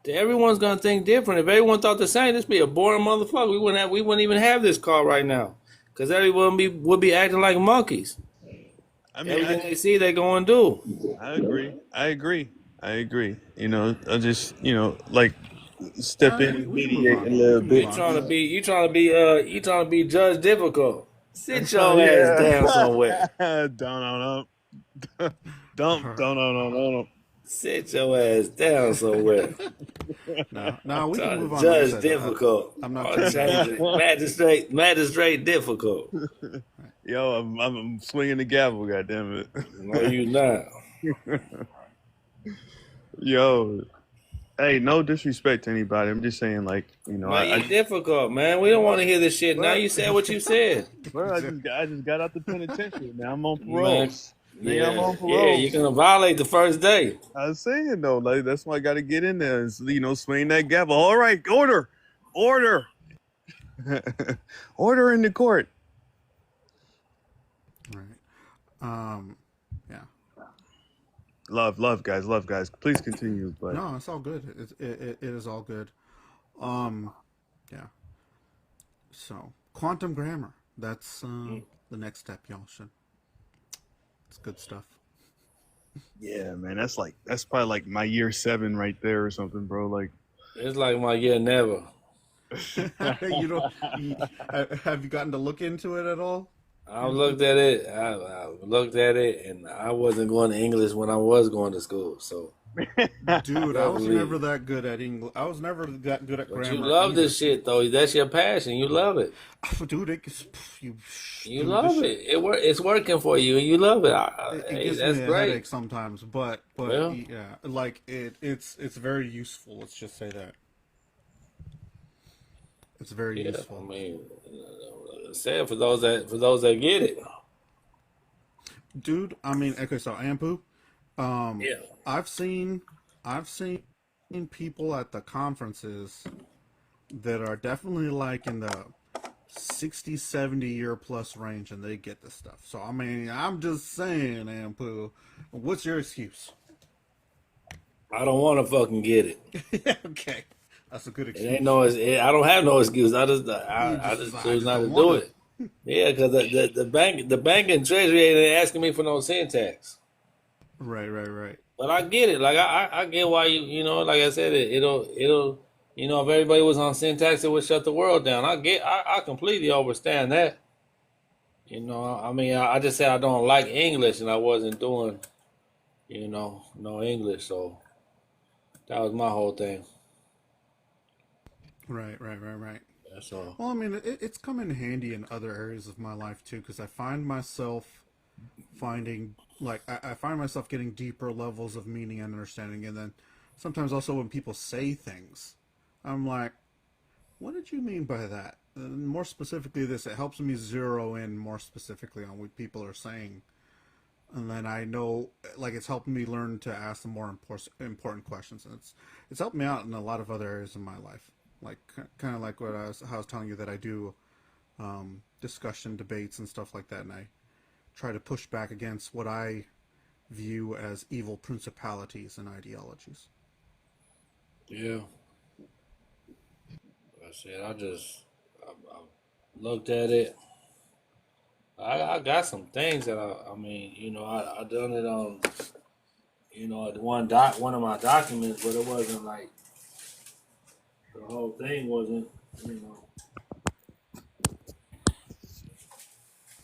Everyone's gonna think different. If everyone thought the same, this be a boring motherfucker. We wouldn't even have this call right now, because everyone would be acting like monkeys. I mean, Everything they see, they go and do. I agree. I agree. I agree. I just like step in and We can move mediate a on. We little can move bit. You on. trying to be, you trying to be Judge Difficult. Sit Oh your ass yeah. down somewhere. Don't. Don't. Sit your ass down somewhere. No, we can Trying move to on. Like I judge said, difficult. I'm not Or trying change to. it. Magistrate difficult. Yo, I'm swinging the gavel. Goddamn No, you not. it. Yo, hey, no disrespect to anybody. I'm just saying, like, Man, you difficult, man. We don't want to hear this shit. Now you said what you said. I just got out the penitentiary. Now I'm on parole. Man, Nigga, I'm on yeah, parole. you're gonna violate the first day. I was saying though, like that's why I got to get in there and swing that gavel. All right, order, order in the court. Right. Yeah. Love, guys. Please continue. But No, it's all good. It is all good. Yeah. So, quantum grammar. That's the next step, y'all should. It's good stuff. yeah, man, that's probably like my year 7 right there or something, bro. Like, It's like my year never. Have you gotten to look into it at all? I looked at it. I looked at it, and I wasn't going to English when I was going to school. So, Dude, I was never that good at English. I was never that good at but grammar. you love this shit though. That's your passion. You love it. Dude, You love it. It's working for you, and you love it. It gives That's me a great. headache sometimes, but Well. yeah, like it's very useful. Let's just say that it's very useful. I mean, sad for those that get it. Dude, I mean, okay, so Ampu, Yeah. I've seen people at the conferences that are definitely like in the 60, 70 year plus range, and they get this stuff. So, I mean, I'm just saying, Ampu, what's your excuse? I don't want to fucking get it. Okay, that's a good It excuse. ain't I don't have no excuse. I just choose not to do it. Yeah, because the bank and treasury ain't asking me for no syntax. Right. But I get it. Like I get why like I said, it'll if everybody was on syntax, it would shut the world down. I completely understand that. I mean, I just said I don't like English, and I wasn't doing, no English, so that was my whole thing. Right. That's all. Well, I mean, it's come in handy in other areas of my life too, because I find myself I find myself getting deeper levels of meaning and understanding, and then sometimes also when people say things, I'm like, what did you mean by that? And more specifically, it helps me zero in more specifically on what people are saying, and then I know, like, it's helping me learn to ask the more important questions, and it's helped me out in a lot of other areas of my life. Like kind of like how I was telling you that I do discussion debates and stuff like that, and I try to push back against what I view as evil principalities and ideologies. Yeah. I said I looked at it. I got some things that I done it on one of my documents, but it wasn't like the whole thing wasn't, you know.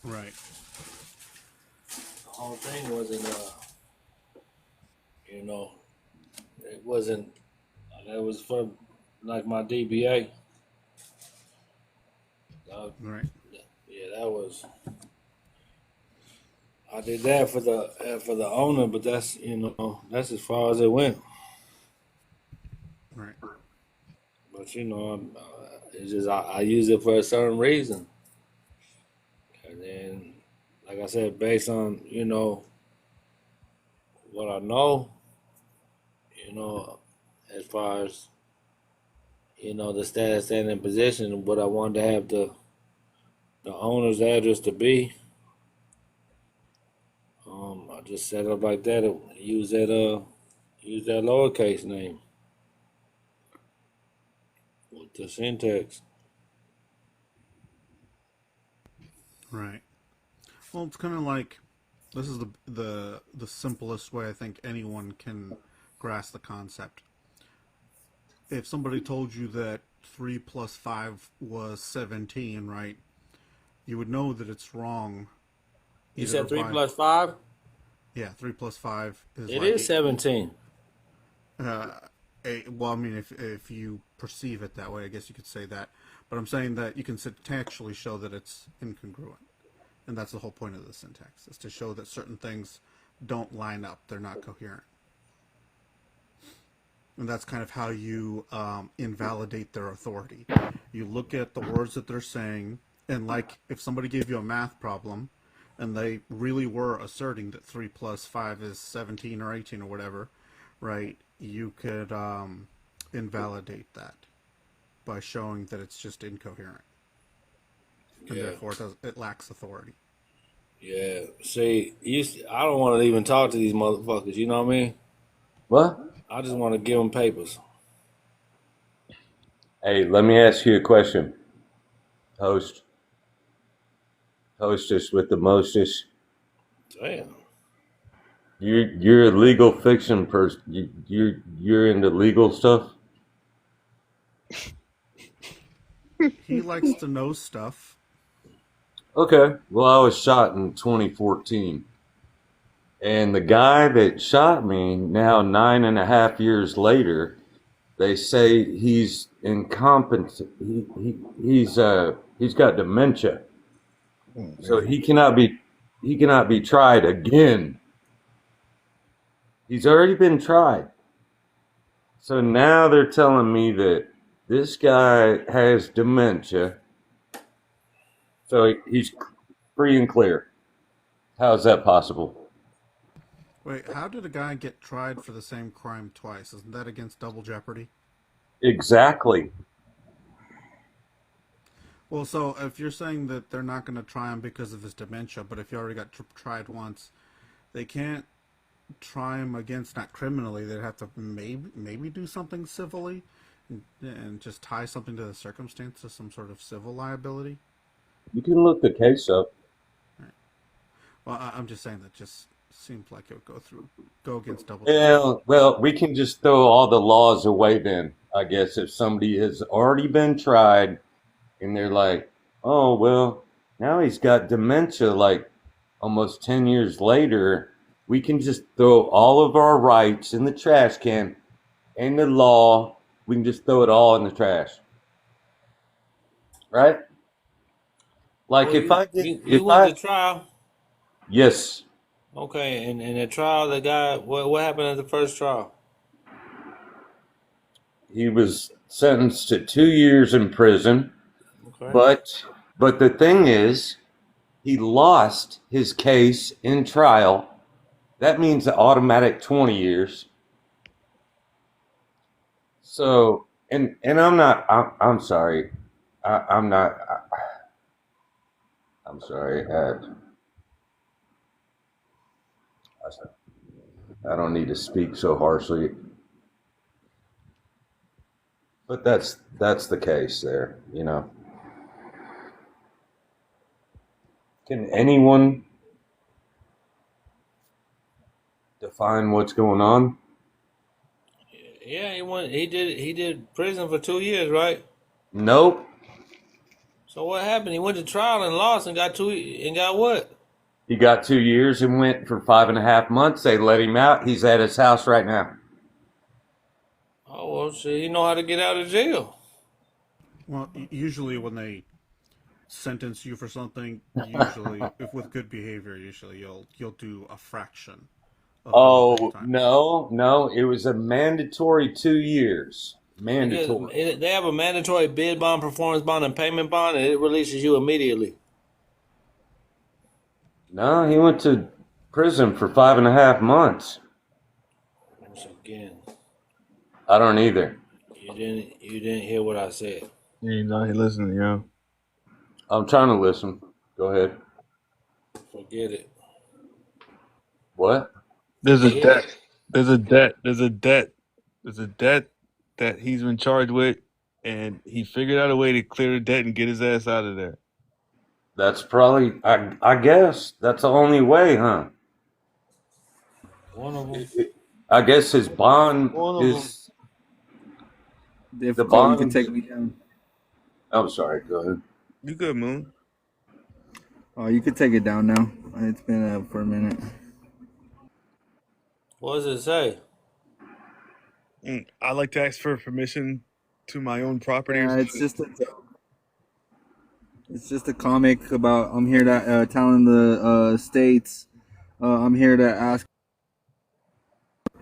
Right. The whole thing wasn't, you know, it wasn't. That was for like my DBA. Right. Yeah, that was. I did that for the owner, but that's that's as far as it went. Right. But it's just I use it for a certain reason, and then like I said, based on what I know, as far as the status and in position, what I wanted to have the owner's address to be. I just set up like that. Use that lowercase name with the syntax. Right. Well, it's kind of like this is the simplest way I think anyone can grasp the concept. If somebody told you that 3 plus 5 was 17, right, you would know that it's wrong. You said 3 plus 5? Yeah, 3 plus 5 is It like is 17. well, I mean, if you perceive it that way, I guess you could say that. But I'm saying that you can syntaxually show that it's incongruent. And that's the whole point of the syntax, is to show that certain things don't line up. They're not coherent. And that's kind of how you invalidate their authority. You look at the words that they're saying, and like if somebody gave you a math problem, and they really were asserting that 3 plus 5 is 17 or 18 or whatever, right, you could invalidate that by showing that it's just incoherent. And therefore it lacks authority. Yeah. See, I don't want to even talk to these motherfuckers. You know what I mean? What? I just want to give them papers. Hey, let me ask you a question. Hostess with the mostest. Damn. You're a legal fiction person. You're into legal stuff. He likes to know stuff. Okay. Well, I was shot in 2014. And the guy that shot me, now 9.5 years later, they say he's incompetent. He's got dementia. So he cannot be tried again. He's already been tried. So now they're telling me that this guy has dementia. So he's free and clear. How is that possible? Wait, how did a guy get tried for the same crime twice? Isn't that against double jeopardy? Exactly. Well, so if you're saying that they're not going to try him because of his dementia, but if you already got tried once, they can't try him against, not criminally, they'd have to maybe do something civilly and just tie something to the circumstance to some sort of civil liability? You can look the case up. Right. Well, I'm just saying that just seems like it would go against double jeopardy. Well, we can just throw all the laws away then, I guess, if somebody has already been tried and they're like, oh, well, now he's got dementia like almost 10 years later. We can just throw all of our rights in the trash can and the law. We can just throw it all in the trash. Right? Like well, you went to trial? Yes. Okay, and in the trial, the guy, what happened at the first trial? He was sentenced to 2 years in prison. Okay. But the thing is, he lost his case in trial. That means an automatic 20 years. So, and I'm sorry. I'm sorry. I don't need to speak so harshly. But that's the case there, you know. Can anyone define what's going on? Yeah, he did prison for 2 years, right? Nope. So what happened? He went to trial and lost and got what? He got 2 years and went for 5.5 months. They let him out. He's at his house right now. Oh well, shit, he know how to get out of jail. Well, usually when they sentence you for something, usually if with good behavior, usually you'll do a fraction of Oh, time. no. It was a mandatory 2 years. Mandatory. They have a mandatory bid bond, performance bond, and payment bond, and it releases you immediately. No, he went to prison for 5.5 months. Once again, I don't either. you didn't hear what I said. You're not listening, yo. I'm trying to listen. Go ahead. Forget it. What? There's a debt. There's a debt that he's been charged with, and he figured out a way to clear the debt and get his ass out of there. That's probably, I guess, that's the only way, huh? One of them. I guess his bond is... The bond can take me down. I'm sorry, go ahead. You good, Moon? Oh, you could take it down now. It's been up for a minute. What does it say? I like to ask for permission to my own property. Yeah, it's just a comic about I'm here to telling the states I'm here to ask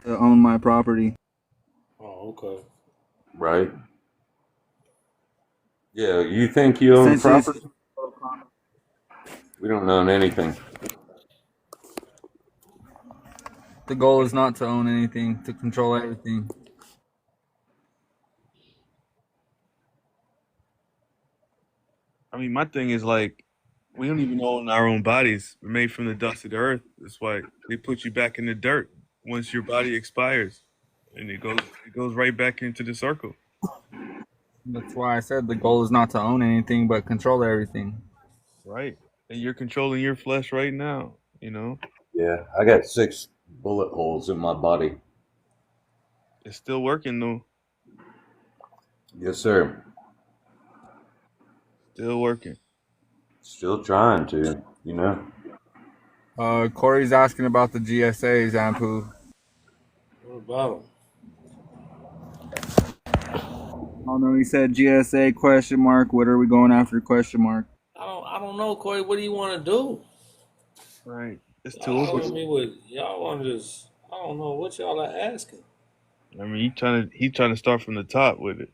to own my property. Oh, okay. Right. Yeah, you think you own property? We don't own anything. The goal is not to own anything, to control everything. I mean, my thing is like, we don't even own our own bodies. We're made from the dust of the earth. That's why they put you back in the dirt once your body expires, and it goes right back into the circle. That's why I said the goal is not to own anything, but control everything. Right, and you're controlling your flesh right now. You know. Yeah, I got 6 bullet holes in my body. It's still working though. Yes, sir. Still working. Still trying to, you know. Corey's asking about the GSAs, Ampu. What about them? Oh no, he said GSA question mark. What are we going after question mark? I don't know, Corey. What do you want to do? Right. It's too Y'all open. want me with y'all want to just I don't know what y'all are asking. I mean, he trying to start from the top with it.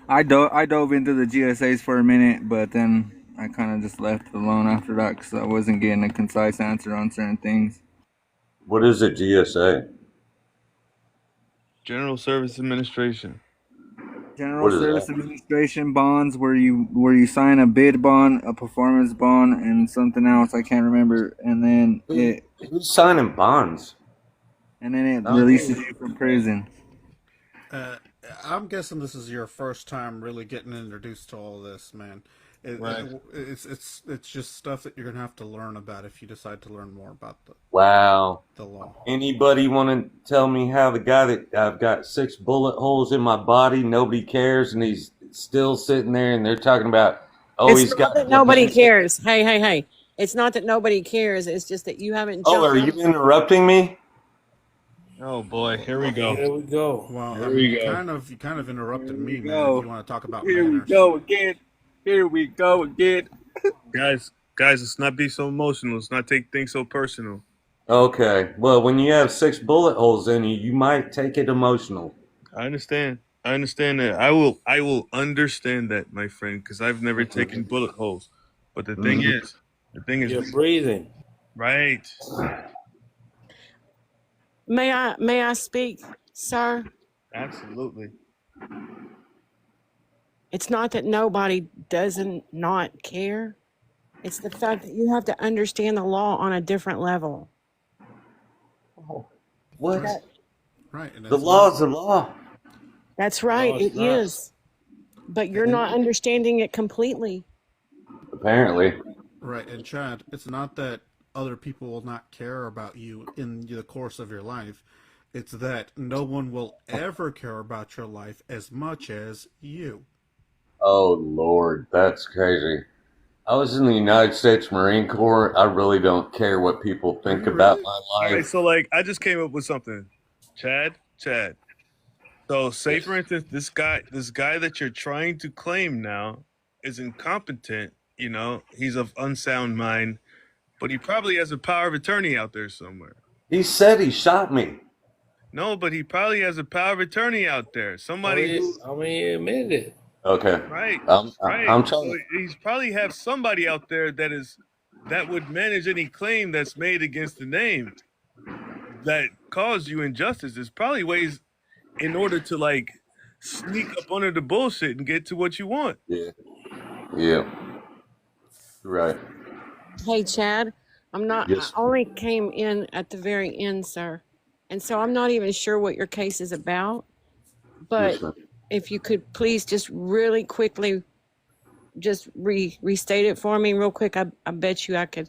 I dove into the GSAs for a minute, but then I kind of just left it alone after that because I wasn't getting a concise answer on certain things. What is a GSA? General Service Administration. General Service Administration bonds, where you sign a bid bond, a performance bond, and something else I can't remember, and then who's signing bonds? And then it releases you from prison. I'm guessing this is your first time really getting introduced to all this, man. It's just stuff that you're gonna have to learn about if you decide to learn more about the law. Anybody want to tell me how the guy that I've got 6 bullet holes in my body, nobody cares, and he's still sitting there, and they're talking about, he's got that nobody cares. Hey! It's not that nobody cares. It's just that you haven't. Are you interrupting me? Oh boy, here we go. Here we go. Well, Here we go. You kind of interrupted me, man. go. If you want to talk about Here we manners. go again. Here we go again. Guys, let's not be so emotional. Let's not take things so personal. Okay. Well, when you have 6 bullet holes in you, you might take it emotional. I understand that. I will understand that, my friend, because I've never taken bullet holes. But the thing is, you're breathing. Right. May I speak, sir? Absolutely. It's not that nobody doesn't not care. It's the fact that you have to understand the law on a different level. What? Right. The law is the law. That's right. It is. But you're not understanding it completely. Apparently. Right, and Chad, it's not that other people will not care about you in the course of your life. It's that no one will ever care about your life as much as you. Oh Lord, that's crazy. I was in the United States Marine Corps. I really don't care what people Are think you about really? my All right, life. so like I just came up with something. Chad. So say for instance, this guy that you're trying to claim now is incompetent, he's of unsound mind, but he probably has a power of attorney out there somewhere. He said he shot me. No, but he probably has a power of attorney out there. Somebody who I mean, he admitted it. Okay. right, right. I'm So trying. he's probably have somebody out there that would manage any claim that's made against the name that caused you injustice. There's probably ways in order to like sneak up under the bullshit and get to what you want. Yeah. Yeah. Right. Hey, Chad, I Yes. only came in at the very end, sir. And so I'm not even sure what your case is about. But Yes, ma'am. if you could please just really quickly just restate it for me real quick, I bet you I could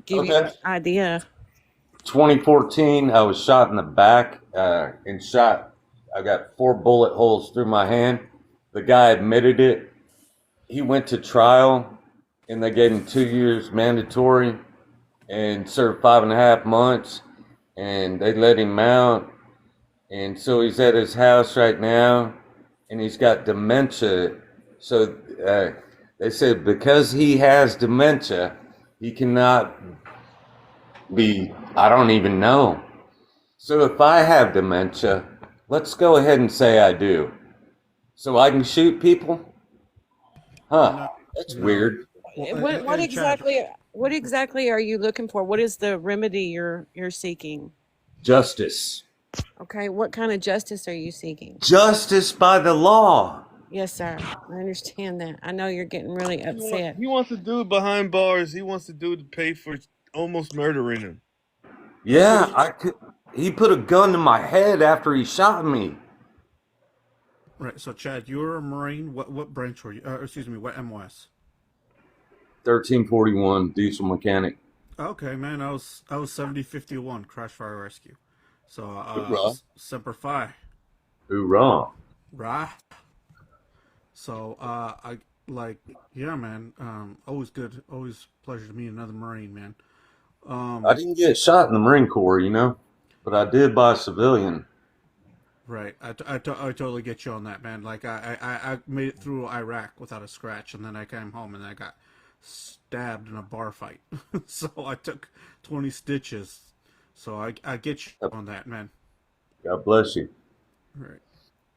give you Okay. an idea. 2014, I was shot in the back and shot. I got 4 bullet holes through my hand. The guy admitted it. He went to trial, and they gave him 2 years mandatory and served 5.5 months. And they let him out. And so he's at his house right now, and he's got dementia. So they said because he has dementia, he cannot be, I don't even know. So if I have dementia, let's go ahead and say I do. So I can shoot people? Huh. No, That's no. weird. Well, What Chad, exactly are you looking for? What is the remedy you're seeking? Justice. Okay, what kind of justice are you seeking? Justice by the law. Yes, sir. I understand that. I know you're getting really upset. He wants a dude behind bars. He wants a dude to pay for almost murdering him. Yeah, he put a gun to my head after he shot me. right. So, Chad, you were a Marine. What branch were you? Excuse me, what MOS? 1341 diesel mechanic. Okay, man. I was 7051 crash fire rescue. So, Hoorah. Semper Fi. Hoorah. Right. So, I like, yeah, man. Always good. Always pleasure to meet another Marine, man. I didn't get shot in the Marine Corps, but I did by a civilian. Right. I totally get you on that, man. Like, I made it through Iraq without a scratch, and then I came home and I got stabbed in a bar fight. So I took 20 stitches. So I get you on that, man. God bless you. Right.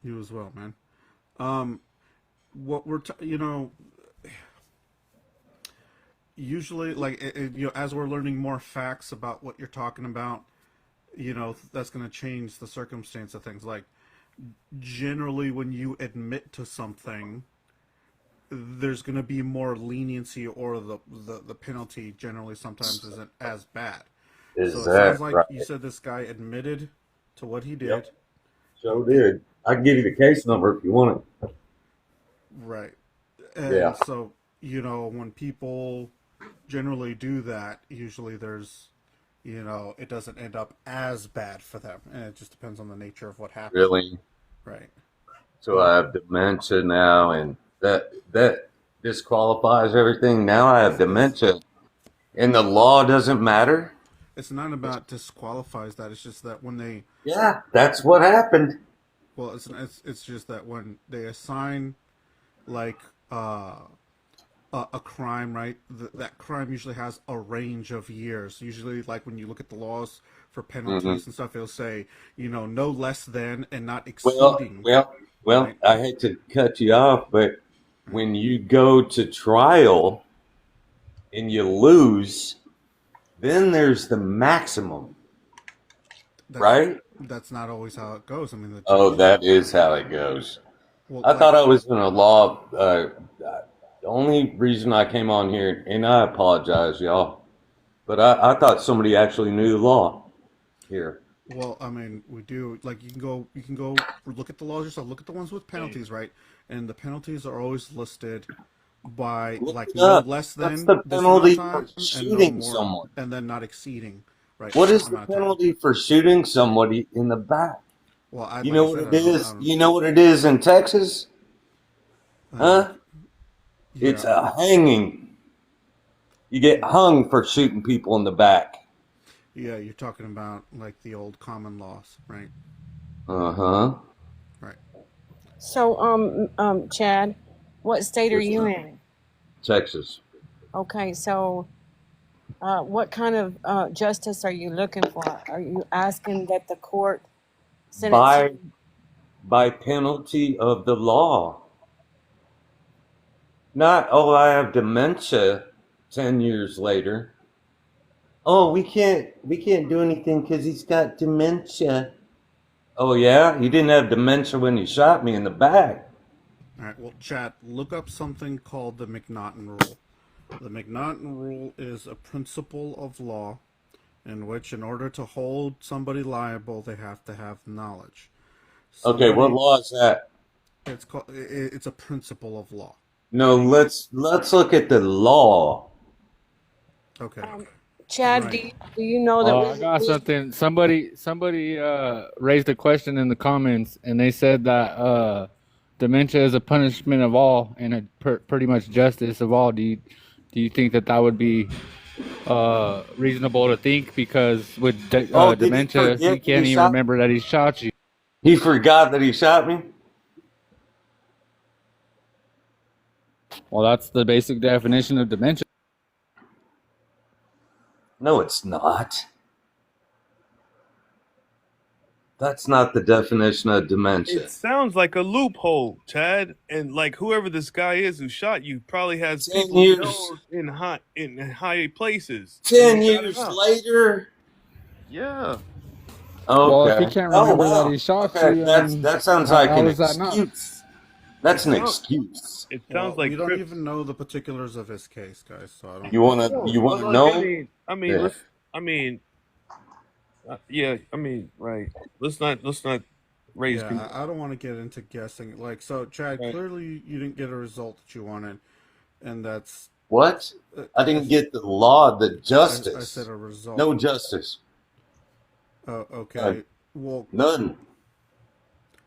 You as well, man. What we're usually, like, as we're learning more facts about what you're talking about, that's going to change the circumstance of things. Like, generally, when you admit to something, there's going to be more leniency, or the penalty generally sometimes isn't as bad. Is So it that sounds like right? you said this guy admitted to what he did. Yep. So did. I can give you the case number if you want it. Right. And Yeah. so, when people generally do that, usually there's, it doesn't end up as bad for them. And it just depends on the nature of what happened. Really? Right. So I have dementia now, and that disqualifies everything. Now I have dementia, and the law doesn't matter. It's not about disqualifies that. It's just that when they, Yeah, that's what happened. well, it's just that when they assign, like, a crime, right? That crime usually has a range of years. Usually, like, when you look at the laws for penalties and stuff, it'll say, no less than and not exceeding. Well, right? I hate to cut you off, but when you go to trial and you lose, then there's the maximum, right? That's not always how it goes. I mean, Oh, that is how it goes. Well, I thought I was in a law. The only reason I came on here, and I apologize, y'all, but I thought somebody actually knew the law here. Well, I mean, we do. Like, you can go look at the laws yourself. Look at the ones with penalties, right? And the penalties are always listed, by Look like it no up. less What's than the this amount penalty of for time and no shooting more, someone? and then not exceeding right a What is certain the amount of time. penalty for shooting somebody in the back? Well, You like know I what said, it I don't. is? You know what it is in Texas? Huh? It's Yeah. a hanging. You get hung for shooting people in the back. Yeah, you're talking about like the old common laws, right? Uh-huh. Right. So, Chad, what state are Yes, you ma'am. in? Texas. Okay, so what kind of justice are you looking for? Are you asking that the court sentence you? By penalty of the law. Not, oh, I have dementia 10 years later. Oh, we can't do anything because he's got dementia. Oh yeah? He didn't have dementia when he shot me in the back. All right. Well, Chad, look up something called the McNaughton Rule. The McNaughton Rule is a principle of law in which, in order to hold somebody liable, they have to have knowledge. Okay, what law is that? It's a principle of law. No, let's look at the law. Okay. Chad, Right. do you know that I got something. Somebody raised a question in the comments, and they said that dementia is a punishment of all and pretty much justice of all. Do you think that would be reasonable to think, because with dementia, he can't even remember that he shot you. He forgot that he shot me? Well, that's the basic definition of dementia. No, it's not. That's not the definition of dementia. It sounds like a loophole, Chad. And like whoever this guy is who shot you probably has 10 people he years. knows in high places. 10 And he got it years out. later? Yeah. Okay. Well, if he can't remember that he shot you, that sounds how- like how an is that not? excuse. That's an excuse. It sounds like we don't Crips. even know the particulars of his case, guys. So I don't. You wanna Well, know? I mean, Yeah. right. Let's not raise Yeah, people. I don't want to get into guessing. Like, so Chad, clearly you didn't get a result that you wanted, and that's What? I didn't get the law, the justice. I said a result. No justice. Okay. Well, none.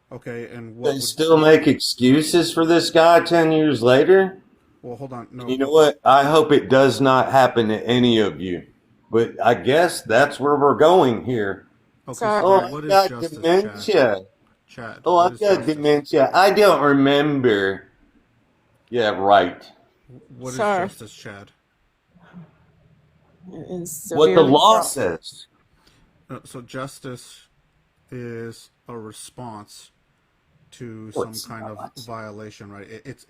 Okay, and what They still make excuses for this guy 10 years later? Well, hold on. No. You know what? I hope it does not happen to any of you. But I guess that's where we're going here. Okay, oh, what I is got justice, dementia. Chad, oh, I got dementia. I don't remember. Yeah, right. What is justice, Chad? What the law says. So justice is a response to What's some kind of violation, right? It's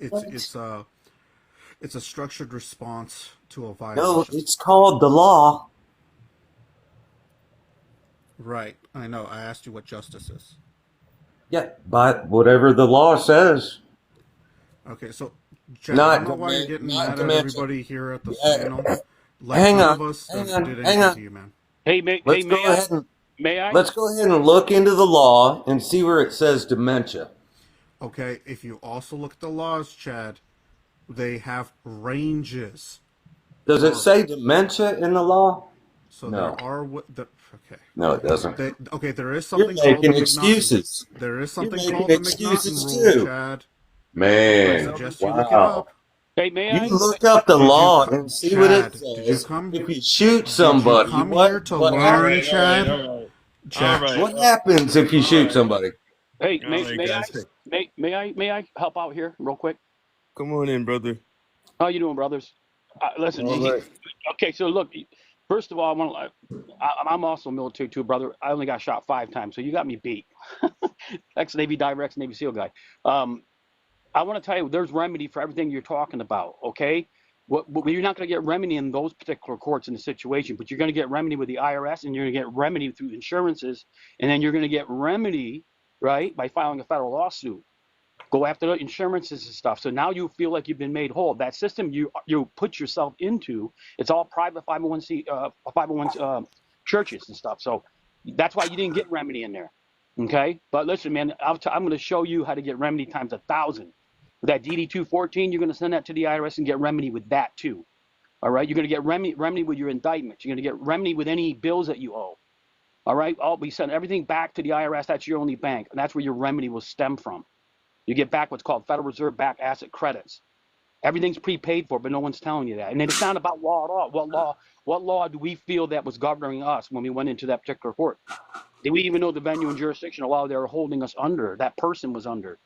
a structured response to a violation. No, it's called the law. Right, I know. I asked you what justice is. Yeah, but whatever the law says. Okay, so Chad, I don't know why you're getting mad at everybody here at the panel. Like hang none on, of us hang did on, anything hang on. to you, man. Hey, Let's go ahead and look into the law and see where it says dementia. Okay, if you also look at the laws, Chad, they have ranges. Does it say dementia in the law? So No. there are okay. No, it doesn't. Okay, there is something You're making called the excuses. There is You're something making called the excuses McNaughton Rule, too. Chad. Man, I suggest you look it wow. up. Hey, may I? You look up the law and see what it says. If you shoot somebody, come what, here to what learn, happens? Chad? Chad, What happens if you shoot somebody? Hey, All right, guys. may I help out here real quick? Come on in, brother. How you doing, brothers? Listen. All right. Okay, so look. First of all, I'm also military too, brother. I only got shot 5 times, so you got me beat. Ex-Navy diver, ex-Navy SEAL guy. I want to tell you, there's remedy for everything you're talking about. Okay, you're not going to get remedy in those particular courts in the situation, but you're going to get remedy with the IRS, and you're going to get remedy through insurances, and then you're going to get remedy, right, by filing a federal lawsuit. Go after the insurances and stuff. So now you feel like you've been made whole. That system you put yourself into, it's all private 501 churches and stuff. So that's why you didn't get remedy in there. Okay, but listen, man, I'm going to show you how to get remedy times 1,000. That DD 214, you're going to send that to the IRS and get remedy with that too. All right, you're going to get remedy with your indictments. You're going to get remedy with any bills that you owe. All right, we send everything back to the IRS. That's your only bank, and that's where your remedy will stem from. You get back what's called Federal Reserve back asset credits. Everything's prepaid for, but no one's telling you that. And it's not about law at all. What law do we feel that was governing us when we went into that particular court? Did we even know the venue and jurisdictional law they were holding us under? That person was under.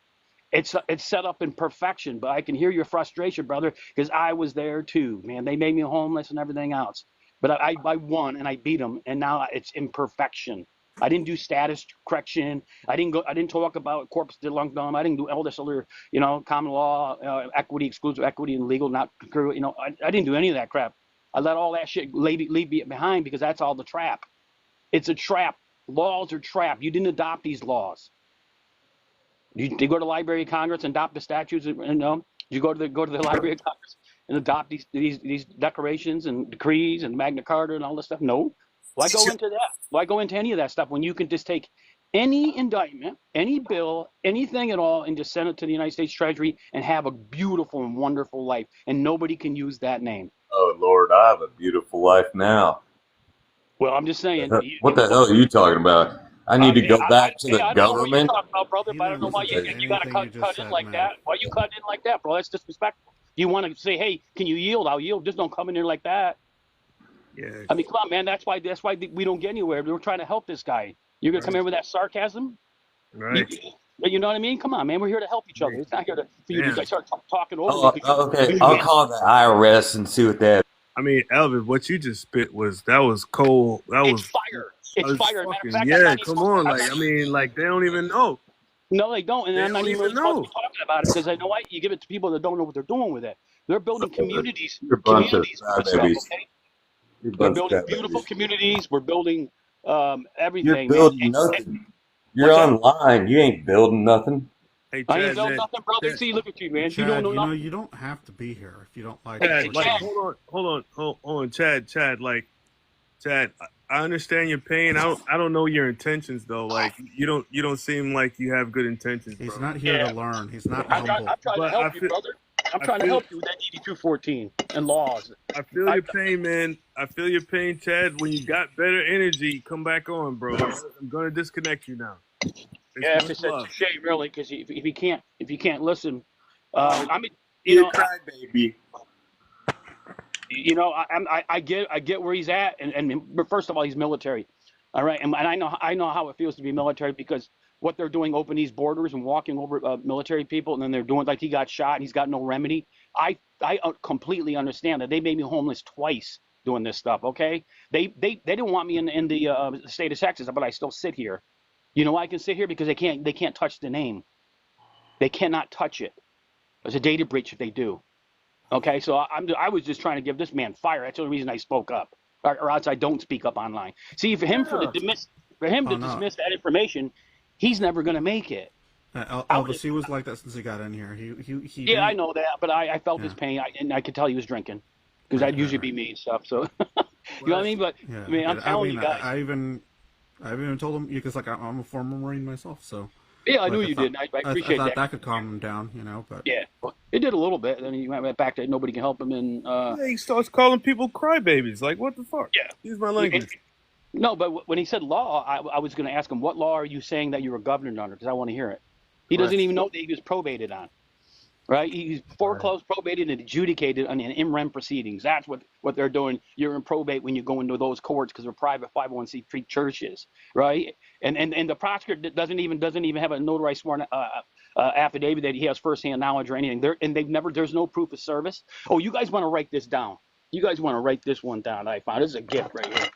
It's set up in perfection, but I can hear your frustration, brother, because I was there too, man. They made me homeless and everything else. But I won and I beat them, and now it's imperfection. I didn't do status correction. I didn't talk about corpus delictum. I didn't do all this other, common law, equity, exclusive equity, and legal not concurrent. I didn't do any of that crap. I let all that shit leave behind because that's all the trap. It's a trap. Laws are trap. You didn't adopt these laws. You go to the Library of Congress and adopt the statutes. You go to the Library of Congress and adopt these declarations and decrees and Magna Carta and all this stuff. No. Why go into that? Why go into any of that stuff when you can just take any indictment, any bill, anything at all, and just send it to the United States Treasury and have a beautiful and wonderful life, and nobody can use that name. Oh Lord, I have a beautiful life now. Well, I'm just saying. What the hell are you talking about? I need to go back to the I don't know what you're government. talking about, brother, but I don't know why you got to cut in like that. Why you cut in like that, bro? That's disrespectful. You want to say, hey, can you yield? I'll yield. Just don't come in there like that. Yeah. I mean, come on, man. That's why we don't get anywhere. We're trying to help this guy. You're gonna come in with that sarcasm, Right. You know what I mean? Come on, man. We're here to help each other. It's not here for you to Yeah. start talking over me. Okay, I'll call the IRS and see what that. I mean, Elvis, what you just spit was cold. It's fire. It's fire. Matter of fact, yeah, come on. Like, I mean, like they don't even know. No, they don't, and They I'm not don't even even supposed to know. be talking about it because I know why you give it to people that don't know what they're doing with it. They're building communities. You're a bunch of Communities with stuff, crybabies. okay? You're a We're bunch of building beautiful crybabies. communities. We're building You're everything, man. building nothing. You're What's that? online. You ain't building nothing. Hey, I ain't Chad, built man. nothing, brother. Chad, See, look at you, man. Chad, You don't know nothing. you don't have to be here if you don't like Hey, it. like, Chad. hold on, Chad, like, Chad, I understand your pain. I don't know your intentions though. Like, you don't seem like you have good intentions, bro. He's not here to learn. He's not I'm humble. trying to But help you, brother. I'm trying to help you with that DD 214 and laws. I feel your pain, man. I feel your pain, Chad. When you got better energy, come back on, bro. I'm gonna disconnect you now. Yeah, it's a shame, really, because if you can't listen, I mean, you know, crybaby. I get where he's at, but first of all, he's military, all right, and I know how it feels to be military because what they're doing, open these borders and walking over military people, and then they're doing like he got shot and he's got no remedy. I completely understand that. They made me homeless twice doing this stuff. Okay, they didn't want me in the state of Texas, but I still sit here. You know why I can sit here? Because they can't touch the name. They cannot touch it. There's a data breach if they do. Okay, so I was just trying to give this man fire. That's the only reason I spoke up, or else I don't speak up online. See, for him to dismiss that information, he's never going to make it. Elvis, he was like that since he got in here. He Yeah, I know that, but I felt his pain, and I could tell he was drinking because that'd usually be me and stuff. So, you know what I mean? But Yeah, I mean, I'm telling you guys. I even told him because like I'm a former Marine myself, so. Yeah, I knew you did. I appreciate I thought that. that could calm him down, but. Yeah, well, it did a little bit. Then he went back to nobody can help him, and he starts calling people crybabies. Like, what the fuck? Yeah, use my language. No, but when he said law, I was going to ask him, what law are you saying that you were governed under? Because I want to hear it. He doesn't even know that he was probated on. Right? He's foreclosed, probated, and adjudicated on in rem proceedings. That's what they're doing. You're in probate when you go into those courts because they're private 501c3 churches, right? And the prosecutor doesn't even have a notarized sworn affidavit that he has firsthand knowledge or anything. There's no proof of service. Oh, you guys want to write this down? You guys want to write this one down? I found this is a gift right here.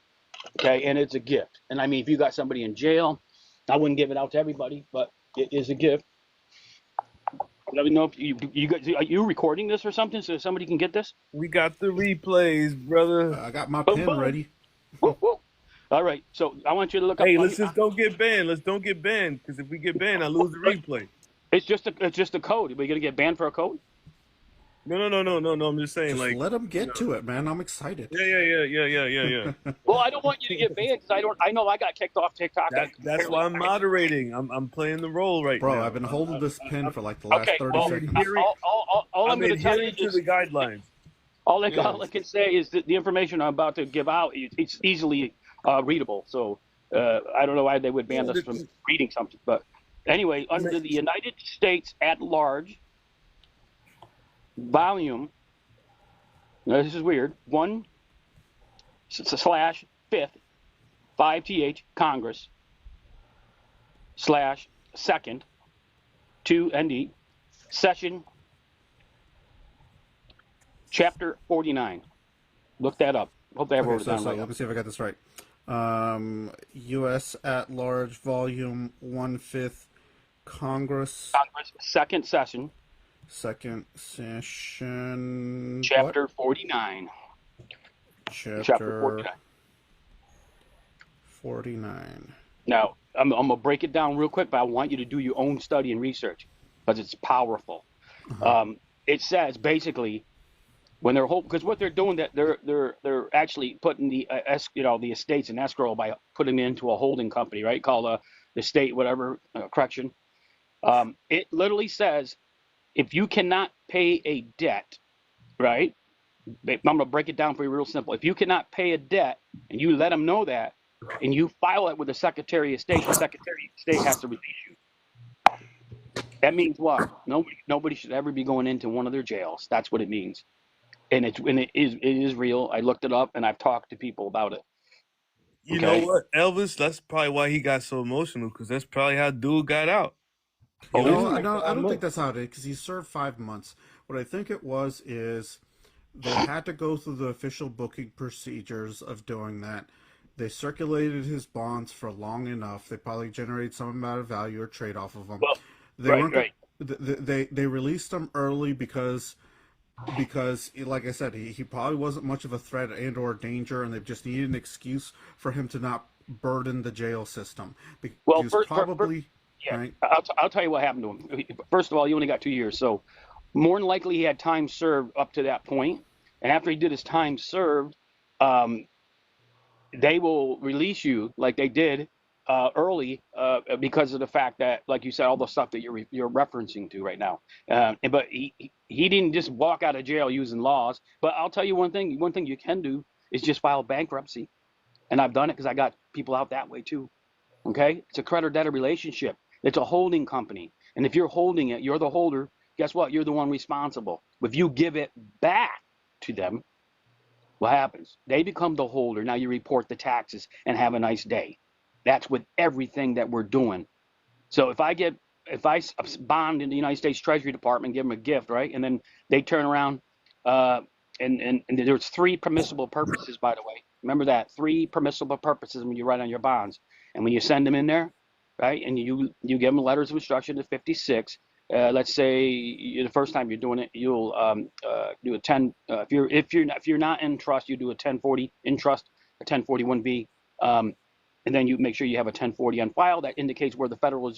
Okay, and it's a gift. And I mean, if you got somebody in jail, I wouldn't give it out to everybody, but it is a gift. Let me know if you guys, are you recording this or something so somebody can get this? We got the replays, brother. I got my pen ready. Woo, woo. All right, so I want you to look up. Hey, let's just don't get banned. Let's don't get banned because if we get banned, I lose the replay. It's just a code. Are we gonna get banned for a code? No. I'm just saying, Just like, let him you get know. to it, man. I'm excited. Yeah. Well, I don't want you to get banned because I know I got kicked off TikTok. That's why I'm moderating. I'm playing the role right Bro, now. I've been holding this pin for like the last Okay, 30 well, seconds. all I'm going to tell you to is the guidelines. all I can say is that the information I'm about to give out it's easily readable. So I don't know why they would ban us from reading something. But anyway, under the United States at large, volume. Now this is weird. 1/5 5th Congress /2nd 2 ND session chapter 49. Look that up. Hope I wrote it down right. Let me see if I got this right. U.S. at large, volume 1/5, Congress second session. Second session. Chapter what? 49. Chapter 49. Now, I'm going to break it down real quick, but I want you to do your own study and research because it's powerful. It says basically when they're because what they're doing that they're actually putting the the estates in escrow by putting it into a holding company, right? Called the state whatever correction. It literally says if you cannot pay a debt, right? I'm going to break it down for you real simple. If you cannot pay a debt and you let them know that, and you file it with the Secretary of State, the Secretary of State has to release you. That means what? Nobody should ever be going into one of their jails. That's what it means, and it is real. I looked it up and I've talked to people about it. You know what, Elvis? That's probably why he got so emotional because that's probably how dude got out. No, I don't think that's how it is because he served 5 months. What I think it was is they had to go through the official booking procedures of doing that. They circulated his bonds for long enough. They probably generated some amount of value or trade off of them. Well, they released him early because, like I said, he probably wasn't much of a threat and or danger, and they just needed an excuse for him to not burden the jail system. Well, right? I'll tell you what happened to him. First of all, he only got 2 years, so more than likely he had time served up to that point. And after he did his time served, they will release you like they did early because of the fact that, like you said, all the stuff that you're referencing to right now. But he didn't just walk out of jail using laws. But I'll tell you one thing. One thing you can do is just file bankruptcy, and I've done it because I got people out that way too. Okay, it's a creditor-debtor relationship. It's a holding company, and if you're holding it, you're the holder. Guess what? You're the one responsible. If you give it back to them, what happens? They become the holder. Now you report the taxes and have a nice day. That's with everything that we're doing. So if I bond in the United States Treasury Department, give them a gift, right? And then they turn around, and there's 3 permissible purposes, by the way. Remember that 3 permissible purposes when you write on your bonds. And when you send them in there, right, and you give them letters of instruction to 56. Let's say the first time you're doing it, you'll do a 10. If you're not in trust, you do a 1040 in trust, a 1041B, and then you make sure you have a 1040 on file that indicates where the federal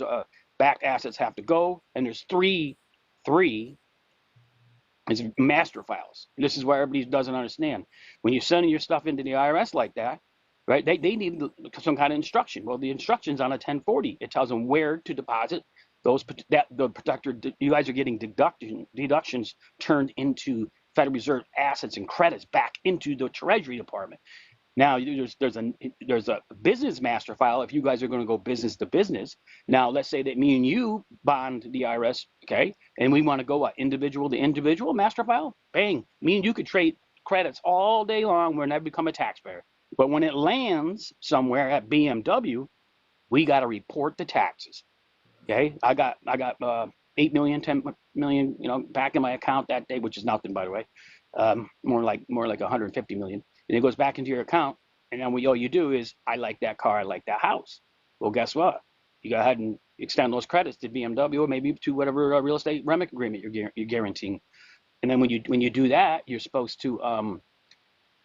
backed assets have to go. And there's three is master files. This is why everybody doesn't understand. When you're sending your stuff into the IRS like that, right? They need some kind of instruction. Well, the instruction's on a 1040. It tells them where to deposit the protector. You guys are getting deductions turned into Federal Reserve assets and credits back into the Treasury Department. Now there's a business master file if you guys are going to go business to business. Now let's say that me and you bond the IRS, okay, and we want to go individual to individual master file. Bang, me and you could trade credits all day long. We'll never become a taxpayer. But when it lands somewhere at BMW, we got to report the taxes. Okay, I got 8 million, 10 million, back in my account that day, which is nothing, by the way. More like 150 million. And it goes back into your account, and then all you do is, I like that car, I like that house. Well, guess what? You go ahead and extend those credits to BMW or maybe to whatever real estate REMIC agreement you're guaranteeing. And then when you do that, you're supposed to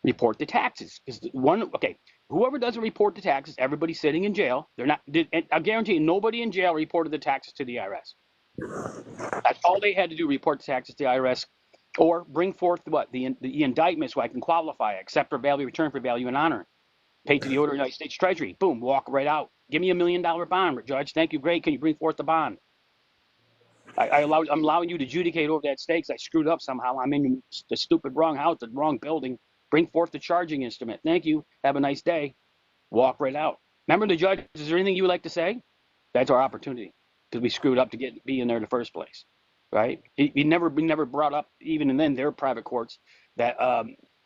report the taxes. Whoever doesn't report the taxes, everybody's sitting in jail. I guarantee you, nobody in jail reported the taxes to the IRS. That's all they had to do, report the taxes to the IRS. Or bring forth what? The indictment so I can qualify, accept for value, return for value and honor. Pay to the order of the United States Treasury. Boom, walk right out. Give me $1 million bond, Judge. Thank you, great. Can you bring forth the bond? I'm allowing you to adjudicate over that stake. I screwed up somehow. I'm in the stupid wrong house, the wrong building. Bring forth the charging instrument. Thank you. Have a nice day. Walk right out. Remember the judge, is there anything you would like to say? That's our opportunity because we screwed up to be in there in the first place, right? We never brought up, even in then their private courts, that,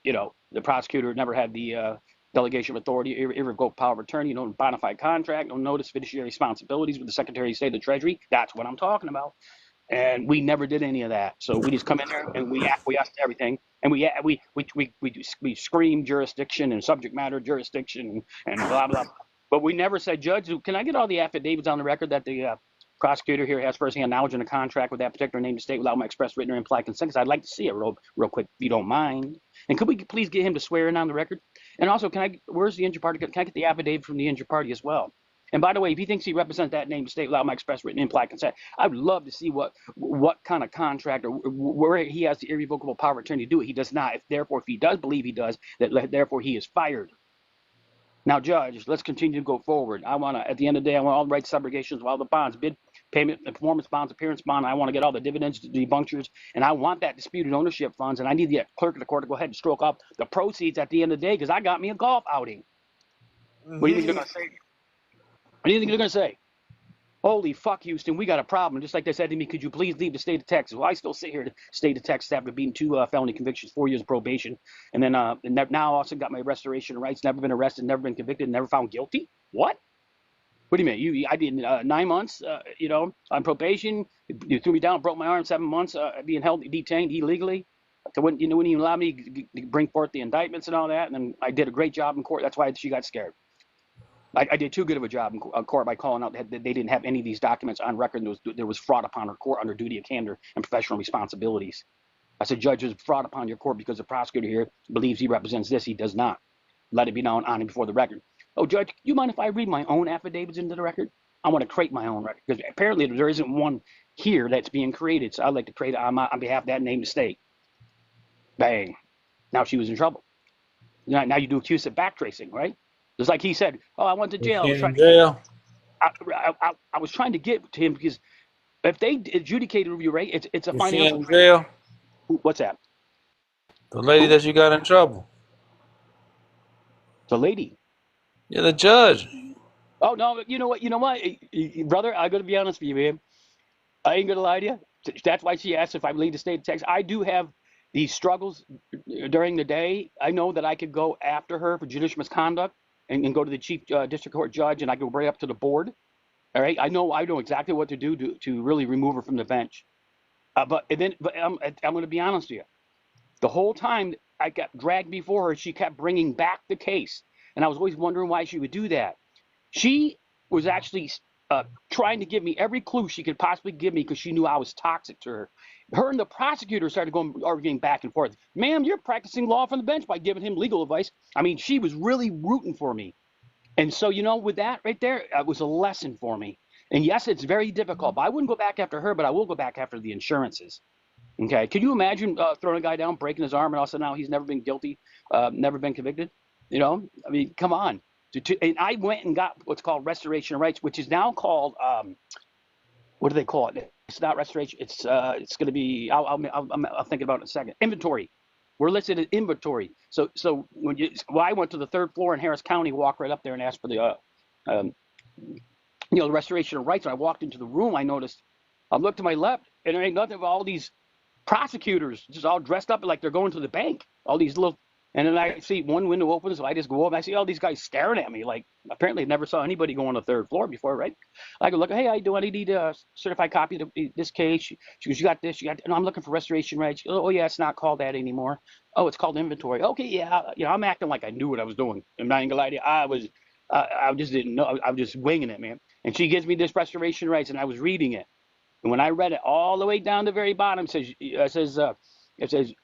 the prosecutor never had the delegation of authority, irrevocable power of attorney, no bona fide contract, no notice fiduciary responsibilities with the Secretary of State of the Treasury. That's what I'm talking about. And we never did any of that. So we just come in there and we acquiesce to everything, and we scream jurisdiction and subject matter jurisdiction and blah blah. But we never said, Judge, can I get all the affidavits on the record that the prosecutor here has firsthand knowledge in a contract with that particular named state without my express written or implied consent? Because I'd like to see it real quick, if you don't mind. And could we please get him to swear in on the record? And also, where's the injured party? Can I get the affidavit from the injured party as well? And by the way, if he thinks he represents that named state without my express written implied consent, I would love to see what kind of contract or where he has the irrevocable power of attorney to do it. He does not. Therefore, if he does believe he does, therefore he is fired. Now, Judge, let's continue to go forward. I want to, at the end of the day, I want all the rights, subrogation, all the bonds, bid, payment, performance bonds, appearance bond. I want to get all the dividends, debunkers, and I want that disputed ownership funds. And I need the clerk of the court to go ahead and stroke off the proceeds at the end of the day because I got me a golf outing. What do you think they're going to say? What do you think they're going to say? Holy fuck, Houston, we got a problem. Just like they said to me, could you please leave the state of Texas? Well, I still sit here in the state of Texas after being 2 felony convictions, 4 years of probation. And then now also got my restoration of rights, never been arrested, never been convicted, never found guilty. What? What do you mean? I did 9 months, on probation. You threw me down, broke my arm, 7 months, being held, detained illegally. So wouldn't even allow me to bring forth the indictments and all that. And then I did a great job in court. That's why she got scared. I did too good of a job in court by calling out that they didn't have any of these documents on record. And there was fraud upon her court under duty of candor and professional responsibilities. I said, Judge, there's fraud upon your court because the prosecutor here believes he represents this. He does not. Let it be known on and before the record. Oh, Judge, you mind if I read my own affidavits into the record? I want to create my own record because apparently there isn't one here that's being created. So I'd like to create it on behalf of that named state. Bang. Now she was in trouble. Now you do accusive backtracing, right? Just like he said, oh, I went to jail. I was trying to get to him because if they adjudicated review, right, it's a financial. In jail? What's that? The lady that you got in trouble. The lady? Yeah, the judge. Oh, no, you know what, brother, I got to be honest with you, man. I ain't going to lie to you. That's why she asked if I leave the state of Texas. I do have these struggles during the day. I know that I could go after her for judicial misconduct. And go to the chief district court judge, and I go right up to the board. All right, I know exactly what to do to really remove her from the bench. But I'm going to be honest with you. The whole time I got dragged before her, she kept bringing back the case, and I was always wondering why she would do that. She was actually trying to give me every clue she could possibly give me because she knew I was toxic to her. Her and the prosecutor started arguing back and forth. Ma'am, you're practicing law from the bench by giving him legal advice. I mean, she was really rooting for me. And so, with that right there, it was a lesson for me. And yes, it's very difficult, but I wouldn't go back after her, but I will go back after the insurances. Okay. Could you imagine throwing a guy down, breaking his arm, and also now he's never been guilty, never been convicted? I mean, come on. And I went and got what's called restoration of rights, which is now called, what do they call it? It's not restoration. It's going to be. I'll think about it in a second. Inventory. We're listed as inventory. So I went to the 3rd floor in Harris County, walked right up there and asked for the the restoration of rights. When I walked into the room, I noticed. I looked to my left, and there ain't nothing but all these prosecutors just all dressed up like they're going to the bank. All these little. And then I see one window open, so I just go over. I see all these guys staring at me like apparently never saw anybody go on the 3rd floor before, right? I go look, hey, how you doing? I need a certified copy of this case. She goes, you got this, you got. And I'm looking for restoration rights. Oh yeah, it's not called that anymore. Oh, it's called inventory. Okay, yeah, I'm acting like I knew what I was doing. I'm not gonna lie to you. I just didn't know. I was just winging it, man. And she gives me this restoration rights, and I was reading it. And when I read it all the way down to the very bottom, it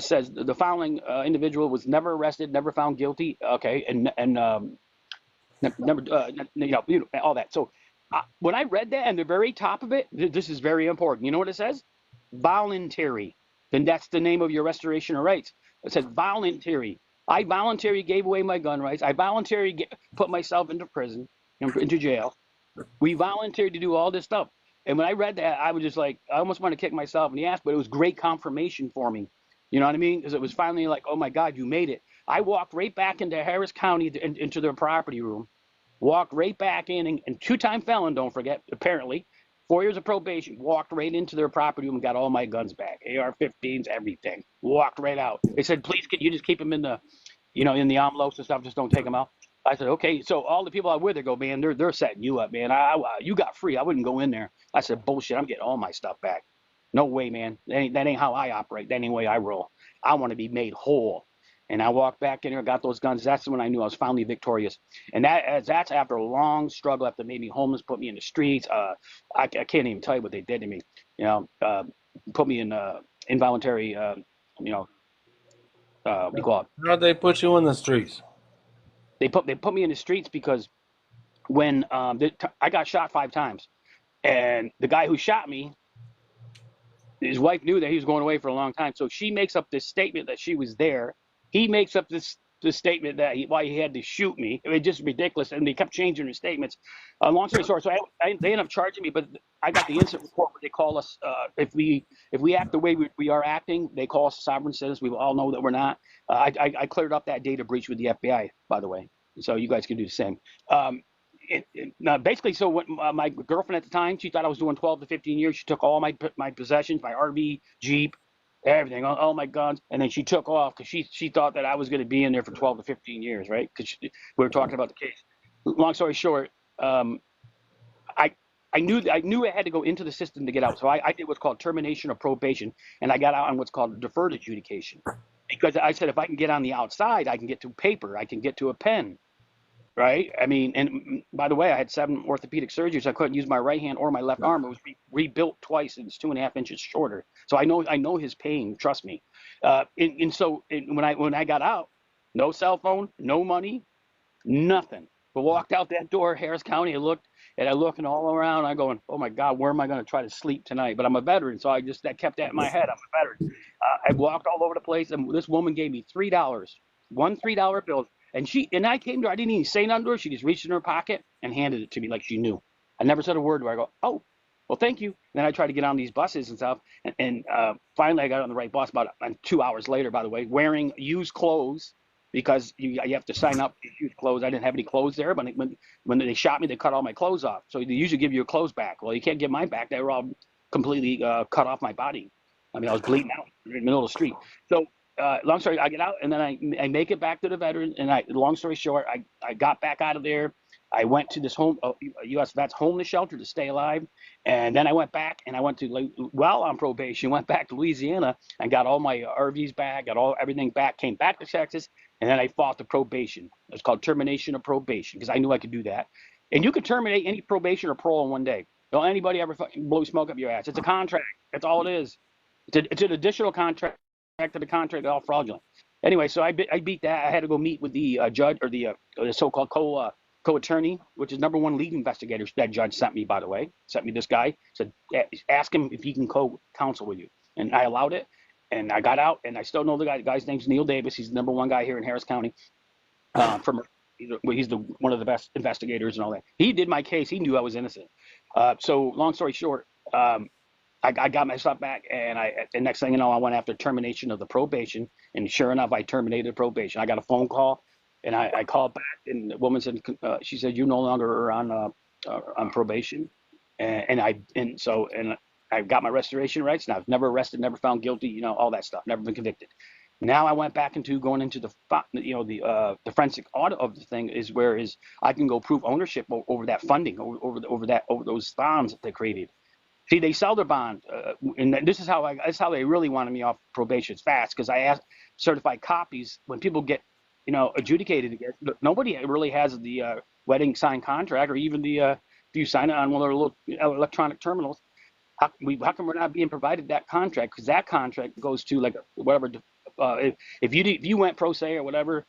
says the following individual was never arrested, never found guilty. Okay, and never, all that. So when I read that, and the very top of it, this is very important. You know what it says? Voluntary. then that's the name of your restoration of rights. It says voluntary. I voluntarily gave away my gun rights. I voluntarily put myself into prison, into jail. We volunteered to do all this stuff. And when I read that, I was just like, I almost want to kick myself in the ass, but it was great confirmation for me. You know what I mean? Because it was finally like, oh my God, you made it. I walked right back into Harris County, into their property room, walked right back in, and two-time felon, don't forget, apparently, 4 years of probation, walked right into their property room and got all my guns back, AR-15s, everything. Walked right out. They said, please, can you just keep them in the, in the envelopes and stuff, just don't take them out. I said, okay. So all the people I'm with, they go, man, they're setting you up, man. You got free. I wouldn't go in there. I said, bullshit. I'm getting all my stuff back. No way, man. That ain't how I operate. That ain't the way I roll. I want to be made whole. And I walked back in there, got those guns. That's when I knew I was finally victorious. And that's after a long struggle, after made me homeless, put me in the streets. I can't even tell you what they did to me. Put me in involuntary, what do you call it? How'd they put you in the streets? They put me in the streets because when I got shot 5 times, and the guy who shot me, his wife knew that he was going away for a long time, so she makes up this statement that she was there. He makes up this statement that why he had to shoot me. It was just ridiculous, and they kept changing their statements. Long story short, so they ended up charging me, but I got the incident report where they call us if we act the way we are acting, they call us sovereign citizens. We all know that we're not. I cleared up that data breach with the FBI, by the way, so you guys can do the same. Basically, so what, my girlfriend at the time, she thought I was doing 12 to 15 years. She took all my possessions, my RV, Jeep, everything, all my guns, and then she took off because she thought that I was going to be in there for 12 to 15 years, right? Because we were talking about the case. Long story short, I knew I had to go into the system to get out. So I did what's called termination of probation, and I got out on what's called deferred adjudication. Because I said, if I can get on the outside, I can get to paper, I can get to a pen, right? I mean, and by the way, I had 7 orthopedic surgeries. I couldn't use my right hand or my left arm. It was rebuilt twice, and it's 2.5 inches shorter. So I know his pain. Trust me. So when I got out, no cell phone, no money, nothing. But walked out that door, Harris County. I looked all around. I'm going, oh my God, where am I going to try to sleep tonight? But I'm a veteran, so that kept that in my head. I'm a veteran. I walked all over the place, and this woman gave me $3, one $3 bill. And I came to her, I didn't even say nothing to her. She just reached in her pocket and handed it to me like she knew. I never said a word to her. I go, oh, well, thank you. And then I tried to get on these buses and stuff. And finally I got on the right bus about 2 hours later, by the way, wearing used clothes because you have to sign up for used clothes. I didn't have any clothes there, but when they shot me, they cut all my clothes off. So they usually give you your clothes back. Well, you can't get mine back. They were all completely cut off my body. I mean, I was bleeding out in the middle of the street. So long story, I get out, and then I make it back to the veteran. And long story short, I got back out of there. I went to this U.S. Vets homeless shelter to stay alive. And then I went back, and I went to, while on probation, went back to Louisiana and got all my RVs back, got everything back, came back to Texas, and then I fought the probation. It's called termination of probation because I knew I could do that. And you can terminate any probation or parole in one day. Don't anybody ever blow smoke up your ass. It's a contract. That's all it is. It's an additional contract to the contract, all fraudulent. Anyway, so I beat that. I had to go meet with the judge or the so-called co-attorney, which is #1 lead investigator. That judge sent me, by the way, this guy, said, ask him if he can co-counsel with you. And I allowed it, and I got out, and I still know the guy's name's Neil Davis. He's the #1 guy here in Harris County. He's one of the best investigators and all that. He did my case. He knew I was innocent. So long story short, I got my stuff back, and the next thing you know, I went after termination of the probation, and sure enough, I terminated probation. I got a phone call, and I called back, and the woman said, she said, you no longer are on probation, and I got my restoration rights, and I was never arrested, never found guilty, all that stuff, never been convicted. Now I went back going into the forensic audit of the thing is I can go prove ownership over that funding, over those bonds that they created. See, they sell their bond, and this is how they really wanted me off probation. It's fast because I asked certified copies when people get, adjudicated again. Nobody really has the wedding signed contract or even if you sign it on one of their little electronic terminals. How come we're not being provided that contract? Because that contract goes to like whatever. If you went pro se or whatever,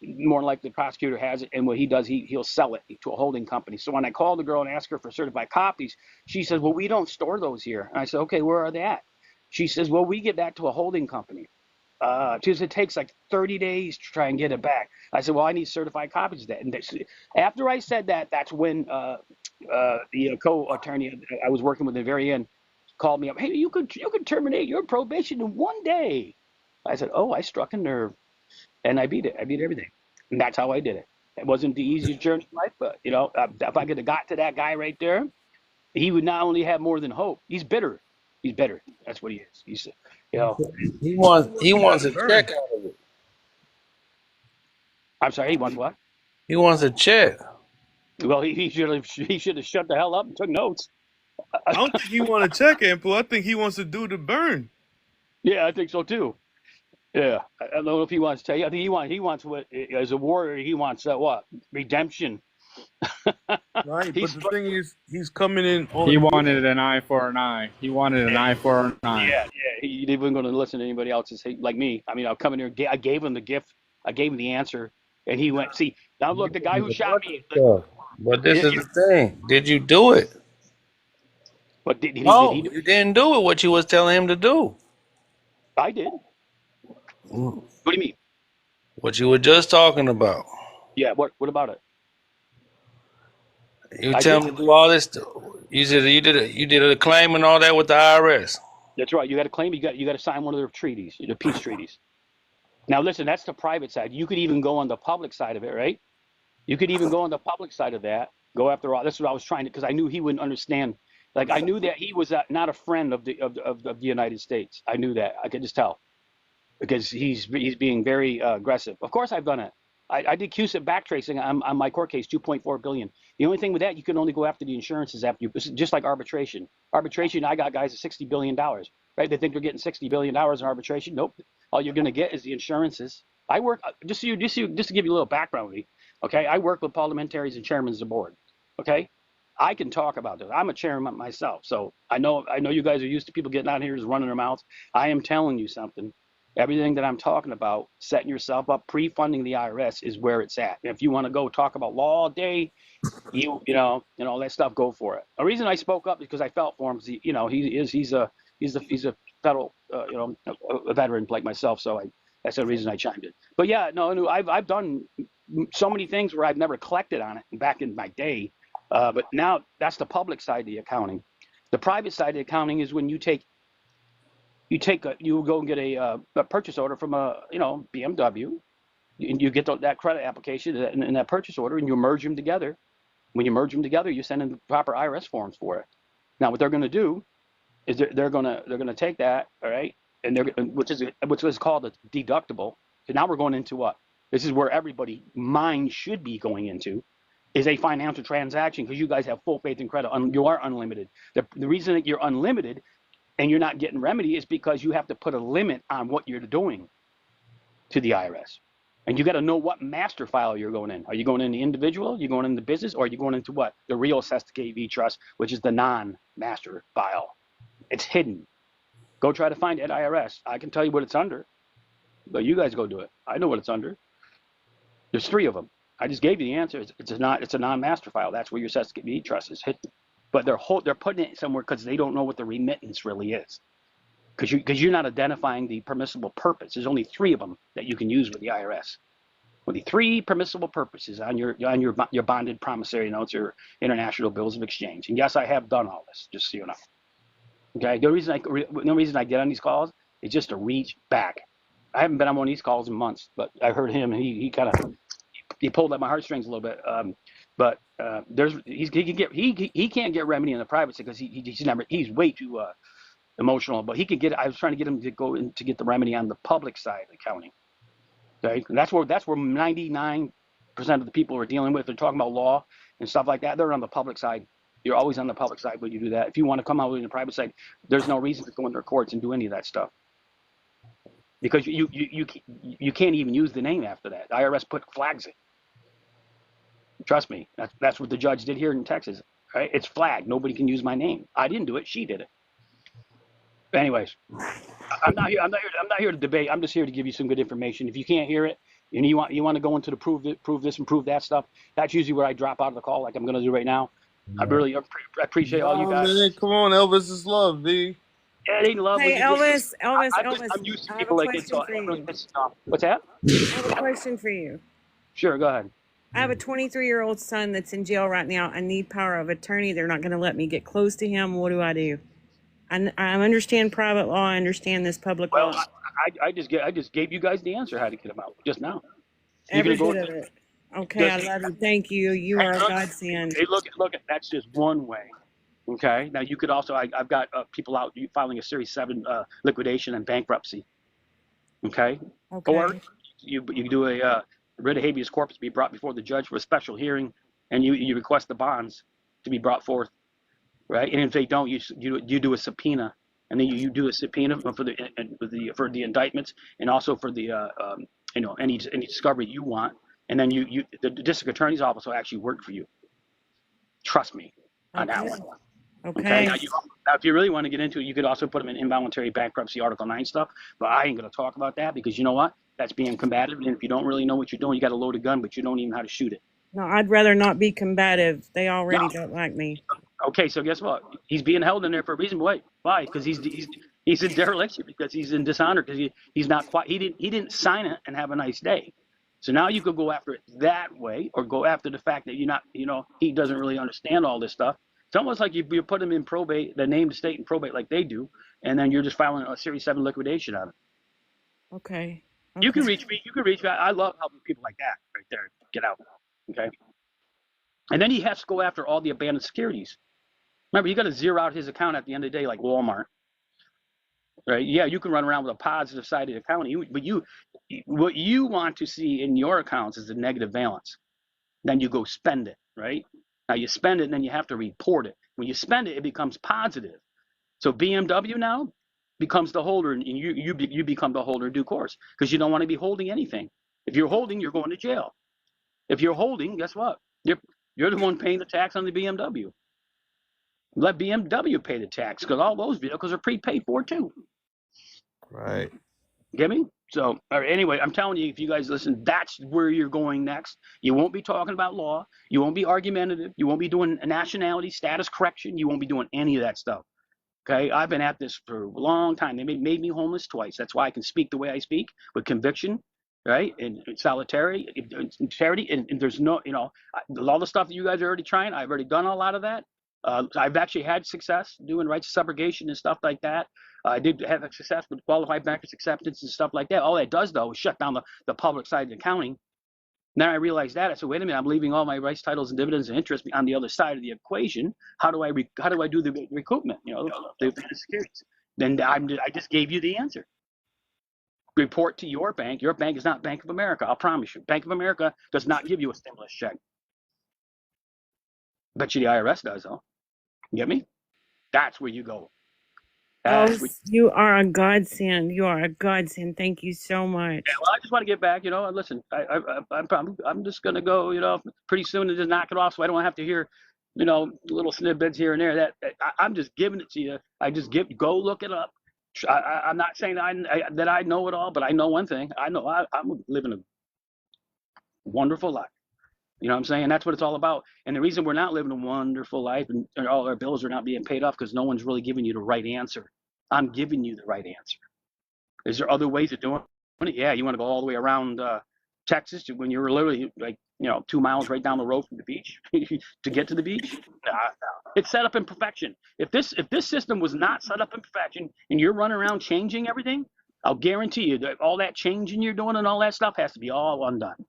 more like the prosecutor has it, and what he does, he'll sell it to a holding company. So when I called the girl and asked her for certified copies, she said, well, we don't store those here. And I said, okay, where are they at? She says, well, we get that to a holding company. She says, it takes like 30 days to try and get it back. I said, well, I need certified copies of that. And after I said that, that's when the co-attorney I was working with at the very end called me up. Hey, you could terminate your probation in 1 day. I said, oh, I struck a nerve, and I beat it. I beat everything, and that's how I did it. It wasn't the easiest journey in life, but if I could have got to that guy right there, he would not only have more than hope. He's bitter. He's bitter. That's what he is. He's, He wants a check out of it. I'm sorry. He wants what? He wants a check. Well, he should have shut the hell up and took notes. I don't think he want to check Ample. I think he wants to do the burn. Yeah, I think so too. Yeah, I don't know if he wants to tell you. I think he wants what, as a warrior, he wants what? Redemption. Right, but the thing is, he's coming in. He wanted an eye for an eye. He wanted an eye for an eye. Yeah. He wasn't going to listen to anybody else like me. I mean, I'll come in here. I gave him the gift. I gave him the answer, and he went. See, now look, the guy who shot me. But this is the thing. Did you do it? But did he you didn't do it. What you was telling him to do. I did. What do you mean? What you were just talking about. Yeah. What about it? You tell him to do all this. You said you did a claim and all that with the IRS. That's right. You got to claim. You got to sign one of their treaties, the peace treaties. Now listen, that's the private side. You could even go on the public side of it, right? You could even go on the public side of that. Go after all. That's what I was trying to, because I knew he wouldn't understand. Like I knew that he was not a friend of the United States. I knew that. I could just tell, because he's being very aggressive. Of course, I've done it. I did CUSIP backtracing on my court case, $2.4 billion. The only thing with that, you can only go after the insurances after you, just like arbitration. Arbitration, I got guys at $60 billion, right? They think they're getting $60 billion in arbitration. Nope. All you're going to get is the insurances. I work, just to give you a little background with me, okay? I work with parliamentaries and chairmen of the board, okay? I can talk about this. I'm a chairman myself, so I know you guys are used to people getting out here just running their mouths. I am telling you something. Everything that I'm talking about, setting yourself up, pre-funding the IRS is where it's at. And if you want to go talk about law all day, you know all that stuff, go for it. The reason I spoke up is because I felt for him. He's a federal a veteran like myself, so that's the reason I chimed in. But yeah, no, I've done so many things where I've never collected on it back in my day, but now that's the public side of the accounting. The private side of the accounting is when you go and get a purchase order from a BMW, and you get that credit application and that purchase order, and you merge them together. When you merge them together, you send in the proper IRS forms for it. Now, what they're going to do is they're going to take that, all right, and which is called a deductible. So now we're going into what? This is where everybody mind should be going into, is a financial transaction, because you guys have full faith and credit. You are unlimited. The reason that you're unlimited and you're not getting remedy is because you have to put a limit on what you're doing to the IRS. And you got to know what master file you're going in. Are you going in the individual? Are you going in the business? Or are you going into what? The real assessed KV trust, which is the non-master file. It's hidden. Go try to find it at IRS. I can tell you what it's under, but you guys go do it. I know what it's under. There's 3 of them. I just gave you the answer. It's a non-master file. That's where your assessed KV trust is hidden. But they're putting it somewhere because they don't know what the remittance really is. Because you're not identifying the permissible purpose. There's only 3 of them that you can use with the IRS. Only 3 permissible purposes on your bonded promissory notes or international bills of exchange. And yes, I have done all this, just so you know. Okay. The reason I get on these calls is just to reach back. I haven't been on one of these calls in months, but I heard him. He kind of pulled at my heartstrings a little bit. But he can't get remedy in the private because he's way too emotional. But he could get. I was trying to get him to go in to get the remedy on the public side of accounting. Okay, and that's where 99% of the people we're dealing with. They're talking about law and stuff like that. They're on the public side. You're always on the public side when you do that. If you want to come out in the private side, there's no reason to go in their courts and do any of that stuff, because you can't even use the name after that. The IRS flags it. Trust me, that's what the judge did here in Texas. Right? It's flagged. Nobody can use my name. I didn't do it. She did it. Anyways, I'm not here to debate. I'm just here to give you some good information. If you can't hear it and you want to go into the prove this and prove that stuff, that's usually where I drop out of the call, like I'm going to do right now. I really appreciate all you guys. Man, come on, Elvis is love, V. It ain't love when Hey, you just. Elvis, Elvis, I'm Elvis, used to I have a people like it, so question it for really you. pisses me off. What's that? I have a question for you. Sure, go ahead. I have a 23-year-old son that's in jail right now. I need power of attorney. They're not going to let me get close to him. What do I do? I understand private law. I understand this public Well, law. I just gave you guys the answer how to get them out just now. You're Every gonna go. bit of it. Okay, I Just love you. Thank you. You hey, are a look, godsend. hey, look. That's just one way. Okay. Now you could also. I've got people out filing a Series 7 liquidation and bankruptcy. Okay. Or Okay. you do a writ of habeas corpus to be brought before the judge for a special hearing, and you request the bonds to be brought forth, right? And if they don't, you do a subpoena, and then you do a subpoena for the indictments, and also for the any discovery you want, and then the district attorney's office will actually work for you. Trust me on that Okay. one. Okay. Okay. Now, if you really want to get into it, you could also put them in involuntary bankruptcy, Article 9 stuff. But I ain't going to talk about that because you know what? That's being combative. And if you don't really know what you're doing, you got a loaded gun, but you don't even know how to shoot it. No, I'd rather not be combative. They already No. don't like me. Okay, so guess what? He's being held in there for a reason. Why? Because he's in dereliction, because he's in dishonor, because he's not quite he didn't sign it and have a nice day. So now you could go after it that way, or go after the fact that he doesn't really understand all this stuff. It's almost like you put him in probate, the named estate in probate like they do, and then you're just filing a Series 7 liquidation on it. Okay. You can reach me. You can reach me. I love helping people like that right there. Get out. Okay. And then he has to go after all the abandoned securities. Remember, you got to zero out his account at the end of the day, like Walmart. Right? Yeah, you can run around with a positive side of the account, but what you want to see in your accounts is a negative balance. Then you go spend it, right? Now you spend it, and then you have to report it. When you spend it, it becomes positive. So BMW now becomes the holder, and you become the holder in due course, because you don't want to be holding anything. If you're holding, you're going to jail. If you're holding, guess what? You're the one paying the tax on the BMW. Let BMW pay the tax, because all those vehicles are prepaid for too. Right. Get me? So, anyway, I'm telling you, if you guys listen, that's where you're going next. You won't be talking about law. You won't be argumentative. You won't be doing a nationality status correction. You won't be doing any of that stuff. Okay? I've been at this for a long time. They made me homeless twice. That's why I can speak the way I speak, with conviction, right? And solidarity, and there's no, all the stuff that you guys are already trying, I've already done a lot of that. I've actually had success doing rights of subrogation and stuff like that. I did have success with qualified bankers acceptance and stuff like that. All that does, though, is shut down the public side of the accounting. And then I realized that. I said, wait a minute, I'm leaving all my rights, titles, and dividends and interest on the other side of the equation. How do I do the recoupment? The securities. Then I just gave you the answer. Report to your bank. Your bank is not Bank of America. I'll promise you. Bank of America does not give you a stimulus check. Bet you the IRS does, though. You get me? That's where you go. Oh, you are a godsend. You are a godsend. Thank you so much. Yeah, well, I just want to get back. Listen, I'm just gonna go. Pretty soon to just knock it off, so I don't have to hear, little snippets here and there. I'm just giving it to you. Go look it up. I'm not saying that I know it all, but I know one thing. I know I'm living a wonderful life. You know what I'm saying? That's what it's all about. And the reason we're not living a wonderful life and all our bills are not being paid off, because no one's really giving you the right answer. I'm giving you the right answer. Is there other ways of doing it? Yeah, you want to go all the way around Texas when you're literally 2 miles right down the road from the beach to get to the beach? No. It's set up in perfection. If this system was not set up in perfection and you're running around changing everything, I'll guarantee you that all that changing you're doing and all that stuff has to be all undone.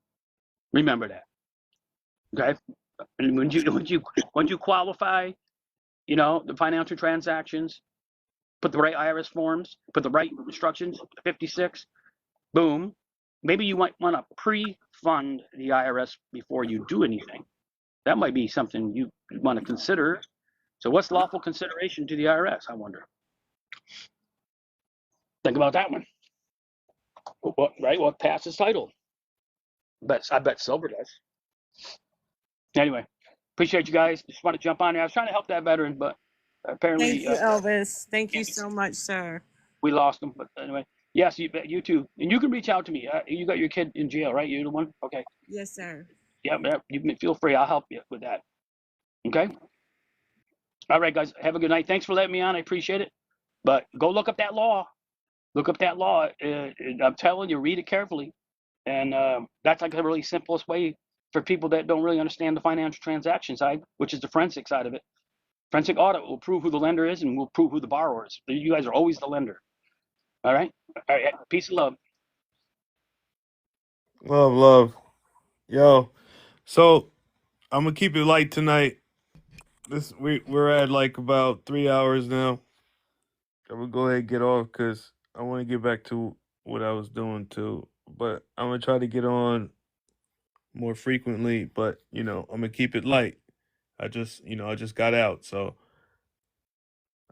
Remember that. Okay, and when you qualify, the financial transactions, put the right IRS forms, put the right instructions, 56, boom. Maybe you might want to pre-fund the IRS before you do anything. That might be something you want to consider. So what's lawful consideration to the IRS, I wonder? Think about that one. What passes title? I bet silver does. Anyway, appreciate you guys. Just want to jump on there. I was trying to help that veteran, but apparently. Thank you, Elvis. Thank you so much, sir. We lost him, but anyway. Yes, you too. And you can reach out to me. You got your kid in jail, right? You're the one? Okay. Yes, sir. Yeah, you can feel free. I'll help you with that. Okay? All right, guys. Have a good night. Thanks for letting me on. I appreciate it. But go look up that law. Look up that law. I'm telling you, read it carefully. And that's like the really simplest way for people that don't really understand the financial transaction side, which is the forensic side of it. Forensic audit will prove who the lender is and will prove who the borrower is. You guys are always the lender. All right? All right. Peace and love. Love, love. Yo, so I'm gonna keep it light tonight. We're at like about 3 hours now. I'm gonna go ahead and get off because I want to get back to what I was doing too. But I'm gonna try to get on more frequently. But I'm gonna keep it light. I just got out, so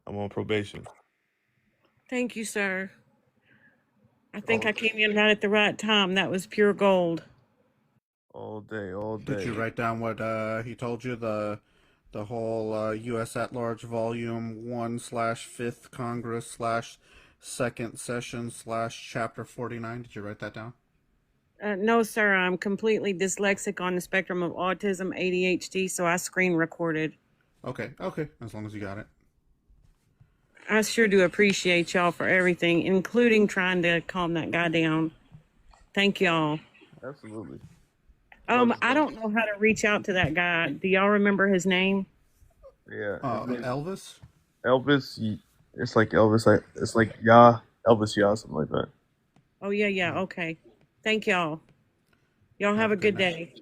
I'm on probation Thank you, sir. I think all I day, came in right at the right time. That was pure gold. all day, all Did you day. write down what he told you? The whole U.S. at Large Volume 1/5th Congress /2nd Session /Chapter 49. Did you write that down? No, sir. I'm completely dyslexic on the spectrum of autism, ADHD, so I screen recorded. Okay. As long as you got it. I sure do appreciate y'all for everything, including trying to calm that guy down. Thank y'all. Absolutely. Love I don't know how to reach out to that guy. Do y'all remember his name? Yeah. Elvis? Elvis. It's like Elvis. It's like Elvis something like that. Oh, yeah. Okay. Thank y'all. Y'all have a good day.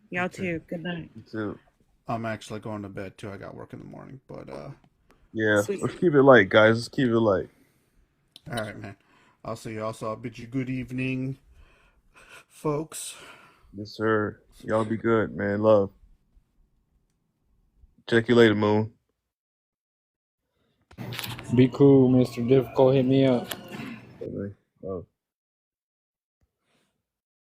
Y'all too. Good night. You too. I'm actually going to bed too. I got work in the morning, but Yeah. Sweet. Let's keep it light, guys. Let's keep it light. all right, man. I'll see you. Also, I'll bid you good evening, folks. Yes, sir. Y'all be good, man. Love. Check you later, Moon. Be cool, Mr. Difficult. Hit me up. Bye-bye.